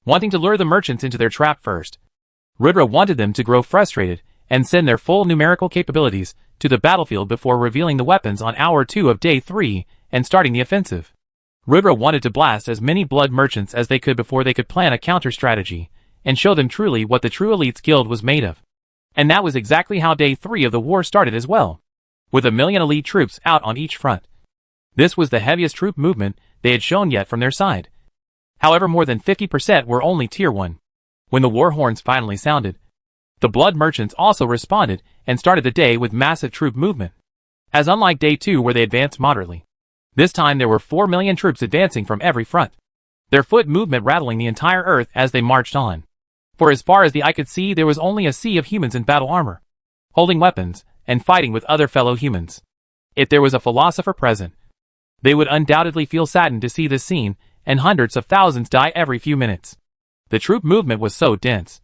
Speaker 1: wanting to lure the merchants into their trap first. Rudra wanted them to grow frustrated and send their full numerical capabilities to the battlefield before revealing the weapons on Hour 2 of Day 3 and starting the offensive. Rudra wanted to blast as many blood merchants as they could before they could plan a counter-strategy and show them truly what the true elites guild was made of. And that was exactly how Day 3 of the war started as well, with 1 million elite troops out on each front. This was the heaviest troop movement they had shown yet from their side. However, more than 50% were only Tier 1. When the war horns finally sounded, the blood merchants also responded and started the day with massive troop movement. As unlike Day 2 where they advanced moderately, this time there were 4 million troops advancing from every front, their foot movement rattling the entire earth as they marched on. For as far as the eye could see, there was only a sea of humans in battle armor, holding weapons and fighting with other fellow humans. If there was a philosopher present, they would undoubtedly feel saddened to see this scene, and hundreds of thousands die every few minutes. The troop movement was so dense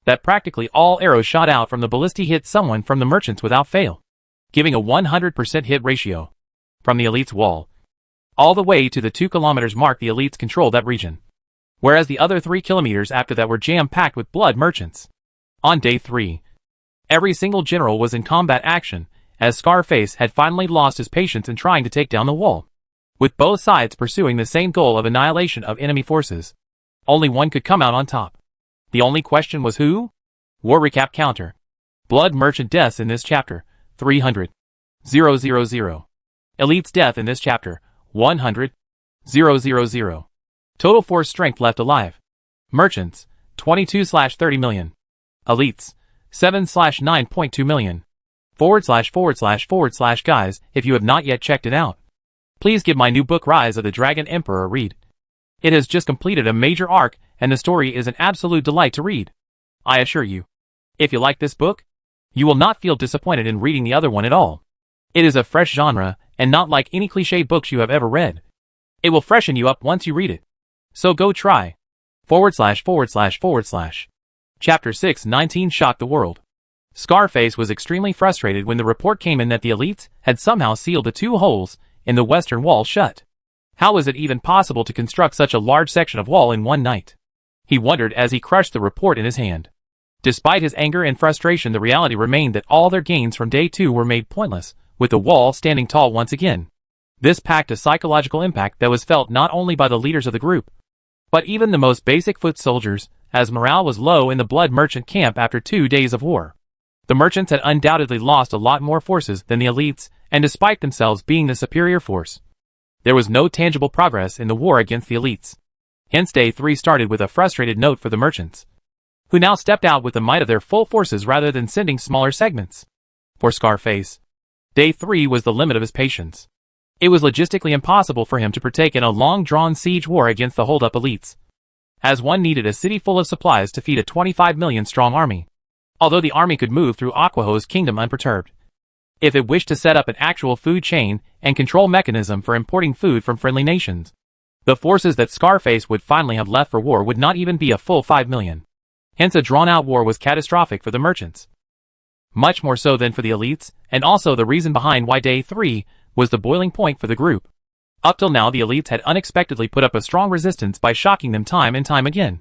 Speaker 1: that practically all arrows shot out from the ballista hit someone from the merchants without fail, giving a 100% hit ratio. From the elites' wall all the way to the 2 kilometers mark, the elites controlled that region, whereas the other 3 kilometers after that were jam-packed with blood merchants. On Day 3, every single general was in combat action, as Scarface had finally lost his patience in trying to take down the wall, with both sides pursuing the same goal of annihilation of enemy forces. Only one could come out on top. The only question was who? War recap counter. Blood merchant deaths in this chapter, 300. 000. Elites death in this chapter, 100. 000. Total force strength left alive. Merchants, 22/30 million. Elites, 7/9.2 million. // guys, if you have not yet checked it out, please give my new book Rise of the Dragon Emperor a read. It has just completed a major arc, and the story is an absolute delight to read. I assure you. If you like this book, you will not feel disappointed in reading the other one at all. It is a fresh genre, and not like any cliché books you have ever read. It will freshen you up once you read it. So go try. // Chapter 619 shocked the world. Scarface was extremely frustrated when the report came in that the elites had somehow sealed the 2 holes in the western wall shut. How was it even possible to construct such a large section of wall in one night? He wondered as he crushed the report in his hand. Despite his anger and frustration, the reality remained that all their gains from day 2 were made pointless, with the wall standing tall once again. This packed a psychological impact that was felt not only by the leaders of the group, but even the most basic foot soldiers, as morale was low in the Blood Merchant camp after 2 days of war. The merchants had undoubtedly lost a lot more forces than the elites, and despite themselves being the superior force, there was no tangible progress in the war against the elites. Hence day 3 started with a frustrated note for the merchants, who now stepped out with the might of their full forces rather than sending smaller segments. For Scarface, day 3 was the limit of his patience. It was logistically impossible for him to partake in a long-drawn siege war against the hold-up elites, as one needed a city full of supplies to feed a 25 million strong army. Although the army could move through Aquaho's kingdom unperturbed, if it wished to set up an actual food chain and control mechanism for importing food from friendly nations, the forces that Scarface would finally have left for war would not even be a full 5 million. Hence a drawn-out war was catastrophic for the merchants. Much more so than for the elites, and also the reason behind why day 3 was the boiling point for the group. Up till now the elites had unexpectedly put up a strong resistance by shocking them time and time again.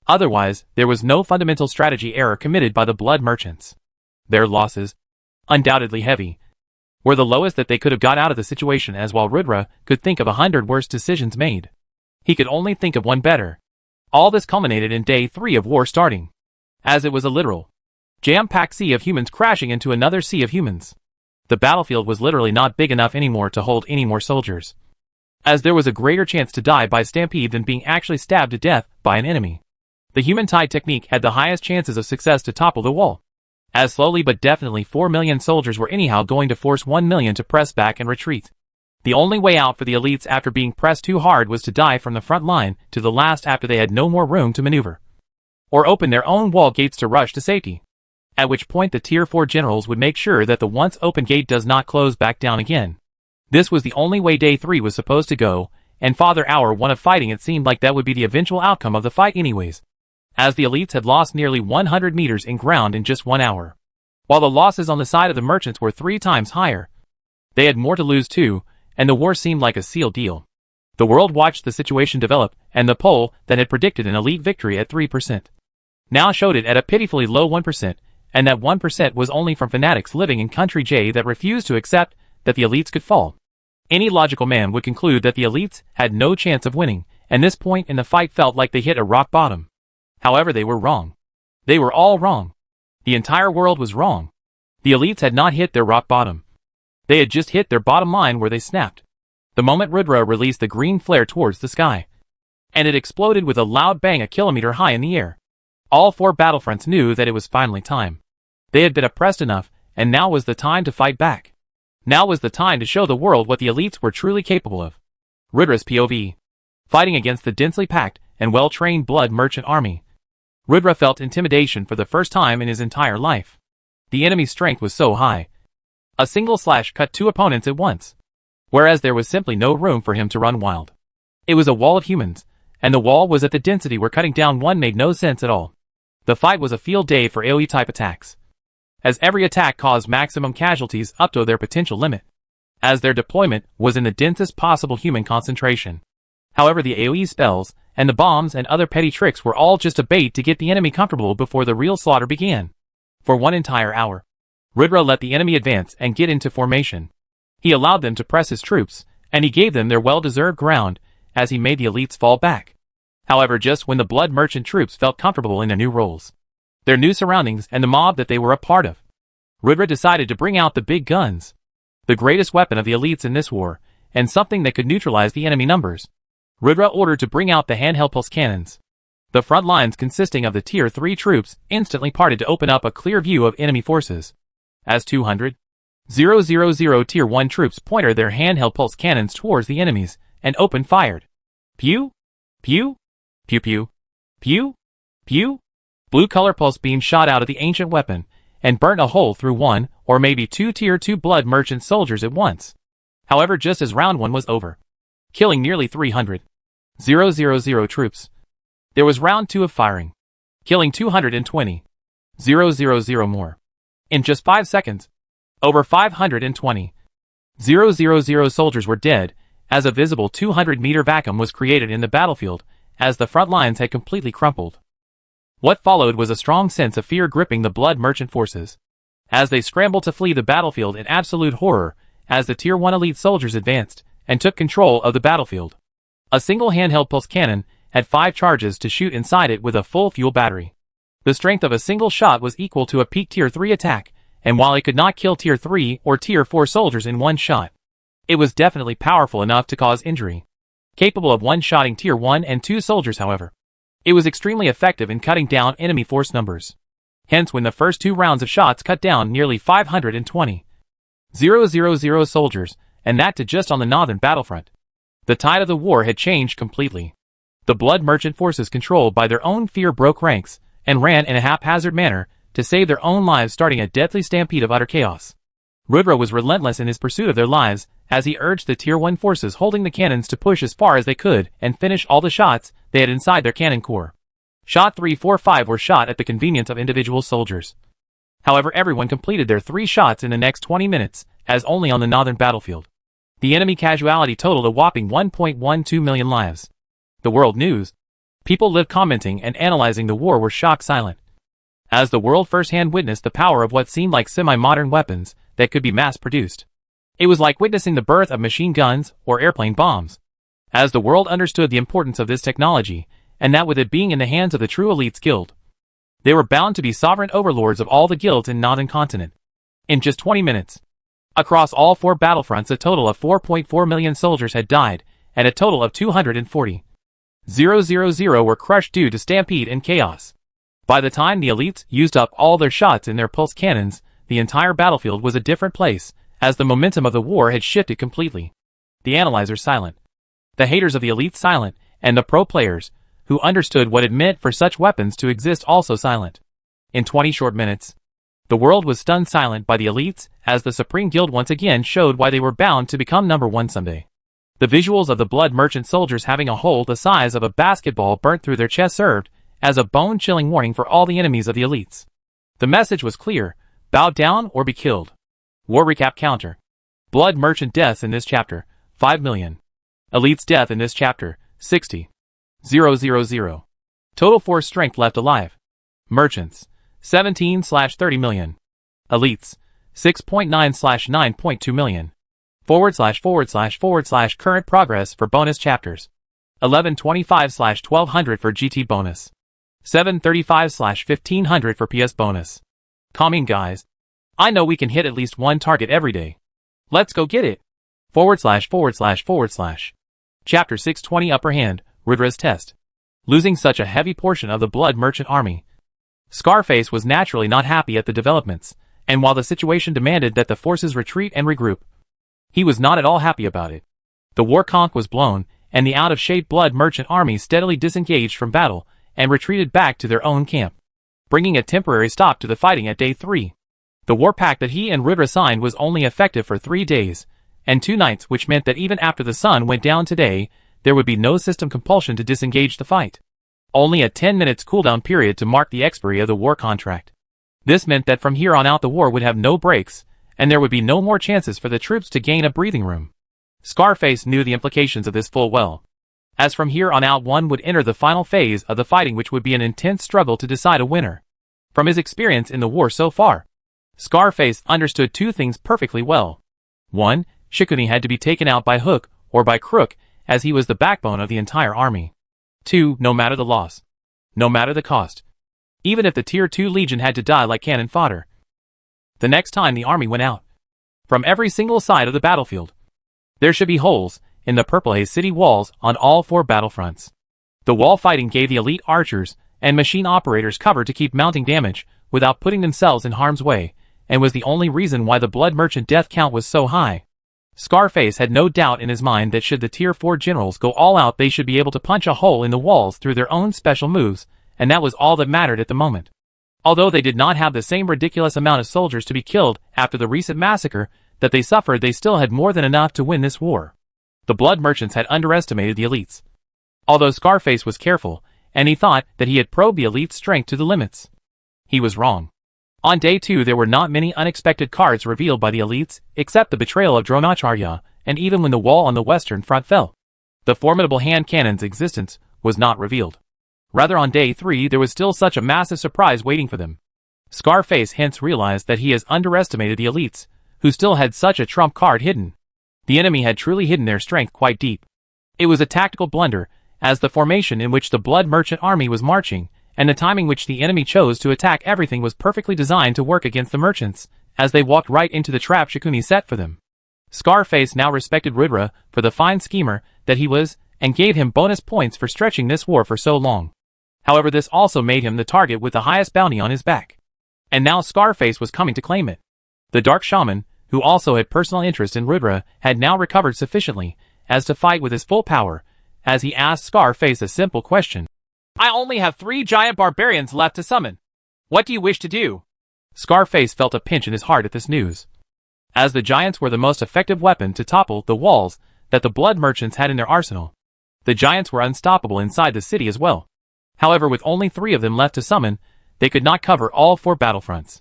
Speaker 1: Otherwise, there was no fundamental strategy error committed by the Blood Merchants. Their losses, undoubtedly heavy, were the lowest that they could have got out of the situation, as while Rudra could think of 100 worse decisions made, he could only think of one better. All this culminated in day 3 of war starting, as it was a literal, jam-packed sea of humans crashing into another sea of humans. The battlefield was literally not big enough anymore to hold any more soldiers, as there was a greater chance to die by stampede than being actually stabbed to death by an enemy. The human tide technique had the highest chances of success to topple the wall, as slowly but definitely 4 million soldiers were anyhow going to force 1 million to press back and retreat. The only way out for the elites after being pressed too hard was to die from the front line to the last after they had no more room to maneuver, or open their own wall gates to rush to safety, at which point the Tier 4 generals would make sure that the once open gate does not close back down again. This was the only way day 3 was supposed to go, and Father Hour 1 of fighting it seemed like that would be the eventual outcome of the fight anyways, as the elites had lost nearly 100 meters in ground in just 1 hour, while the losses on the side of the merchants were 3 times higher. They had more to lose too, and the war seemed like a sealed deal. The world watched the situation develop, and the poll that had predicted an elite victory at 3% now showed it at a pitifully low 1%, and that 1% was only from fanatics living in Country J that refused to accept that the elites could fall. Any logical man would conclude that the elites had no chance of winning, and this point in the fight felt like they hit a rock bottom. However, they were wrong. They were all wrong. The entire world was wrong. The elites had not hit their rock bottom. They had just hit their bottom line where they snapped the moment Rudra released the green flare towards the sky, and it exploded with a loud bang a kilometer high in the air. All 4 battlefronts knew that it was finally time. They had been oppressed enough, and now was the time to fight back. Now was the time to show the world what the elites were truly capable of. Rudra's POV. Fighting against the densely packed and well-trained Blood Merchant army, Rudra felt intimidation for the first time in his entire life. The enemy's strength was so high, a single slash cut 2 opponents at once, whereas there was simply no room for him to run wild. It was a wall of humans, and the wall was at the density where cutting down one made no sense at all. The fight was a field day for AoE-type attacks, as every attack caused maximum casualties up to their potential limit, as their deployment was in the densest possible human concentration. However, the AoE spells, and the bombs and other petty tricks were all just a bait to get the enemy comfortable before the real slaughter began. For 1 entire hour, Rudra let the enemy advance and get into formation. He allowed them to press his troops, and he gave them their well-deserved ground, as he made the elites fall back. However, just when the Blood Merchant troops felt comfortable in their new roles, their new surroundings, and the mob that they were a part of, Rudra decided to bring out the big guns, the greatest weapon of the elites in this war, and something that could neutralize the enemy numbers. Rudra ordered to bring out the handheld pulse cannons. The front lines, consisting of the Tier 3 troops, instantly parted to open up a clear view of enemy forces, as 200,000 Tier 1 troops pointed their handheld pulse cannons towards the enemies and opened fired. Pew! Pew! Pew pew. Pew! Pew! Blue color pulse beam shot out of the ancient weapon, and burnt a hole through one, or maybe two Tier 2 blood merchant soldiers at once. However, just as round 1 was over, killing nearly 300,000 troops, there was round 2 of firing, killing 220,000 more. In just 5 seconds, over 520,000 soldiers were dead, as a visible 200-meter vacuum was created in the battlefield, as the front lines had completely crumpled. What followed was a strong sense of fear gripping the blood merchant forces, as they scrambled to flee the battlefield in absolute horror, as the Tier 1 elite soldiers advanced and took control of the battlefield. A single handheld pulse cannon had 5 charges to shoot inside it with a full fuel battery. The strength of a single shot was equal to a peak Tier 3 attack, and while it could not kill Tier 3 or Tier 4 soldiers in one shot, it was definitely powerful enough to cause injury. Capable of one-shotting Tier 1 and 2 soldiers, however, it was extremely effective in cutting down enemy force numbers. Hence, when the first 2 rounds of shots cut down nearly 520,000 soldiers, and that to just on the northern battlefront, the tide of the war had changed completely. The blood merchant forces, controlled by their own fear, broke ranks and ran in a haphazard manner to save their own lives, starting a deadly stampede of utter chaos. Rudra was relentless in his pursuit of their lives, as he urged the Tier 1 forces holding the cannons to push as far as they could and finish all the shots they had inside their cannon core. Shot 3, 4, 5 were shot at the convenience of individual soldiers. However, everyone completed their 3 shots in the next 20 minutes, as only on the northern battlefield. The enemy casualty totaled a whopping 1.12 million lives. The world news, people lived commenting and analyzing the war, were shock silent, as the world firsthand witnessed the power of what seemed like semi-modern weapons that could be mass-produced. It was like witnessing the birth of machine guns or airplane bombs, as the world understood the importance of this technology, and that with it being in the hands of the true elites guild, they were bound to be sovereign overlords of all the guilds in northern continent. In just 20 minutes, across all 4 battlefronts, a total of 4.4 million soldiers had died, and a total of 240,000 were crushed due to stampede and chaos. By the time the elites used up all their shots in their pulse cannons, the entire battlefield was a different place, as the momentum of the war had shifted completely. The analyzers silent, the haters of the elites silent, and the pro players, who understood what it meant for such weapons to exist, also silent. In 20 short minutes, the world was stunned silent by the elites, as the Supreme Guild once again showed why they were bound to become number 1 someday. The visuals of the blood merchant soldiers having a hole the size of a basketball burnt through their chest served as a bone-chilling warning for all the enemies of the elites. The message was clear: bow down or be killed. War recap counter. Blood merchant deaths in this chapter, 5 million. Elites death in this chapter, 60,000. Total force strength left alive. Merchants, 17/30 million. Elites, 6.9/9.2 million. / current progress for bonus chapters. 1125/1200 for GT bonus. 735/1500 for PS bonus. Calming guys. I know we can hit at least 1 target every day. Let's go get it. / Chapter 620 Upper Hand, Rudra's Test. Losing such a heavy portion of the blood merchant army, Scarface was naturally not happy at the developments, and while the situation demanded that the forces retreat and regroup, he was not at all happy about it. The war conch was blown, and the out-of-shape blood merchant army steadily disengaged from battle and retreated back to their own camp, bringing a temporary stop to the fighting at day 3. The war pact that he and Rudra signed was only effective for 3 days and 2 nights, which meant that even after the sun went down today, there would be no system compulsion to disengage the fight. Only a 10 minutes cooldown period to mark the expiry of the war contract. This meant that from here on out the war would have no breaks, and there would be no more chances for the troops to gain a breathing room. Scarface knew the implications of this full well, as from here on out one would enter the final phase of the fighting, which would be an intense struggle to decide a winner. From his experience in the war so far, Scarface understood 2 things perfectly well. 1. Shikuni had to be taken out by hook or by crook, as he was the backbone of the entire army. 2. No matter the loss, no matter the cost, even if the Tier 2 Legion had to die like cannon fodder, the next time the army went out, from every single side of the battlefield, there should be holes in the Purple Haze City walls on all 4 battlefronts. The wall fighting gave the elite archers and machine operators cover to keep mounting damage without putting themselves in harm's way, and was the only reason why the blood merchant death count was so high. Scarface had no doubt in his mind that should the Tier 4 generals go all out, they should be able to punch a hole in the walls through their own special moves, and that was all that mattered at the moment. Although they did not have the same ridiculous amount of soldiers to be killed after the recent massacre that they suffered, they still had more than enough to win this war. The blood merchants had underestimated the elites. Although Scarface was careful, and he thought that he had probed the elite's strength to the limits, he was wrong. On day 2 there were not many unexpected cards revealed by the elites, except the betrayal of Dronacharya, and even when the wall on the western front fell, the formidable hand cannon's existence was not revealed. Rather, on day 3 there was still such a massive surprise waiting for them. Scarface hence realized that he has underestimated the elites, who still had such a trump card hidden. The enemy had truly hidden their strength quite deep. It was a tactical blunder, as the formation in which the blood merchant army was marching, and the timing which the enemy chose to attack everything was perfectly designed to work against the merchants, as they walked right into the trap Shikuni set for them. Scarface now respected Rudra for the fine schemer that he was, and gave him bonus points for stretching this war for so long. However, this also made him the target with the highest bounty on his back. And now Scarface was coming to claim it. The Dark Shaman, who also had personal interest in Rudra, had now recovered sufficiently as to fight with his full power, as he asked Scarface a simple question. I only have 3 giant barbarians left to summon. What do you wish to do? Scarface felt a pinch in his heart at this news, as the giants were the most effective weapon to topple the walls that the blood merchants had in their arsenal. The giants were unstoppable inside the city as well. However, with only 3 of them left to summon, they could not cover all 4 battlefronts.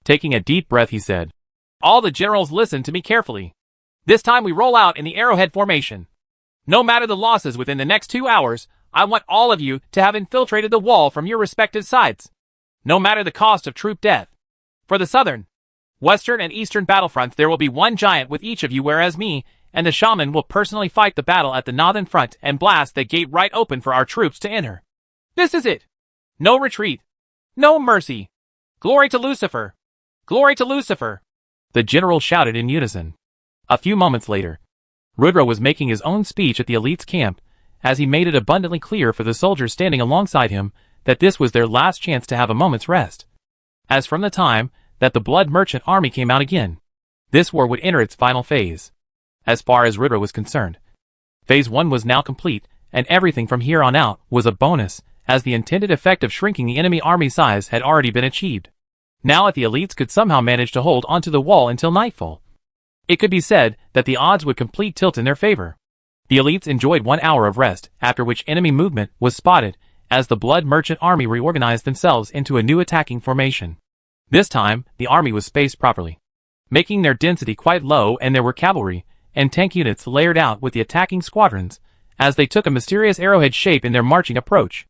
Speaker 1: Taking a deep breath, he said, All the generals, listen to me carefully. This time we roll out in the arrowhead formation. No matter the losses within the next 2 hours, I want all of you to have infiltrated the wall from your respective sides. No matter the cost of troop death. For the southern, western, and eastern battlefronts there will be 1 giant with each of you, whereas me and the shaman will personally fight the battle at the northern front and blast the gate right open for our troops to enter. This is it. No retreat. No mercy. Glory to Lucifer. Glory to Lucifer. The generals shouted in unison. A few moments later, Rudra was making his own speech at the elite's camp, as he made it abundantly clear for the soldiers standing alongside him that this was their last chance to have a moment's rest. As from the time that the blood merchant army came out again, this war would enter its final phase. As far as Rudra was concerned, Phase 1 was now complete, and everything from here on out was a bonus, as the intended effect of shrinking the enemy army size had already been achieved. Now if the elites could somehow manage to hold onto the wall until nightfall, it could be said that the odds would completely tilt in their favor. The elites enjoyed 1 hour of rest, after which enemy movement was spotted, as the blood merchant army reorganized themselves into a new attacking formation. This time, the army was spaced properly, making their density quite low, and there were cavalry and tank units layered out with the attacking squadrons, as they took a mysterious arrowhead shape in their marching approach.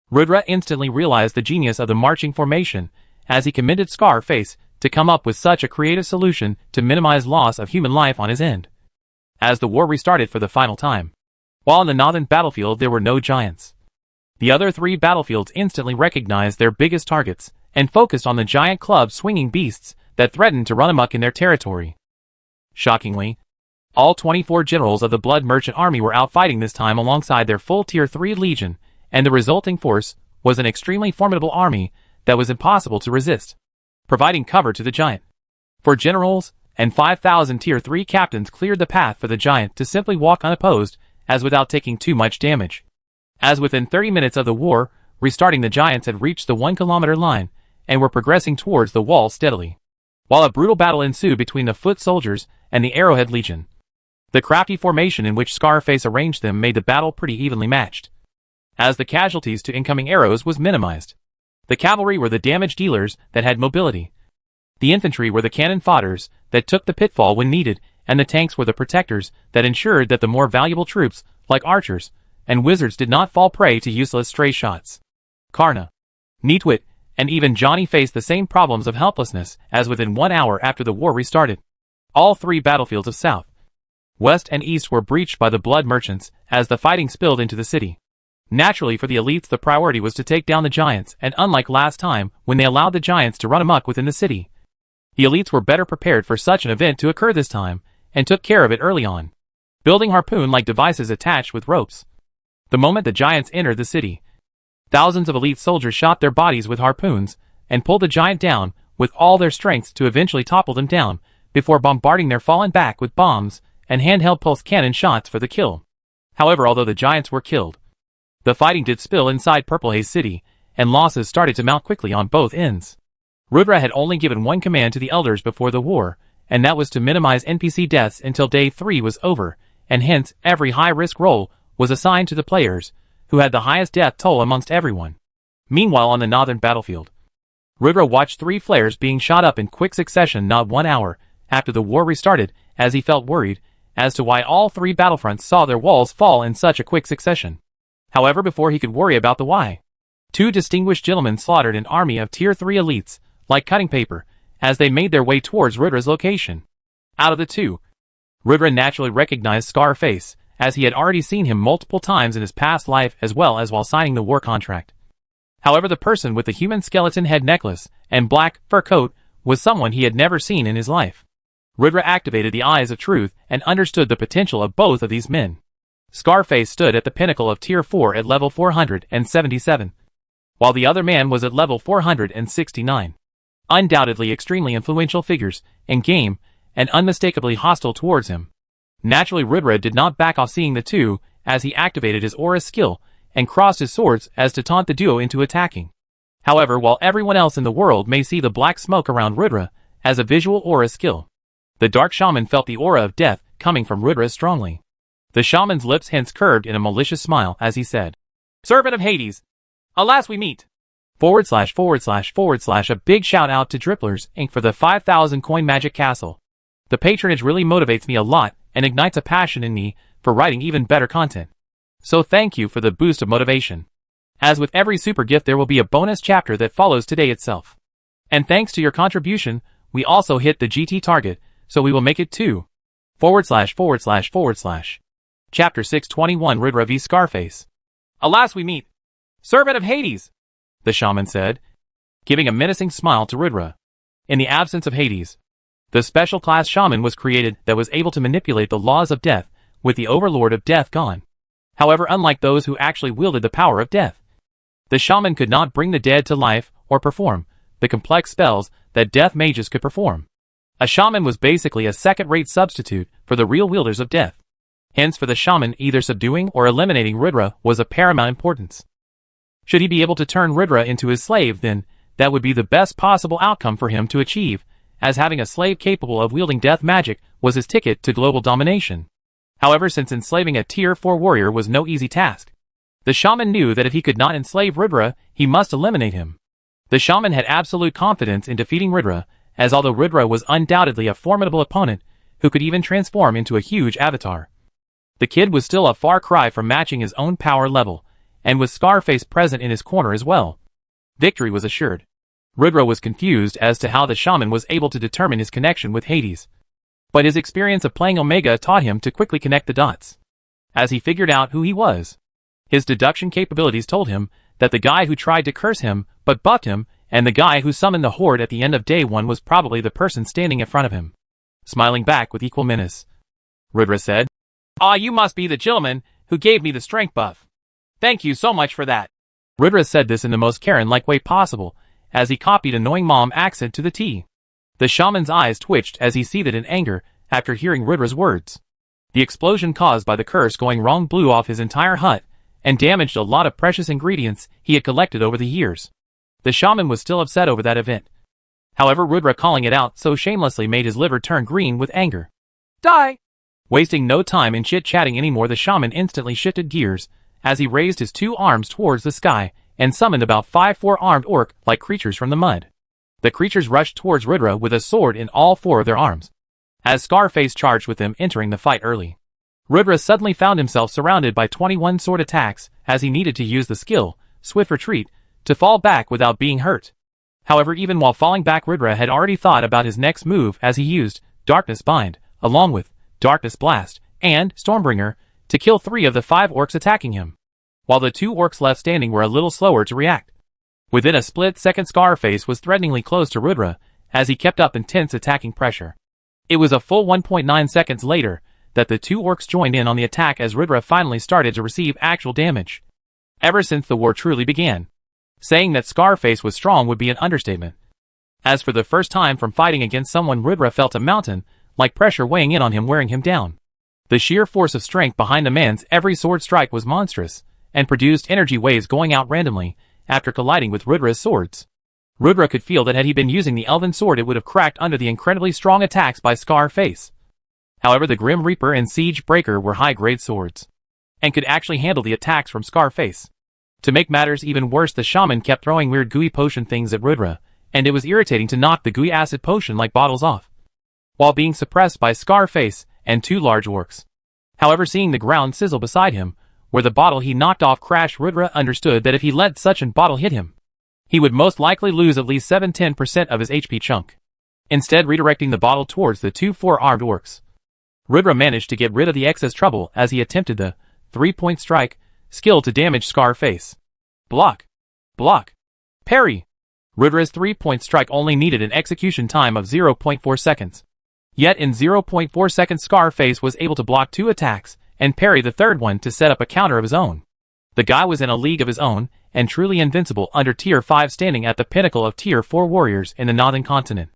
Speaker 1: Rudra instantly realized the genius of the marching formation, as he commended Scarface to come up with such a creative solution to minimize loss of human life on his end. As the war restarted for the final time, while in the northern battlefield there were no giants, the other 3 battlefields instantly recognized their biggest targets and focused on the giant club-swinging beasts that threatened to run amok in their territory. Shockingly, all 24 generals of the blood merchant army were out fighting this time alongside their full Tier 3 legion, and the resulting force was an extremely formidable army that was impossible to resist, providing cover to the giant. 4 generals and 5,000 Tier 3 captains cleared the path for the giant to simply walk unopposed, as without taking too much damage. As within 30 minutes of the war restarting, the giants had reached the 1-kilometer line and were progressing towards the wall steadily, while a brutal battle ensued between the foot soldiers and the Arrowhead Legion. The crafty formation in which Scarface arranged them made the battle pretty evenly matched, as the casualties to incoming arrows was minimized. The cavalry were the damage dealers that had mobility. The infantry were the cannon fodders that took the pitfall when needed, and the tanks were the protectors that ensured that the more valuable troops, like archers and wizards, did not fall prey to useless stray shots. Karna, Neatwit, and even Johnny faced the same problems of helplessness as within 1 hour after the war restarted. All 3 battlefields of south, west, and east were breached by the blood merchants as the fighting spilled into the city. Naturally, for the elites the priority was to take down the giants, and unlike last time when they allowed the giants to run amok within the city, the elites were better prepared for such an event to occur this time, and took care of it early on, building harpoon-like devices attached with ropes. The moment the giants entered the city, thousands of elite soldiers shot their bodies with harpoons, and pulled the giant down with all their strength to eventually topple them down, before bombarding their fallen back with bombs and handheld pulse cannon shots for the kill. However, although the giants were killed, the fighting did spill inside Purple Haze City, and losses started to mount quickly on both ends. Rudra had only given one command to the elders before the war, and that was to minimize NPC deaths until day 3 was over, and hence every high-risk role was assigned to the players, who had the highest death toll amongst everyone. Meanwhile, on the northern battlefield, Rudra watched 3 flares being shot up in quick succession not 1 hour after the war restarted, as he felt worried as to why all 3 battlefronts saw their walls fall in such a quick succession. However, before he could worry about the why, 2 distinguished gentlemen slaughtered an army of Tier 3 elites, like cutting paper, as they made their way towards Rudra's location. Out of the 2, Rudra naturally recognized Scarface, as he had already seen him multiple times in his past life as well as while signing the war contract. However, the person with the human skeleton head necklace and black fur coat was someone he had never seen in his life. Rudra activated the eyes of truth and understood the potential of both of these men. Scarface stood at the pinnacle of Tier 4 at level 477, while the other man was at level 469. Undoubtedly extremely influential figures in game, and unmistakably hostile towards him. Naturally, Rudra did not back off seeing the 2, as he activated his aura skill and crossed his swords as to taunt the duo into attacking. However, while everyone else in the world may see the black smoke around Rudra as a visual aura skill, the dark shaman felt the aura of death coming from Rudra strongly. The shaman's lips hence curved in a malicious smile as he said, "Servant of Hades, alas we meet!" / A big shout out to Dripplers Inc. for the 5,000 coin magic castle. The patronage really motivates me a lot and ignites a passion in me for writing even better content. So thank you for the boost of motivation. As with every super gift, there will be a bonus chapter that follows today itself. And thanks to your contribution, we also hit the GT target, so we will make it to / Chapter 621 Rudra v Scarface. Alas we meet, servant of Hades, the shaman said, giving a menacing smile to Rudra. In the absence of Hades, the special class shaman was created that was able to manipulate the laws of death, with the overlord of death gone. However, unlike those who actually wielded the power of death, the shaman could not bring the dead to life or perform the complex spells that death mages could perform. A shaman was basically a second-rate substitute for the real wielders of death. Hence, for the shaman, either subduing or eliminating Rudra was of paramount importance. Should he be able to turn Rudra into his slave, then that would be the best possible outcome for him to achieve, as having a slave capable of wielding death magic was his ticket to global domination. However, since enslaving a Tier 4 warrior was no easy task, the shaman knew that if he could not enslave Rudra, he must eliminate him. The shaman had absolute confidence in defeating Rudra, as although Rudra was undoubtedly a formidable opponent who could even transform into a huge avatar, the kid was still a far cry from matching his own power level, and with Scarface present in his corner as well, victory was assured. Rudra was confused as to how the shaman was able to determine his connection with Hades, but his experience of playing Omega taught him to quickly connect the dots. As he figured out who he was, his deduction capabilities told him that the guy who tried to curse him but buffed him, and the guy who summoned the horde at the end of day 1 was probably the person standing in front of him. Smiling back with equal menace, Rudra said, "Ah, you must be the gentleman who gave me the strength buff. Thank you so much for that." Rudra said this in the most Karen-like way possible, as he copied annoying mom accent to the T. The shaman's eyes twitched as he seethed in anger after hearing Rudra's words. The explosion caused by the curse going wrong blew off his entire hut and damaged a lot of precious ingredients he had collected over the years. The shaman was still upset over that event. However, Rudra calling it out so shamelessly made his liver turn green with anger. "Die!" Wasting no time in chit-chatting anymore, the shaman instantly shifted gears as he raised his 2 arms towards the sky and summoned about 5 4-armed orc-like creatures from the mud. The creatures rushed towards Rudra with a sword in all 4 of their arms, as Scarface charged with them, entering the fight early. Rudra suddenly found himself surrounded by 21 sword attacks as he needed to use the skill, Swift Retreat, to fall back without being hurt. However, even while falling back, Rudra had already thought about his next move as he used Darkness Bind, along with Darkness Blast and Stormbringer, to kill 3 of the 5 orcs attacking him, while the 2 orcs left standing were a little slower to react. Within a split second, Scarface was threateningly close to Rudra as he kept up intense attacking pressure. It was a full 1.9 seconds later that the 2 orcs joined in on the attack as Rudra finally started to receive actual damage. Ever since the war truly began, saying that Scarface was strong would be an understatement. As for the first time from fighting against someone, Rudra felt a mountain-like pressure weighing in on him, wearing him down. The sheer force of strength behind the man's every sword strike was monstrous, and produced energy waves going out randomly after colliding with Rudra's swords. Rudra could feel that had he been using the elven sword it would have cracked under the incredibly strong attacks by Scarface. However, the Grim Reaper and Siege Breaker were high-grade swords, and could actually handle the attacks from Scarface. To make matters even worse, the shaman kept throwing weird gooey potion things at Rudra, and it was irritating to knock the gooey acid potion like bottles off, while being suppressed by Scarface and 2 large orcs. However, seeing the ground sizzle beside him, where the bottle he knocked off crashed, Rudra understood that if he let such an bottle hit him, he would most likely lose at least 7–10% of his HP chunk. Instead, redirecting the bottle towards the 2 4-armed orcs, Rudra managed to get rid of the excess trouble as he attempted the 3-point strike skill to damage Scarface. Block. Block. Parry. Rudra's 3-point strike only needed an execution time of 0.4 seconds. Yet in 0.4 seconds Scarface was able to block 2 attacks and parry the third one to set up a counter of his own. The guy was in a league of his own, and truly invincible under Tier 5, standing at the pinnacle of Tier 4 warriors in the Northern Continent.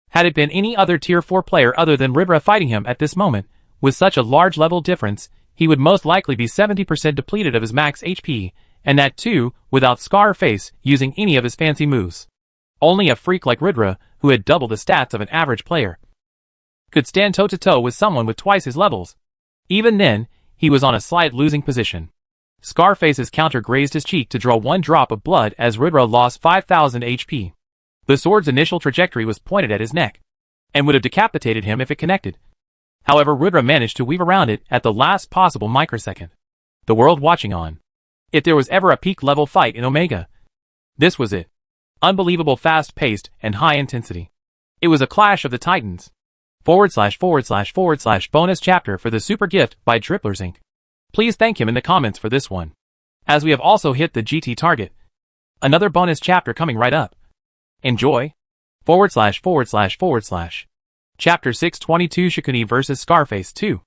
Speaker 1: Had it been any other Tier 4 player other than Rudra fighting him at this moment, with such a large level difference, he would most likely be 70% depleted of his max HP, and that too, without Scarface using any of his fancy moves. Only a freak like Rudra, who had double the stats of an average player, could stand toe-to-toe with someone with twice his levels. Even then, he was on a slight losing position. Scarface's counter grazed his cheek to draw 1 drop of blood as Rudra lost 5,000 HP. The sword's initial trajectory was pointed at his neck, and would have decapitated him if it connected. However, Rudra managed to weave around it at the last possible microsecond. The world watching on. If there was ever a peak-level fight in Omega, this was it. Unbelievable fast-paced and high intensity. It was a clash of the titans. / bonus chapter for the super gift by Dripplers Inc. Please thank him in the comments for this one, as we have also hit the GT target. Another bonus chapter coming right up. Enjoy. / Chapter 622 Shikuni vs Scarface 2.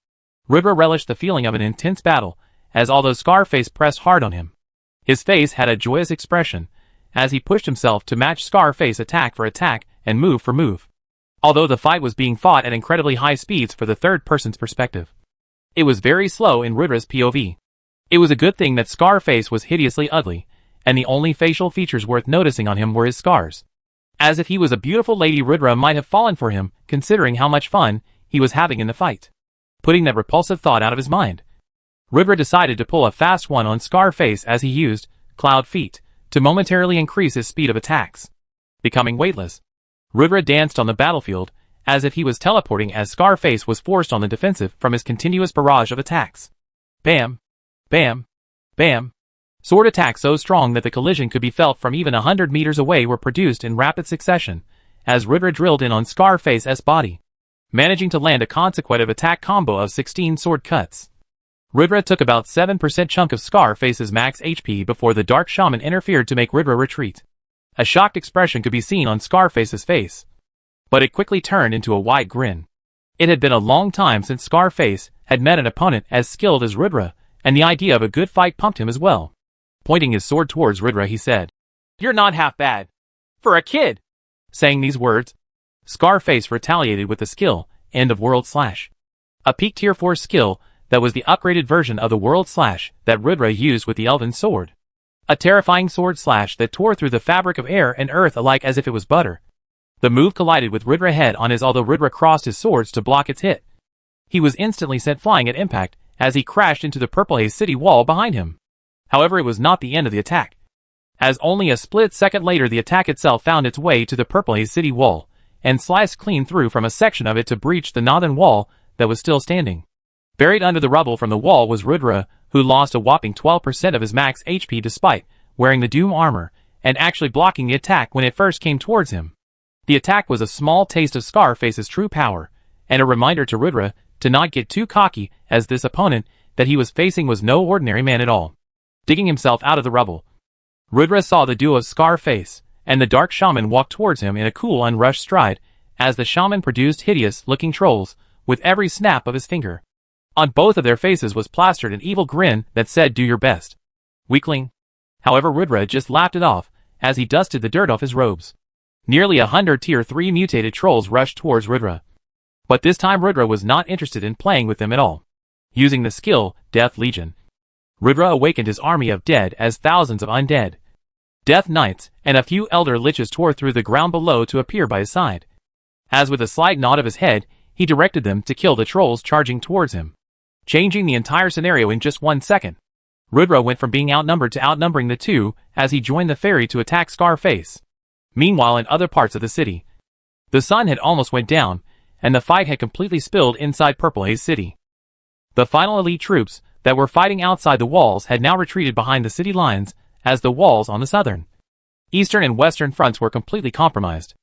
Speaker 1: Rudra relished the feeling of an intense battle, as although Scarface pressed hard on him, his face had a joyous expression, as he pushed himself to match Scarface attack for attack and move for move. Although the fight was being fought at incredibly high speeds for the third person's perspective, it was very slow in Rudra's POV. It was a good thing that Scarface was hideously ugly, and the only facial features worth noticing on him were his scars. As if he was a beautiful lady, Rudra might have fallen for him, considering how much fun he was having in the fight. Putting that repulsive thought out of his mind, Rudra decided to pull a fast one on Scarface as he used Cloud Feet to momentarily increase his speed of attacks. Becoming weightless, Rudra danced on the battlefield as if he was teleporting as Scarface was forced on the defensive from his continuous barrage of attacks. Bam! Bam! Bam! Sword attacks so strong that the collision could be felt from even 100 meters away were produced in rapid succession, as Rudra drilled in on Scarface's body, managing to land a consecutive attack combo of 16 sword cuts. Rudra took about 7% chunk of Scarface's max HP before the Dark Shaman interfered to make Rudra retreat. A shocked expression could be seen on Scarface's face, but it quickly turned into a wide grin. It had been a long time since Scarface had met an opponent as skilled as Rudra, and the idea of a good fight pumped him as well. Pointing his sword towards Rudra, he said, "You're not half bad for a kid." Saying these words, Scarface retaliated with the skill, End of World Slash. A peak tier 4 skill that was the upgraded version of the World Slash that Rudra used with the Elven Sword. A terrifying sword slash that tore through the fabric of air and earth alike as if it was butter. The move collided with Rudra head on as although Rudra crossed his swords to block its hit, he was instantly sent flying at impact as he crashed into the Purple Haze City wall behind him. However, it was not the end of the attack, as only a split second later the attack itself found its way to the Purple Haze City wall, and sliced clean through from a section of it to breach the northern wall that was still standing. Buried under the rubble from the wall was Rudra, who lost a whopping 12% of his max HP despite wearing the Doom armor, and actually blocking the attack when it first came towards him. The attack was a small taste of Scarface's true power, and a reminder to Rudra to not get too cocky, as this opponent that he was facing was no ordinary man at all. Digging himself out of the rubble, Rudra saw the duo of Scarface and the Dark Shaman walk towards him in a cool, unrushed stride, as the shaman produced hideous-looking trolls with every snap of his finger. On both of their faces was plastered an evil grin that said, "Do your best, weakling." However, Rudra just laughed it off as he dusted the dirt off his robes. Nearly 100 Tier 3 mutated trolls rushed towards Rudra, but this time Rudra was not interested in playing with them at all. Using the skill, Death Legion, Rudra awakened his army of dead as thousands of undead Death Knights and a few elder liches tore through the ground below to appear by his side. As with a slight nod of his head, he directed them to kill the trolls charging towards him, changing the entire scenario in just 1 second. Rudra went from being outnumbered to outnumbering the two as he joined the ferry to attack Scarface. Meanwhile, in other parts of the city, the sun had almost went down, and the fight had completely spilled inside Purple Haze City. The final elite troops that were fighting outside the walls had now retreated behind the city lines, as the walls on the southern, eastern and western fronts were completely compromised.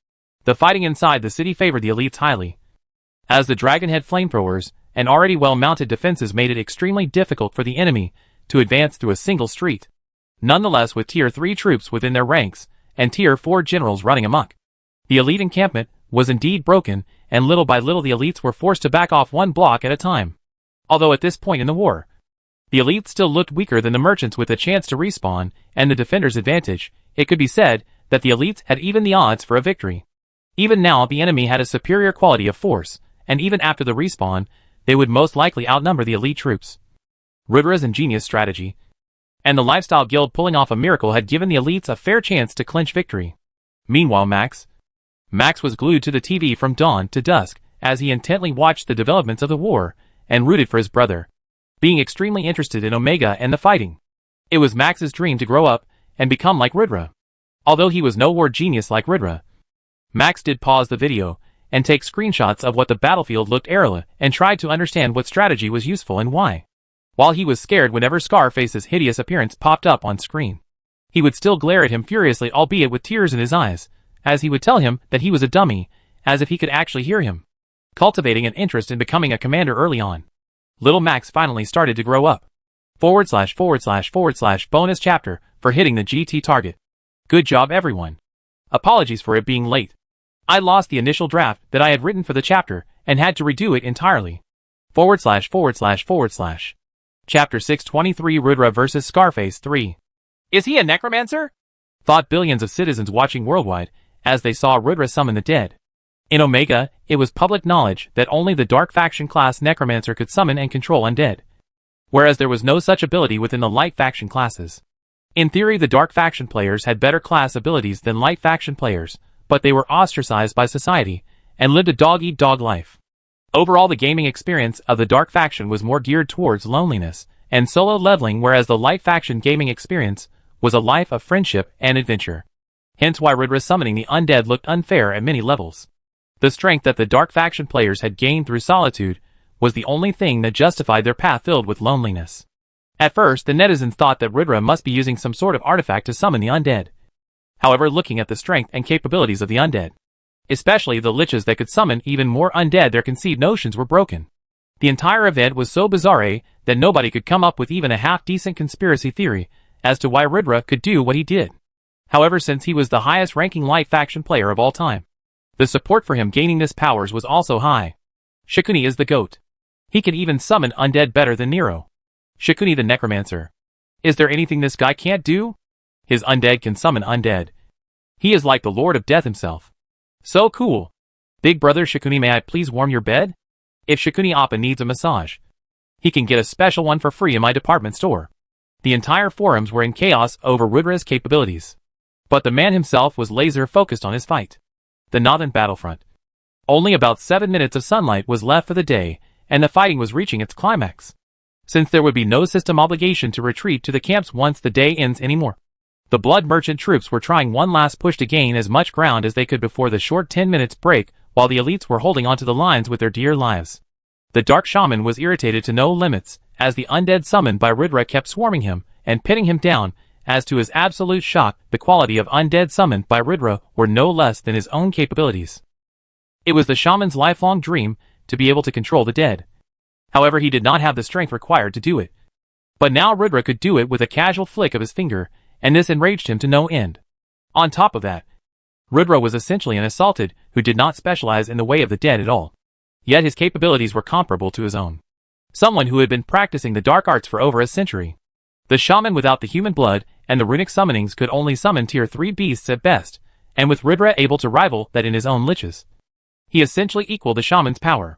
Speaker 1: The fighting inside the city favored the elites highly, as the dragon-head flamethrowers and already well-mounted defenses made it extremely difficult for the enemy to advance through a single street. Nonetheless, with Tier 3 troops within their ranks and Tier 4 generals running amok, the elite encampment was indeed broken, and little by little the elites were forced to back off 1 block at a time. Although at this point in the war, the elites still looked weaker than the merchants with a chance to respawn and the defenders' advantage, it could be said that the elites had even the odds for a victory. Even now the enemy had a superior quality of force, and even after the respawn, they would most likely outnumber the elite troops. Rudra's ingenious strategy and the Lifestyle Guild pulling off a miracle had given the elites a fair chance to clinch victory. Meanwhile, Max was glued to the TV from dawn to dusk as he intently watched the developments of the war and rooted for his brother, being extremely interested in Omega and the fighting. It was Max's dream to grow up and become like Rudra. Although he was no war genius like Rudra, Max did pause the video and take screenshots of what the battlefield looked like and tried to understand what strategy was useful and why. While he was scared whenever Scarface's hideous appearance popped up on screen, he would still glare at him furiously, albeit with tears in his eyes, as he would tell him that he was a dummy, as if he could actually hear him. Cultivating an interest in becoming a commander early on, little Max finally started to grow up. / bonus chapter for hitting the GT target. Good job everyone. Apologies for it being late. I lost the initial draft that I had written for the chapter and had to redo it entirely. / Chapter 623 Rudra vs Scarface 3. Is he a necromancer? Thought billions of citizens watching worldwide as they saw Rudra summon the dead. In Omega, it was public knowledge that only the Dark Faction class necromancer could summon and control undead, whereas there was no such ability within the Light Faction classes. In theory, the Dark Faction players had better class abilities than Light Faction players, but they were ostracized by society and lived a dog-eat-dog life. Overall, the gaming experience of the Dark Faction was more geared towards loneliness and solo leveling, whereas the Light Faction gaming experience was a life of friendship and adventure. Hence why Rudra summoning the undead looked unfair at many levels. The strength that the Dark Faction players had gained through solitude was the only thing that justified their path filled with loneliness. At first, the netizens thought that Rudra must be using some sort of artifact to summon the undead. However, looking at the strength and capabilities of the undead, especially the liches that could summon even more undead, their conceived notions were broken. The entire event was so bizarre that nobody could come up with even a half-decent conspiracy theory as to why Rudra could do what he did. However, since he was the highest-ranking Light Faction player of all time, the support for him gaining this powers was also high. Shikuni is the GOAT. He can even summon undead better than Nero. Shikuni the Necromancer. Is there anything this guy can't do? His undead can summon undead. He is like the Lord of Death himself. So cool. Big brother Shikuni, may I please warm your bed? If Shikuni Appa needs a massage, he can get a special one for free in my department store. The entire forums were in chaos over Rudra's capabilities, but the man himself was laser focused on his fight. The Northern Battlefront. Only about 7 minutes of sunlight was left for the day, and the fighting was reaching its climax, since there would be no system obligation to retreat to the camps once the day ends anymore. The Blood Merchant troops were trying one last push to gain as much ground as they could before the short 10 minutes break, while the elites were holding onto the lines with their dear lives. The Dark Shaman was irritated to no limits, as the undead summoned by Rudra kept swarming him and pinning him down, as to his absolute shock, the quality of undead summoned by Rudra were no less than his own capabilities. It was the shaman's lifelong dream to be able to control the dead. However, he did not have the strength required to do it. But now Rudra could do it with a casual flick of his finger, and this enraged him to no end. On top of that, Rudra was essentially an assaulted who did not specialize in the way of the dead at all. Yet his capabilities were comparable to his own. Someone who had been practicing the dark arts for over a century. The shaman without the human blood and the runic summonings could only summon tier 3 beasts at best, and with Rudra able to rival that in his own liches, he essentially equaled the shaman's power.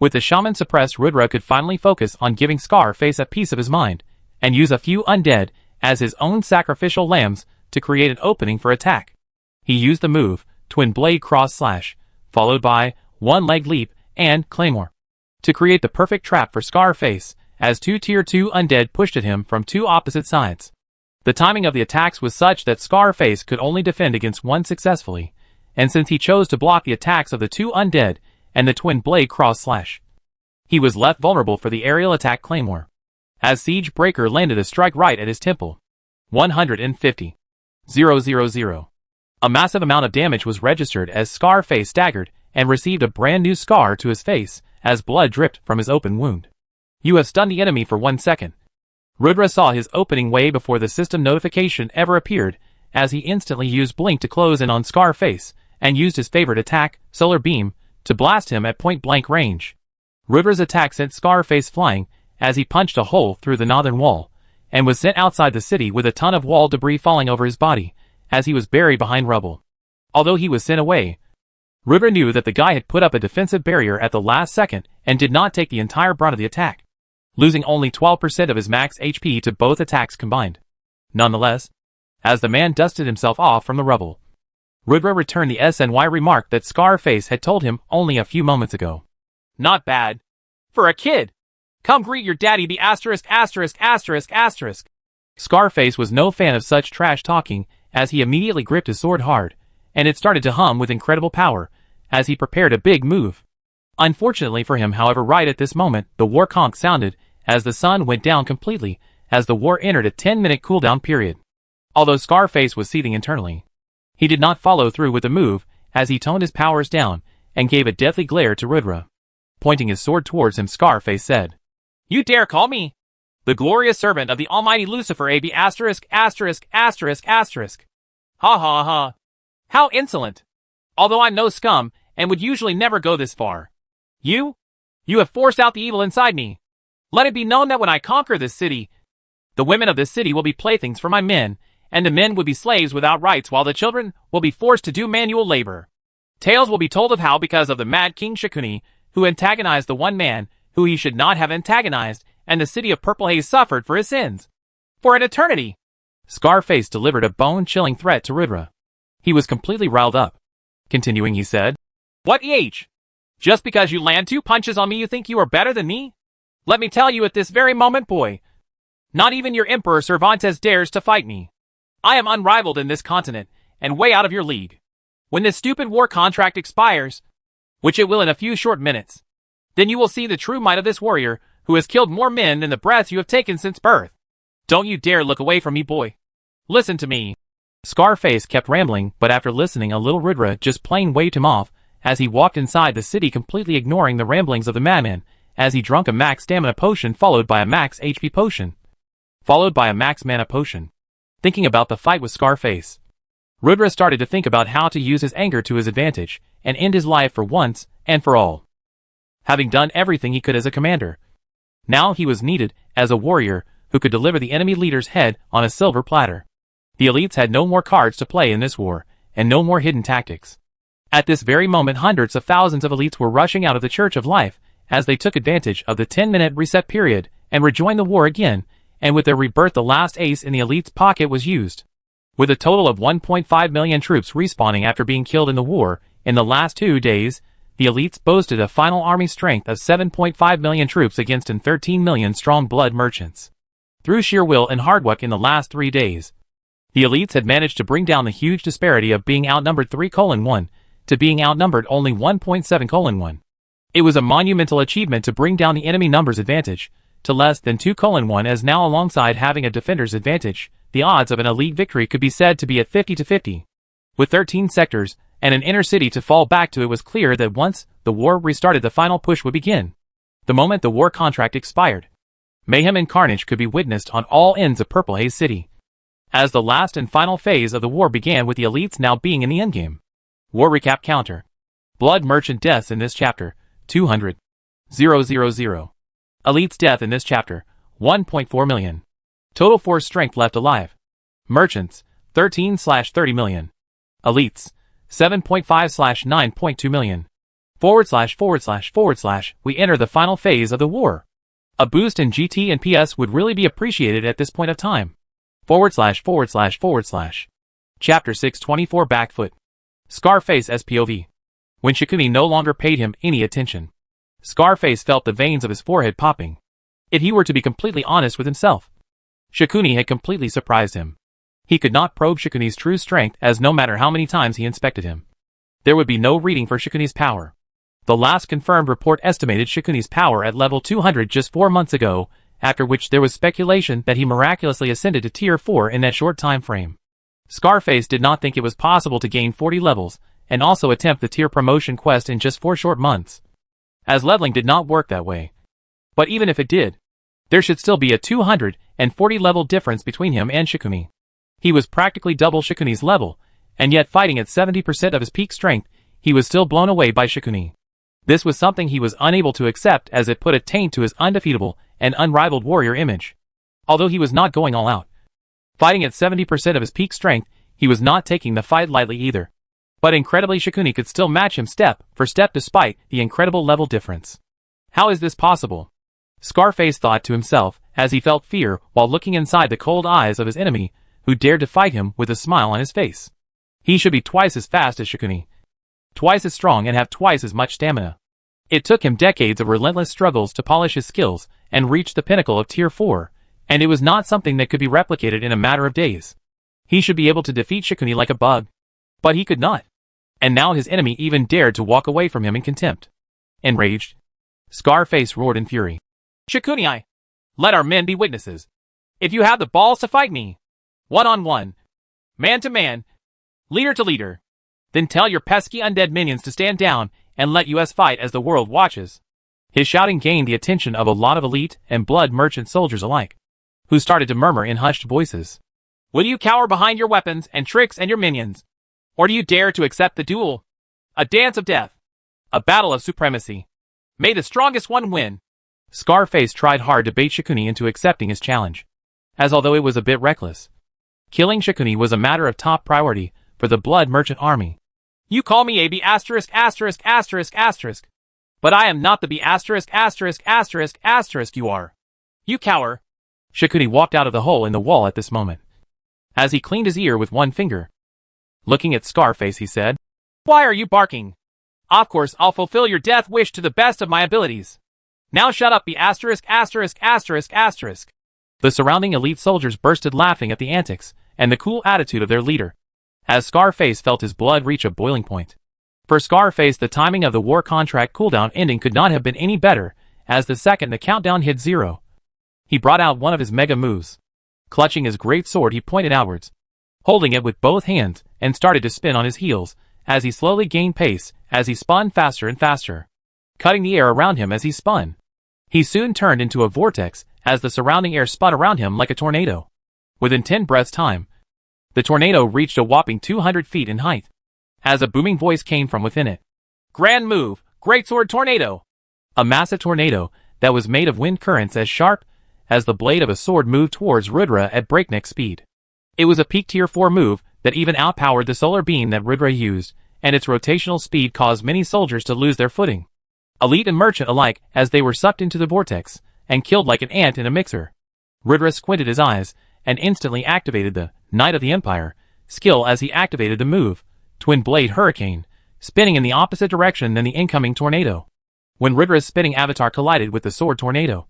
Speaker 1: With the shaman suppressed, Rudra could finally focus on giving Scarface a piece of his mind, and use a few undead as his own sacrificial lambs to create an opening for attack. He used the move, Twin Blade Cross Slash, followed by One Leg Leap and Claymore, to create the perfect trap for Scarface, as two Tier 2 undead pushed at him from two opposite sides. The timing of the attacks was such that Scarface could only defend against one successfully, and since he chose to block the attacks of the two undead and the Twin Blade Cross Slash, he was left vulnerable for the aerial attack Claymore, as Siege Breaker landed a strike right at his temple. 150. 000. A massive amount of damage was registered as Scarface staggered and received a brand new scar to his face as blood dripped from his open wound. You have stunned the enemy for 1 second. Rudra saw his opening way before the system notification ever appeared, as he instantly used Blink to close in on Scarface and used his favorite attack, Solar Beam, to blast him at point-blank range. Rudra's attack sent Scarface flying as he punched a hole through the northern wall, and was sent outside the city with a ton of wall debris falling over his body, as he was buried behind rubble. Although he was sent away, Rudra knew that the guy had put up a defensive barrier at the last second and did not take the entire brunt of the attack, losing only 12% of his max HP to both attacks combined. Nonetheless, as the man dusted himself off from the rubble, Rudra returned the SNY remark that Scarface had told him only a few moments ago. Not bad. For a kid. Come greet your daddy be asterisk asterisk asterisk asterisk. Scarface was no fan of such trash talking, as he immediately gripped his sword hard, and it started to hum with incredible power, as he prepared a big move. Unfortunately for him, however, right at this moment, the war conch sounded, as the sun went down completely, as the war entered a 10-minute cooldown period. Although Scarface was seething internally, he did not follow through with the move, as he toned his powers down, and gave a deathly glare to Rudra. Pointing his sword towards him, Scarface said, "You dare call me the glorious servant of the almighty Lucifer AB asterisk asterisk asterisk asterisk. Ha ha ha. How insolent. Although I'm no scum, and would usually never go this far. You have forced out the evil inside me. Let it be known that when I conquer this city, the women of this city will be playthings for my men, and the men would be slaves without rights, while the children will be forced to do manual labor. Tales will be told of how, because of the mad King Shikuni, who antagonized the one man who he should not have antagonized, and the city of Purple Haze suffered for his sins. For an eternity." Scarface delivered a bone-chilling threat to Rudra. He was completely riled up. Continuing, he said, "What just because you land 2 punches on me you think you are better than me? Let me tell you at this very moment, boy, not even your Emperor Cervantes dares to fight me. I am unrivaled in this continent, and way out of your league. When this stupid war contract expires, which it will in a few short minutes, then you will see the true might of this warrior, who has killed more men than the breaths you have taken since birth. Don't you dare look away from me, boy. Listen to me." Scarface kept rambling, but after listening a little, Rudra just plain waved him off, as he walked inside the city, completely ignoring the ramblings of the madman, as he drank a max stamina potion followed by a max HP potion, followed by a max mana potion. Thinking about the fight with Scarface, Rudra started to think about how to use his anger to his advantage, and end his life for once and for all. Having done everything he could as a commander, now he was needed as a warrior who could deliver the enemy leader's head on a silver platter. The elites had no more cards to play in this war, and no more hidden tactics. At this very moment, hundreds of thousands of elites were rushing out of the Church of Life, as they took advantage of the 10-minute reset period, and rejoined the war again, and with their rebirth the last ace in the elite's pocket was used. With a total of 1.5 million troops respawning after being killed in the war, in the last 2 days, the elites boasted a final army strength of 7.5 million troops against an 13 million strong blood merchants. Through sheer will and hard work in the last 3 days, the elites had managed to bring down the huge disparity of being outnumbered 3:1 to being outnumbered only 1.7:1. It was a monumental achievement to bring down the enemy numbers advantage to less than 2:1, as now, alongside having a defender's advantage, the odds of an elite victory could be said to be at 50-50. With 13 sectors and an inner city to fall back to, it was clear that once the war restarted, the final push would begin. The moment the war contract expired, mayhem and carnage could be witnessed on all ends of Purple Haze City, as the last and final phase of the war began, with the elites now being in the endgame. War recap counter. Blood merchant deaths in this chapter, 200. 000. Elites death in this chapter, 1.4 million. Total force strength left alive. Merchants, 13/30 million. Elites, 7.5/9.2 million. / we enter the final phase of the war. A boost in GT and PS would really be appreciated at this point of time. / Chapter 624 Backfoot. Scarface SPOV. When Shikuni no longer paid him any attention, Scarface felt the veins of his forehead popping. If he were to be completely honest with himself, Shikuni had completely surprised him. He could not probe Shikuni's true strength, as no matter how many times he inspected him, there would be no reading for Shikuni's power. The last confirmed report estimated Shikuni's power at level 200 just 4 months ago, after which there was speculation that he miraculously ascended to tier 4 in that short time frame. Scarface did not think it was possible to gain 40 levels, and also attempt the tier promotion quest in just 4 short months, as leveling did not work that way. But even if it did, there should still be a 240 level difference between him and Shikuni. He was practically double Shikuni's level, and yet fighting at 70% of his peak strength, he was still blown away by Shikuni. This was something he was unable to accept, as it put a taint to his undefeatable and unrivaled warrior image. Although he was not going all out, fighting at 70% of his peak strength, he was not taking the fight lightly either. But incredibly, Shikuni could still match him step for step despite the incredible level difference. How is this possible? Scarface thought to himself, as he felt fear while looking inside the cold eyes of his enemy, who dared to fight him with a smile on his face. He should be twice as fast as Shikuni, twice as strong, and have twice as much stamina. It took him decades of relentless struggles to polish his skills and reach the pinnacle of tier 4, and it was not something that could be replicated in a matter of days. He should be able to defeat Shikuni like a bug. But he could not. And now his enemy even dared to walk away from him in contempt. Enraged, Scarface roared in fury. Shikuni, let our men be witnesses. If you have the balls to fight me, one-on-one, man-to-man, leader to leader, then tell your pesky undead minions to stand down and let us fight as the world watches. His shouting gained the attention of a lot of elite and blood merchant soldiers alike, who started to murmur in hushed voices. Will you cower behind your weapons and tricks and your minions? Or do you dare to accept the duel? A dance of death. A battle of supremacy. May the strongest one win. Scarface tried hard to bait Shikuni into accepting his challenge, as although it was a bit reckless. Killing Shikuni was a matter of top priority for the blood merchant army. You call me a B**********, but I am not the B********* you are. You cower. Shikuni walked out of the hole in the wall at this moment, as he cleaned his ear with one finger. Looking at Scarface, he said, Why are you barking? Of course I'll fulfill your death wish to the best of my abilities. Now shut up, B*********. The surrounding elite soldiers bursted laughing at the antics and the cool attitude of their leader, as Scarface felt his blood reach a boiling point. For Scarface, the timing of the war contract cooldown ending could not have been any better, as the second the countdown hit 0, he brought out one of his mega moves. Clutching his great sword, he pointed outwards, holding it with both hands, and started to spin on his heels, as he slowly gained pace, as he spun faster and faster, cutting the air around him as he spun. He soon turned into a vortex, as the surrounding air spun around him like a tornado. Within 10 breaths' time, the tornado reached a whopping 200 feet in height, as a booming voice came from within it. Grand move, Greatsword Tornado! A massive tornado that was made of wind currents as sharp as the blade of a sword moved towards Rudra at breakneck speed. It was a peak tier 4 move that even outpowered the solar beam that Rudra used, and its rotational speed caused many soldiers to lose their footing, elite and merchant alike, as they were sucked into the vortex and killed like an ant in a mixer. Rudra squinted his eyes and instantly activated the Knight of the Empire skill as he activated the move Twin Blade Hurricane, spinning in the opposite direction than the incoming tornado. When Rudra's spinning avatar collided with the sword tornado,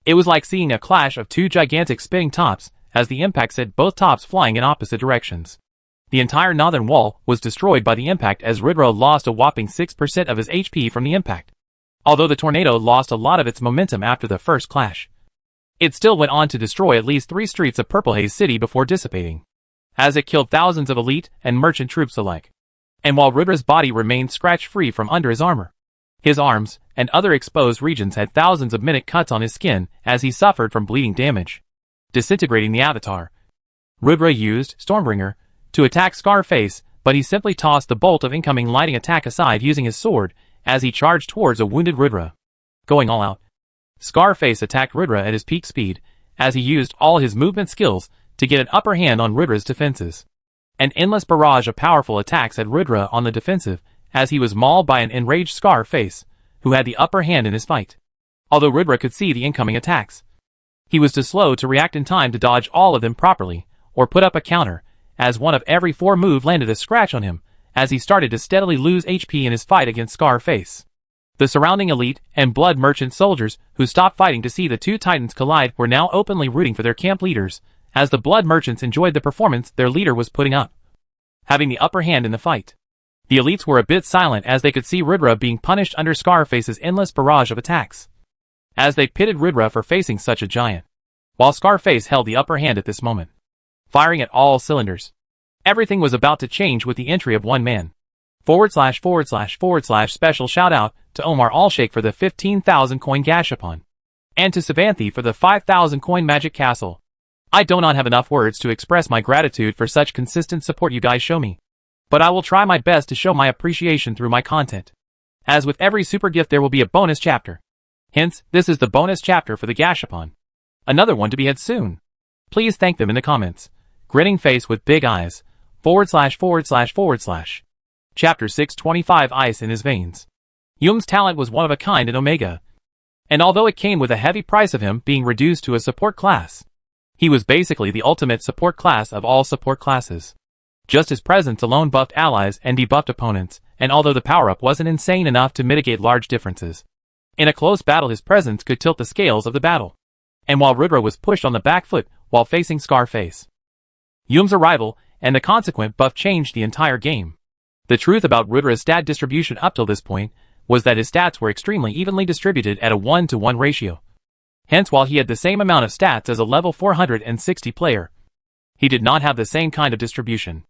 Speaker 1: it was like seeing a clash of two gigantic spinning tops, as the impact sent both tops flying in opposite directions. The entire northern wall was destroyed by the impact, as Rudra lost a whopping 6% of his HP from the impact. Although the tornado lost a lot of its momentum after the first clash, it still went on to destroy at least 3 streets of Purple Haze City before dissipating, as it killed thousands of elite and merchant troops alike. And while Rudra's body remained scratch-free from under his armor, his arms and other exposed regions had thousands of minute cuts on his skin as he suffered from bleeding damage. Disintegrating the avatar, Rudra used Stormbringer to attack Scarface, but he simply tossed the bolt of incoming lightning attack aside using his sword as he charged towards a wounded Rudra. Going all out, Scarface attacked Rudra at his peak speed as he used all his movement skills to get an upper hand on Rudra's defenses. An endless barrage of powerful attacks at Rudra on the defensive as he was mauled by an enraged Scarface, who had the upper hand in his fight. Although Ridra could see the incoming attacks, he was too slow to react in time to dodge all of them properly, or put up a counter, as one of every 4 moves landed a scratch on him, as he started to steadily lose HP in his fight against Scarface. The surrounding elite and blood merchant soldiers who stopped fighting to see the two titans collide were now openly rooting for their camp leaders, as the blood merchants enjoyed the performance their leader was putting up, having the upper hand in the fight. The elites were a bit silent as they could see Ridra being punished under Scarface's endless barrage of attacks, as they pitted Ridra for facing such a giant, while Scarface held the upper hand at this moment, firing at all cylinders. Everything was about to change with the entry of one man. // Special shout out to Omar Alsheikh for the 15,000 coin Gashapon, and to Savanthi for the 5,000 coin Magic Castle. I do not have enough words to express my gratitude for such consistent support you guys show me, but I will try my best to show my appreciation through my content. As with every super gift, there will be a bonus chapter. Hence, this is the bonus chapter for the Gashapon. Another one to be had soon. Please thank them in the comments. Grinning face with big eyes. // Chapter 625 Ice in his veins. Yum's talent was one of a kind in Omega, and although it came with a heavy price of him being reduced to a support class, he was basically the ultimate support class of all support classes. Just his presence alone buffed allies and debuffed opponents, and although the power-up wasn't insane enough to mitigate large differences, in a close battle his presence could tilt the scales of the battle. And while Ridra was pushed on the back foot while facing Scarface, Yum's arrival and the consequent buff changed the entire game. The truth about Ridra's stat distribution up till this point was that his stats were extremely evenly distributed at a 1-to-1 ratio. Hence, while he had the same amount of stats as a level 460 player, he did not have the same kind of distribution.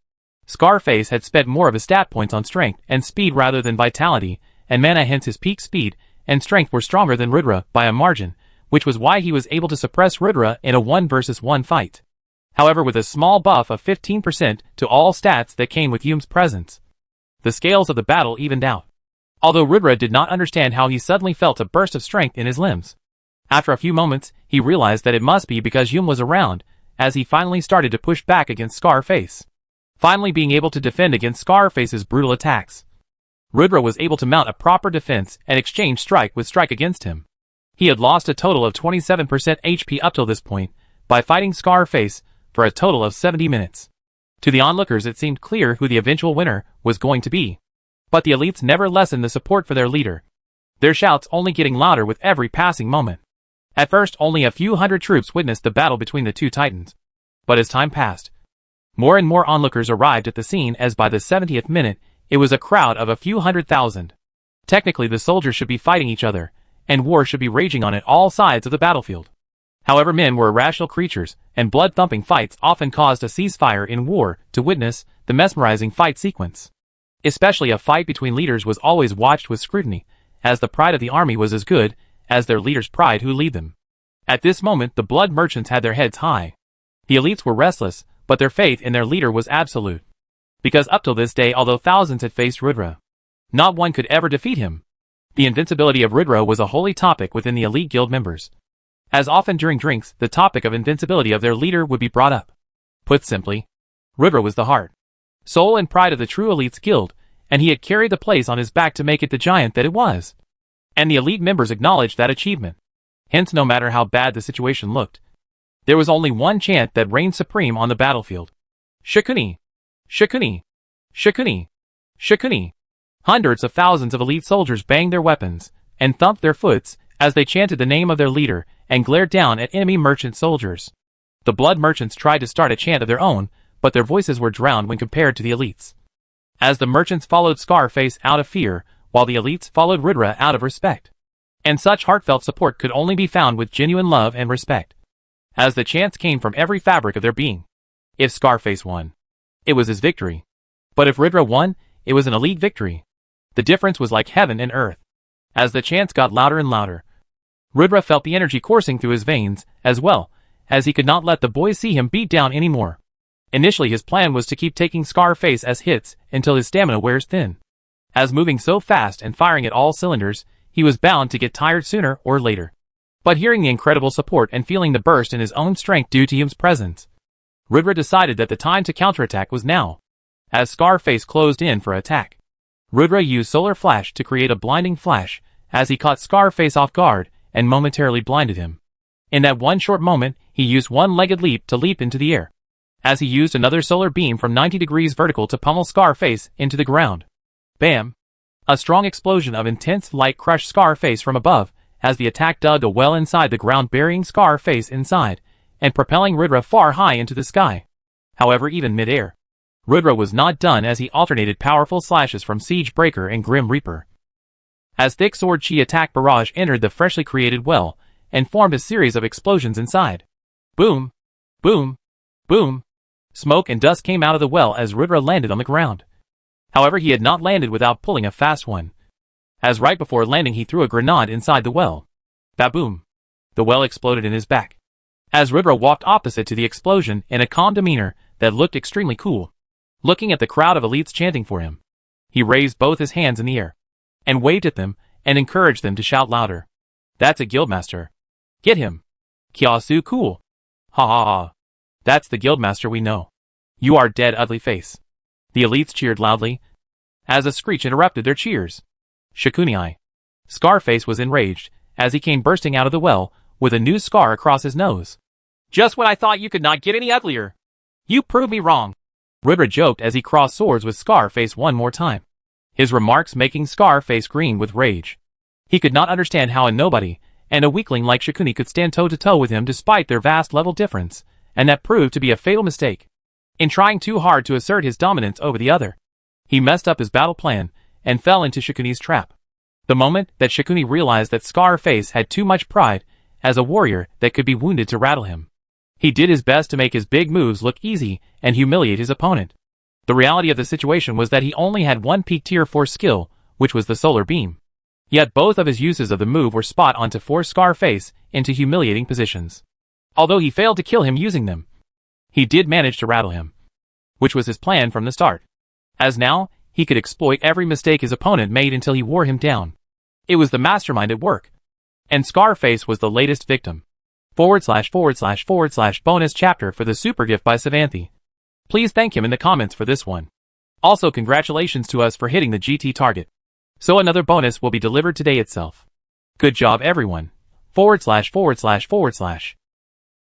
Speaker 1: Scarface had spent more of his stat points on strength and speed rather than vitality and mana, hence his peak speed and strength were stronger than Ridra by a margin, which was why he was able to suppress Ridra in a 1 versus 1 fight. However, with a small buff of 15% to all stats that came with Yum's presence, the scales of the battle evened out. Although Ridra did not understand how he suddenly felt a burst of strength in his limbs. After a few moments, he realized that it must be because Yum was around, as he finally started to push back against Scarface, finally being able to defend against Scarface's brutal attacks. Ridra was able to mount a proper defense and exchange strike with strike against him. He had lost a total of 27% HP up till this point, by fighting Scarface for a total of 70 minutes. To the onlookers it seemed clear who the eventual winner was going to be. But the elites never lessened the support for their leader, their shouts only getting louder with every passing moment. At first only a few hundred troops witnessed the battle between the two titans. But as time passed, more and more onlookers arrived at the scene, as by the 70th minute, it was a crowd of a few 100,000. Technically the soldiers should be fighting each other, and war should be raging on at all sides of the battlefield. However, men were irrational creatures, and blood-thumping fights often caused a ceasefire in war to witness the mesmerizing fight sequence. Especially a fight between leaders was always watched with scrutiny, as the pride of the army was as good as their leader's pride who lead them. At this moment the blood merchants had their heads high. The elites were restless, but their faith in their leader was absolute. Because up till this day, although thousands had faced Ridra, not one could ever defeat him. The invincibility of Ridra was a holy topic within the elite guild members. As often during drinks, the topic of invincibility of their leader would be brought up. Put simply, Ridra was the heart, soul and pride of the true elites guild, and he had carried the place on his back to make it the giant that it was. And the elite members acknowledged that achievement. Hence, no matter how bad the situation looked, there was only one chant that reigned supreme on the battlefield. Shikuni! Shikuni! Shikuni! Shikuni! Hundreds of thousands of elite soldiers banged their weapons and thumped their foots as they chanted the name of their leader and glared down at enemy merchant soldiers. The blood merchants tried to start a chant of their own, but their voices were drowned when compared to the elites, as the merchants followed Scarface out of fear, while the elites followed Ridra out of respect. And such heartfelt support could only be found with genuine love and respect, as the chants came from every fabric of their being. If Scarface won, it was his victory. But if Ridra won, it was an elite victory. The difference was like heaven and earth. As the chants got louder and louder, Ridra felt the energy coursing through his veins, as well, as he could not let the boys see him beat down anymore. Initially his plan was to keep taking Scarface as hits until his stamina wears thin, as moving so fast and firing at all cylinders, he was bound to get tired sooner or later. But hearing the incredible support and feeling the burst in his own strength due to Yum's presence, Ridra decided that the time to counterattack was now, as Scarface closed in for attack. Rudra used Solar Flash to create a blinding flash as he caught Scarface off guard and momentarily blinded him. In that one short moment, he used one-legged leap to leap into the air, as he used another solar beam from 90 degrees vertical to pummel Scarface into the ground. Bam! A strong explosion of intense light crushed Scarface from above as the attack dug a well inside the ground, burying Scarface inside and propelling Rudra far high into the sky. However, even mid-air, Rudra was not done as he alternated powerful slashes from Siege Breaker and Grim Reaper. As thick sword chi attack barrage entered the freshly created well and formed a series of explosions inside. Boom! Boom! Boom! Smoke and dust came out of the well as Rudra landed on the ground. However, he had not landed without pulling a fast one, as right before landing he threw a grenade inside the well. Baboom! The well exploded in his back, as Rudra walked opposite to the explosion in a calm demeanor that looked extremely cool. Looking at the crowd of elites chanting for him, he raised both his hands in the air and waved at them and encouraged them to shout louder. That's a guildmaster. Get him. Kiasu cool. Ha ha ha. That's the guildmaster we know. You are dead, ugly face. The elites cheered loudly, as a screech interrupted their cheers. Shikuni. Scarface was enraged, as he came bursting out of the well, with a new scar across his nose. Just when I thought you could not get any uglier. You proved me wrong. Rudra joked as he crossed swords with Scarface one more time, his remarks making Scarface green with rage. He could not understand how a nobody and a weakling like Shikuni could stand toe-to-toe with him despite their vast level difference, and that proved to be a fatal mistake. In trying too hard to assert his dominance over the other, he messed up his battle plan and fell into Shikuni's trap. The moment that Shikuni realized that Scarface had too much pride as a warrior that could be wounded to rattle him, he did his best to make his big moves look easy and humiliate his opponent. The reality of the situation was that he only had one peak tier 4 skill, which was the solar beam. Yet both of his uses of the move were spot on to force Scarface into humiliating positions. Although he failed to kill him using them, he did manage to rattle him, which was his plan from the start, as now he could exploit every mistake his opponent made until he wore him down. It was the mastermind at work, and Scarface was the latest victim. / bonus chapter for the super gift by Savanthi. Please thank him in the comments for this one. Also, congratulations to us for hitting the GT target. So another bonus will be delivered today itself. Good job everyone. /